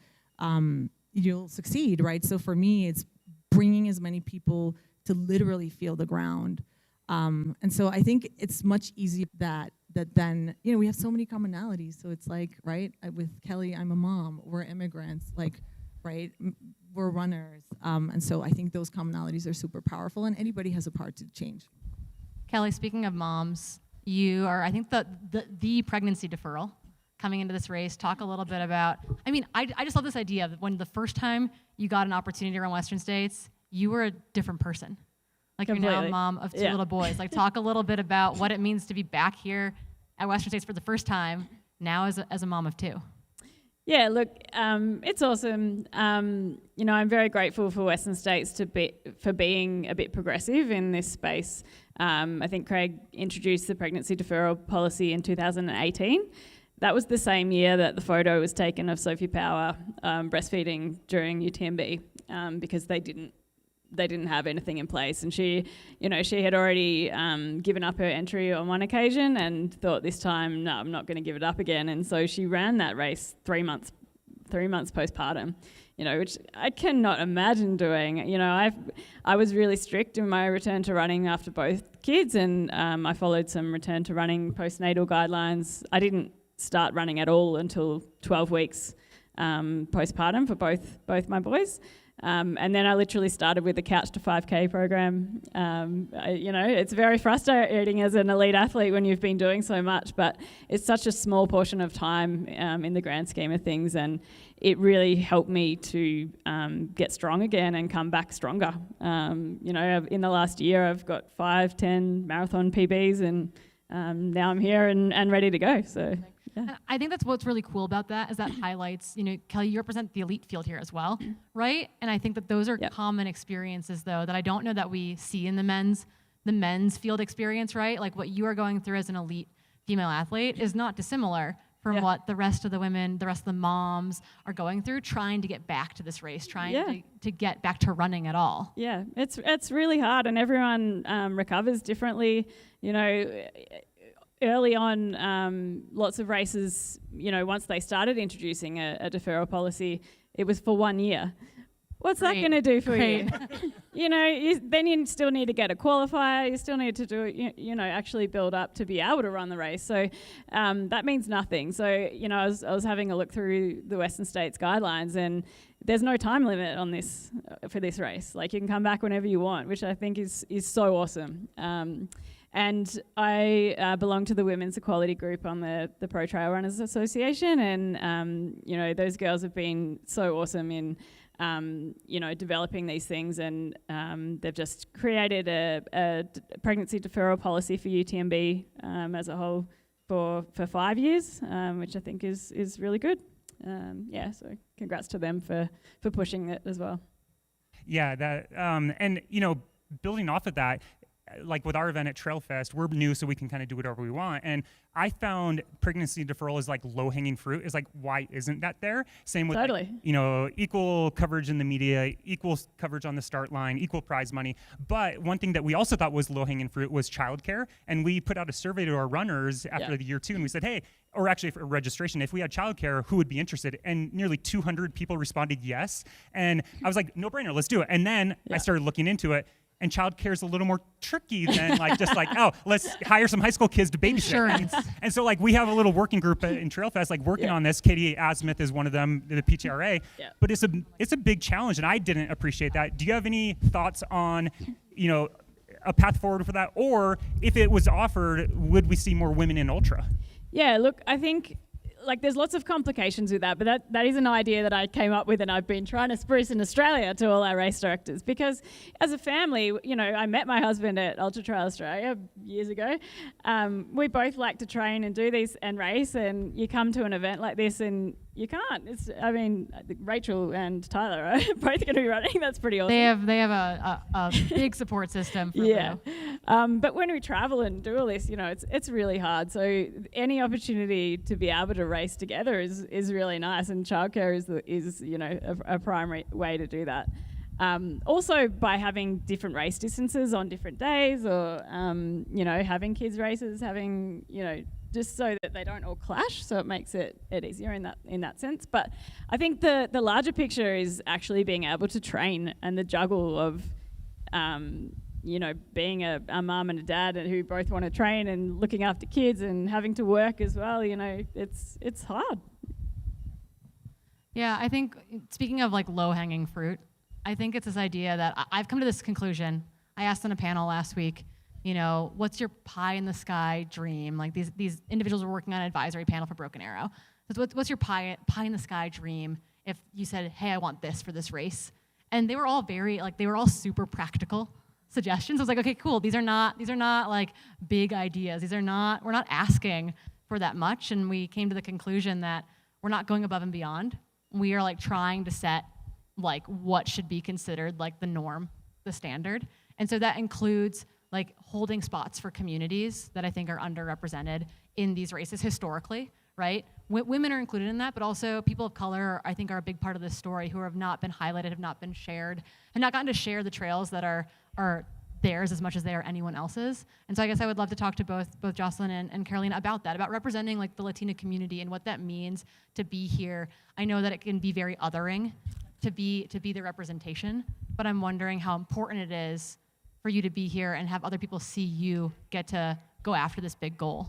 you'll succeed, right? So for me, it's bringing as many people to literally feel the ground. And so I think it's much easier that then, we have so many commonalities. So it's like, right, with Kelly, I'm a mom, we're immigrants, like, right, we're runners. And so I think those commonalities are super powerful, and anybody has a part to change. Kelly, speaking of moms, you are, I think, the pregnancy deferral coming into this race. Talk a little bit about, I just love this idea of when the first time you got an opportunity to run Western States, you were a different person. Like you're now a mom of two little boys. Like talk a little bit about what it means to be back here at Western States for the first time, now as a mom of two. Yeah, look, it's awesome. I'm very grateful for Western States for being a bit progressive in this space. I think Craig introduced the pregnancy deferral policy in 2018. That was the same year that the photo was taken of Sophie Power breastfeeding during UTMB, because they didn't have anything in place, and she had already given up her entry on one occasion and thought this time, no, I'm not going to give it up again, and so she ran that race 3 months postpartum, which I cannot imagine doing. I was really strict in my return to running after both kids, and I followed some return to running postnatal guidelines. I didn't start running at all until 12 weeks postpartum for both my boys. And then I literally started with the Couch to 5K program. It's very frustrating as an elite athlete when you've been doing so much, but it's such a small portion of time in the grand scheme of things, and it really helped me to get strong again and come back stronger. In the last year, I've got 5, 10 marathon PBs, and now I'm here and ready to go. So. Yeah. I think that's what's really cool about that, is that highlights, Kelly, you represent the elite field here as well, right? And I think that those are common experiences, though, that I don't know that we see in the men's field experience, right? Like what you are going through as an elite female athlete is not dissimilar from what the rest of the women, the rest of the moms are going through, trying to get back to this race, trying to get back to running at all. Yeah, it's really hard, and everyone recovers differently, Early on, lots of races, once they started introducing a deferral policy, it was for 1 year. What's that going to do for you? Then you still need to get a qualifier. You still need to do, actually build up to be able to run the race. So that means nothing. So, I was having a look through the Western States guidelines, and there's no time limit on this for this race. Like you can come back whenever you want, which I think is so awesome. And I belong to the Women's Equality Group on the Pro Trail Runners Association, and those girls have been so awesome in developing these things, and they've just created a pregnancy deferral policy for UTMB as a whole for 5 years, which I think is really good. So congrats to them for pushing it as well. Yeah, that and building off of that, like with our event at Trailfest, we're new, so we can kind of do whatever we want. And I found pregnancy deferral is like low-hanging fruit. It's like, why isn't that there? Same with equal coverage in the media, equal coverage on the start line, equal prize money. But one thing that we also thought was low-hanging fruit was childcare. And we put out a survey to our runners after the year 2, and we said, hey, or actually for registration, if we had childcare, who would be interested? And nearly 200 people responded yes. And I was like, no brainer, let's do it. And then I started looking into it. And childcare is a little more tricky than let's hire some high school kids to babysit. And so we have a little working group in Trailfest working on this. Katie Asmith is one of them, the PTRA. Yeah. But it's a big challenge, and I didn't appreciate that. Do you have any thoughts on a path forward for that, or if it was offered, would we see more women in ultra? Yeah, look, I think there's lots of complications with that, but that is an idea that I came up with, and I've been trying to spruce in Australia to all our race directors, because as a family, I met my husband at Ultra Trail Australia years ago. We both like to train and do these and race, and you come to an event like this and you can't. Rachel and Tyler are both going to be running. That's pretty awesome. They have a big support system for you. But when we travel and do all this, it's really hard. So any opportunity to be able to race together is really nice, and childcare is a primary way to do that. Also, by having different race distances on different days, or having kids races, just so that they don't all clash, so it makes it easier in that sense. But I think the larger picture is actually being able to train, and the juggle of being a mum and a dad who both want to train and looking after kids and having to work as well. It's hard. Yeah, I think speaking of like low-hanging fruit, I think it's this idea that I've come to this conclusion. I asked on a panel last week, what's your pie in the sky dream? Like these individuals were working on an advisory panel for Broken Arrow. So what's your pie in the sky dream if you said, hey, I want this for this race? And they were all super practical suggestions. I was like, okay, cool. These are not like big ideas. We're not asking for that much. And we came to the conclusion that we're not going above and beyond. We are like trying to set like what should be considered like the norm, the standard. And so that includes like holding spots for communities that I think are underrepresented in these races historically, right? Women are included in that, but also people of color, I think, are a big part of this story who have not been highlighted, have not been shared, have not gotten to share the trails that are theirs as much as they are anyone else's. And so I guess I would love to talk to both Jocelyn and Carolina about that, about representing like the Latina community and what that means to be here. I know that it can be very othering to be the representation, but I'm wondering how important it is for you to be here and have other people see you get to go after this big goal.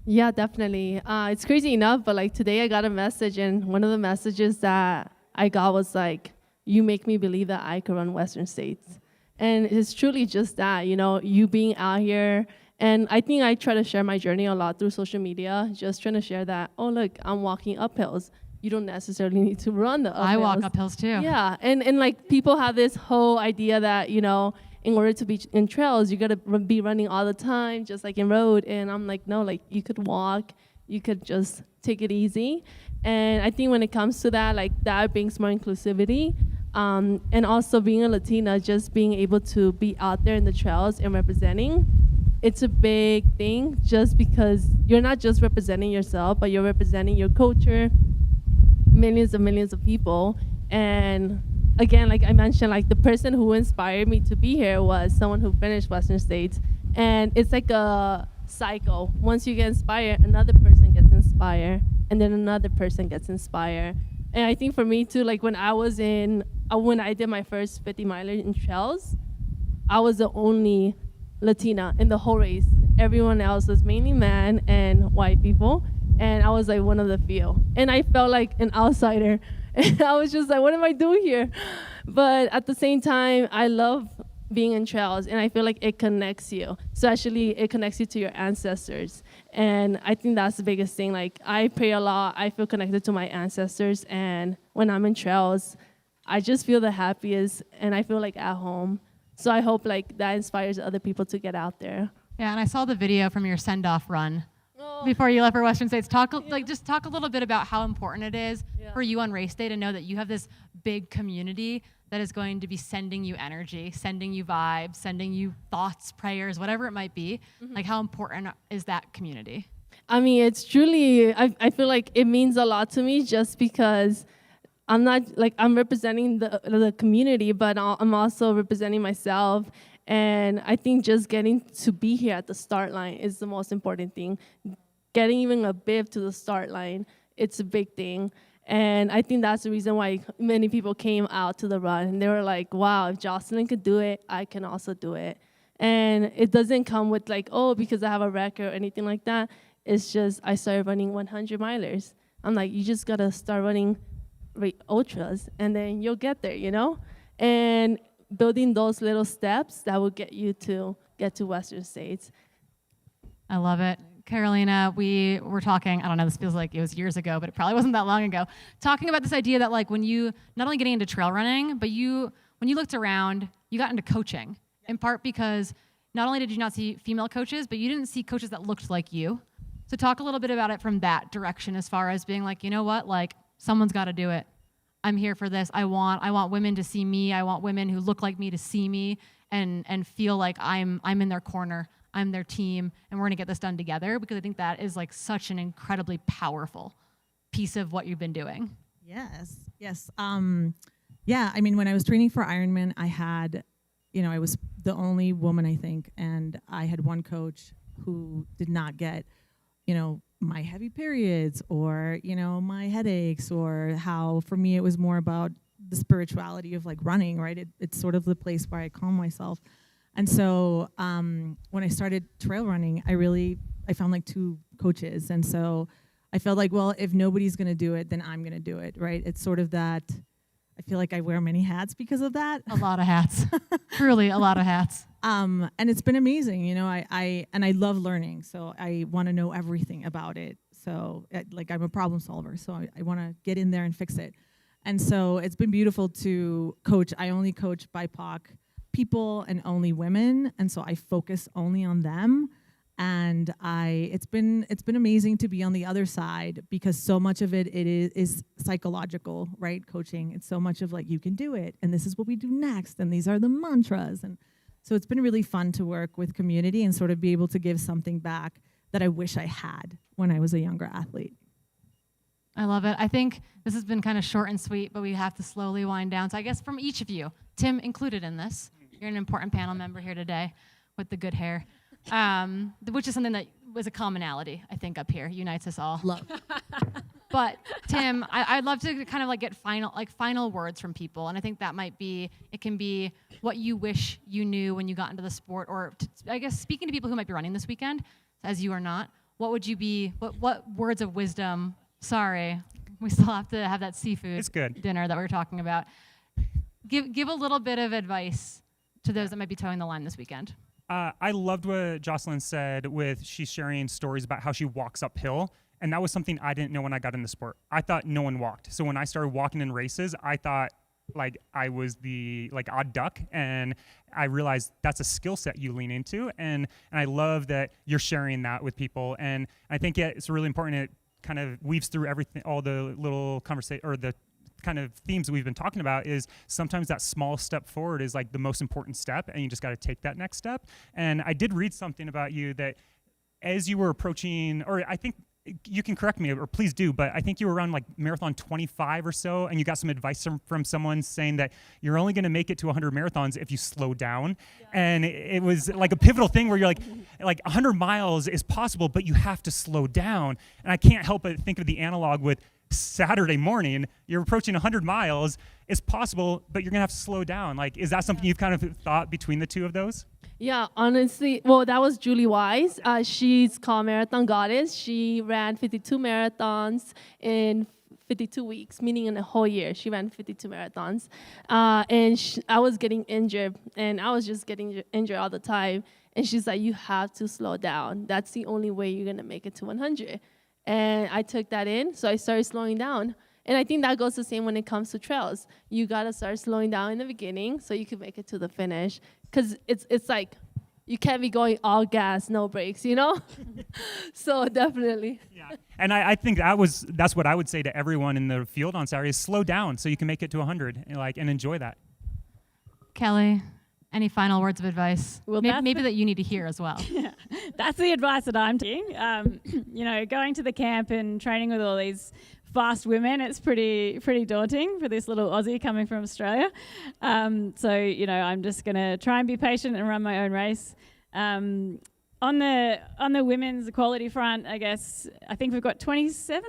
Yeah, definitely. It's crazy enough, but like today I got a message, and one of the messages that I got was like, you make me believe that I could run Western States. And it's truly just that, you being out here. And I think I try to share my journey a lot through social media, just trying to share that, oh, look, I'm walking up hills. You don't necessarily need to run the uphills. I walk up hills too. Yeah, and like people have this whole idea that, in order to be in trails, you gotta be running all the time, just like in road. And I'm like, no, like you could walk, you could just take it easy. And I think when it comes to that, like that brings more inclusivity. And also being a Latina, just being able to be out there in the trails and representing, it's a big thing, just because you're not just representing yourself, but you're representing your culture, millions of people. And again, like I mentioned, like the person who inspired me to be here was someone who finished Western States. And it's like a cycle. Once you get inspired, another person gets inspired, and then another person gets inspired. And I think for me too, like when I did my first 50 miler in trails, I was the only Latina in the whole race. Everyone else was mainly men and white people. And I was like one of the few. And I felt like an outsider. And I was just like, what am I doing here? But at the same time, I love being in trails, and I feel like it connects you. So actually, it connects you to your ancestors. And I think that's the biggest thing. Like, I pray a lot. I feel connected to my ancestors. And when I'm in trails, I just feel the happiest, and I feel like at home. So I hope like that inspires other people to get out there. Yeah, and I saw the video from your send-off run before you left for Western States. Just talk a little bit about how important it is for you on race day to know that you have this big community that is going to be sending you energy, sending you vibes, sending you thoughts, prayers, whatever it might be. Like, how important is that community? I mean, it's truly, I feel like it means a lot to me, just because I'm not, like, I'm representing the community, but I'm also representing myself. And I think just getting to be here at the start line is the most important thing. Getting even a bib to the start line, it's a big thing. And I think that's the reason why many people came out to the run. And they were like, wow, if Jocelyn could do it, I can also do it. And it doesn't come with like, oh, because I have a record or anything like that. It's just I started running 100 milers. I'm like, you just got to start running ultras, and then you'll get there, And building those little steps that will get you to get to Western States. I love it. Carolina, we were talking, I don't know, this feels like it was years ago, but it probably wasn't that long ago, talking about this idea that like when you, not only getting into trail running, but when you looked around, you got into coaching, in part because not only did you not see female coaches, but you didn't see coaches that looked like you. So talk a little bit about it from that direction, as far as being like, you know what, like someone's got to do it. I'm here for this. I want women to see me. I want women who look like me to see me and feel like I'm in their corner. I'm their team, and we're gonna get this done together, because I think that is like such an incredibly powerful piece of what you've been doing. Yes. Yeah, I mean, when I was training for Ironman, I had, I was the only woman, I think, and I had one coach who did not get, my heavy periods or, my headaches, or how for me it was more about the spirituality of like running, right? It's sort of the place where I calm myself. And so when I started trail running, I found like two coaches. And so I felt like, well, if nobody's going to do it, then I'm going to do it, right? It's sort of that, I feel like I wear many hats because of that. A lot of hats. Truly a lot of hats. And it's been amazing, I love learning, so I want to know everything about it. So I'm a problem solver, so I want to get in there and fix it. And so it's been beautiful to coach. I only coach BIPOC people and only women, and so I focus only on them. And it's been amazing to be on the other side, because so much of it is psychological, right? Coaching. It's so much of like, you can do it, and this is what we do next, and these are the mantras. And so it's been really fun to work with community and sort of be able to give something back that I wish I had when I was a younger athlete. I love it. I think this has been kind of short and sweet, but we have to slowly wind down. So I guess from each of you, Tim included in this, you're an important panel member here today with the good hair, which is something that was a commonality, I think, up here. Unites us all. Love. But Tim, I'd love to kind of like get final words from people, and I think that it can be what you wish you knew when you got into the sport, or I guess speaking to people who might be running this weekend, as you are not. What would you be? What words of wisdom? Sorry, we still have to have that seafood dinner that we were talking about. Give a little bit of advice to those that might be towing the line this weekend. I loved what Jocelyn said she's sharing stories about how she walks uphill. And that was something I didn't know when I got in the sport. I thought no one walked. So when I started walking in races, I thought like I was the odd duck. And I realized that's a skill set you lean into. And I love that you're sharing that with people. And I think it's really important. It kind of weaves through everything, all the little conversation or the kind of themes we've been talking about, is sometimes that small step forward is like the most important step, and you just got to take that next step. And I did read something about you that as you were approaching, or I think you can correct me, or please do, but I think you were around like marathon 25 or so, and you got some advice from someone saying that you're only going to make it to 100 marathons if you slow down. Yeah. And it was like a pivotal thing where you're like 100 miles is possible, but you have to slow down. And I can't help but think of the analog with Saturday morning. You're approaching 100 miles. It's possible, but you're going to have to slow down. Like, is that something you've kind of thought between the two of those? Yeah, honestly, well, that was Julie Wise. She's called Marathon Goddess. She ran 52 marathons in 52 weeks, meaning in a whole year. She ran 52 marathons. And I was getting injured, and I was just getting injured all the time. And she's like, you have to slow down. That's the only way you're going to make it to 100. And I took that in, so I started slowing down. And I think that goes the same when it comes to trails. You got to start slowing down in the beginning so you can make it to the finish. Because it's like you can't be going all gas, no brakes, So definitely. Yeah. And I think that's what I would say to everyone in the field on Saturday is slow down so you can make it to 100 and enjoy that. Kelly, any final words of advice? Well, maybe that you need to hear as well. Yeah, that's the advice that I'm taking. Going to the camp and training with all these fast women, it's pretty daunting for this little Aussie coming from Australia. I'm just going to try and be patient and run my own race. On the women's equality front, I think we've got 27%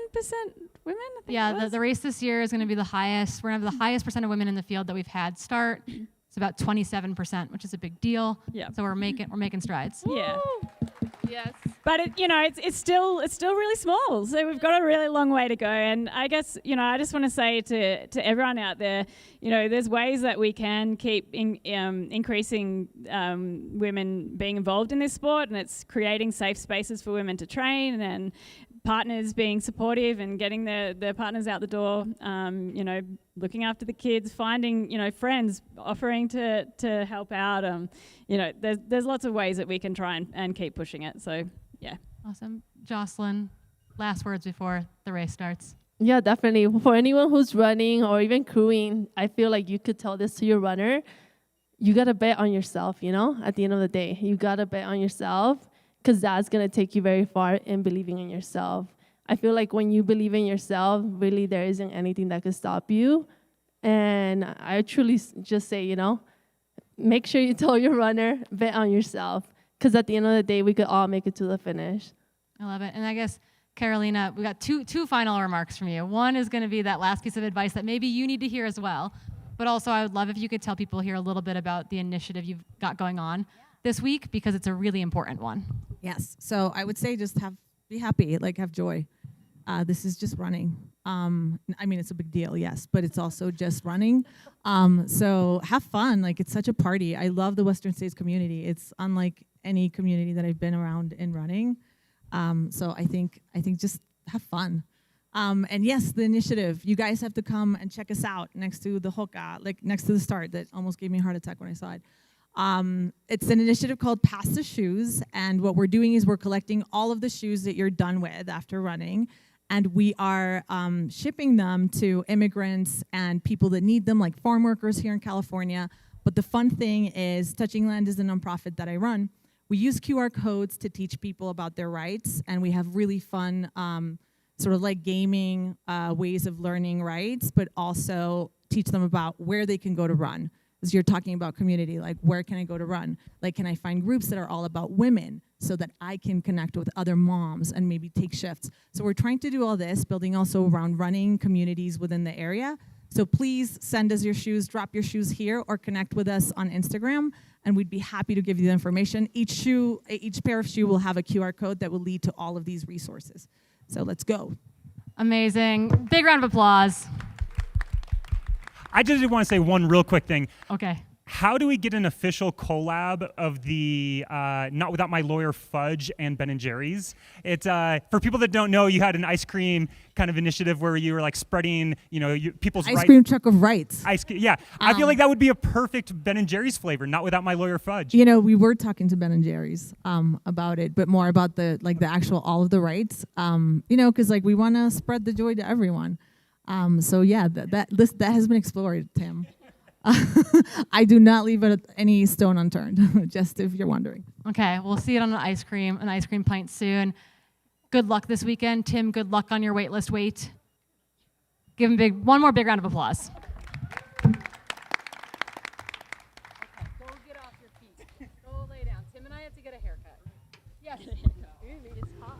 women. Yeah, the race this year is going to be the highest. We're going to have the highest percent of women in the field that we've had start. It's about 27%, which is a big deal. Yeah. So we're making strides. Yeah. Yes. But it's still really small. So we've got a really long way to go. And I guess I just want to say to everyone out there, there's ways that we can keep increasing women being involved in this sport, and it's creating safe spaces for women to train and partners being supportive and getting their partners out the door. Looking after the kids, finding friends, offering to help out. There's lots of ways that we can try and keep pushing it. So yeah. Awesome. Jocelyn, last words before the race starts. Yeah, definitely. For anyone who's running or even crewing, I feel like you could tell this to your runner. You got to bet on yourself, at the end of the day. You got to bet on yourself, because that's going to take you very far in believing in yourself. I feel like when you believe in yourself, really there isn't anything that could stop you. And I truly just say, make sure you tell your runner, bet on yourself. Because at the end of the day, we could all make it to the finish. I love it. And I guess, Carolina, we got two final remarks from you. One is going to be that last piece of advice that maybe you need to hear as well. But also, I would love if you could tell people here a little bit about the initiative you've got going on this week, because it's a really important one. Yes. So I would say just be happy, have joy. This is just running. It's a big deal, yes, but it's also just running. So have fun. It's such a party. I love the Western States community. It's unlike any community that I've been around in running. So I think just have fun. And yes, the initiative. You guys have to come and check us out next to the Hoka, next to the start. That almost gave me a heart attack when I saw it. It's an initiative called Pass the Shoes, and what we're doing is we're collecting all of the shoes that you're done with after running, and we are shipping them to immigrants and people that need them, like farm workers here in California. But the fun thing is, Touching Land is a nonprofit that I run. We use QR codes to teach people about their rights, and we have really fun gaming ways of learning rights, but also teach them about where they can go to run. As you're talking about community, where can I go to run? Can I find groups that are all about women so that I can connect with other moms and maybe take shifts? So we're trying to do all this, building also around running communities within the area. So please send us your shoes, drop your shoes here, or connect with us on Instagram, and we'd be happy to give you the information. Each pair of shoe will have a QR code that will lead to all of these resources. So let's go. Amazing. Big round of applause. I just want to say one real quick thing. Okay. How do we get an official collab of the Not Without My Lawyer Fudge and Ben & Jerry's? It's for people that don't know, you had an ice cream kind of initiative where you were spreading, people's rights. Ice cream truck of rights. Yeah, I feel like that would be a perfect Ben & Jerry's flavor. Not Without My Lawyer Fudge. We were talking to Ben & Jerry's about it, but more about the actual all of the rights. Because we want to spread the joy to everyone. So yeah, that has been explored, Tim. I do not leave any stone unturned, just if you're wondering. Okay, we'll see it on an ice cream pint soon. Good luck this weekend. Tim, good luck on your waitlist wait. Give him one more big round of applause. Go get off your feet. Go lay down. Tim and I have to get a haircut. Yes. It's hot.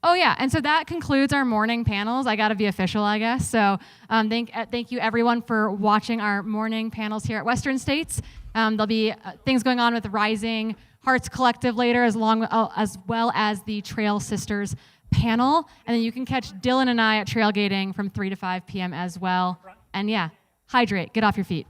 Oh yeah, and so that concludes our morning panels. I gotta be official, I guess. So thank you everyone for watching our morning panels here at Western States. There'll be things going on with Rising Hearts Collective later, as well as the Trail Sisters panel. And then you can catch Dylan and I at Trailgating from 3 to 5 p.m. as well. And yeah, hydrate, get off your feet.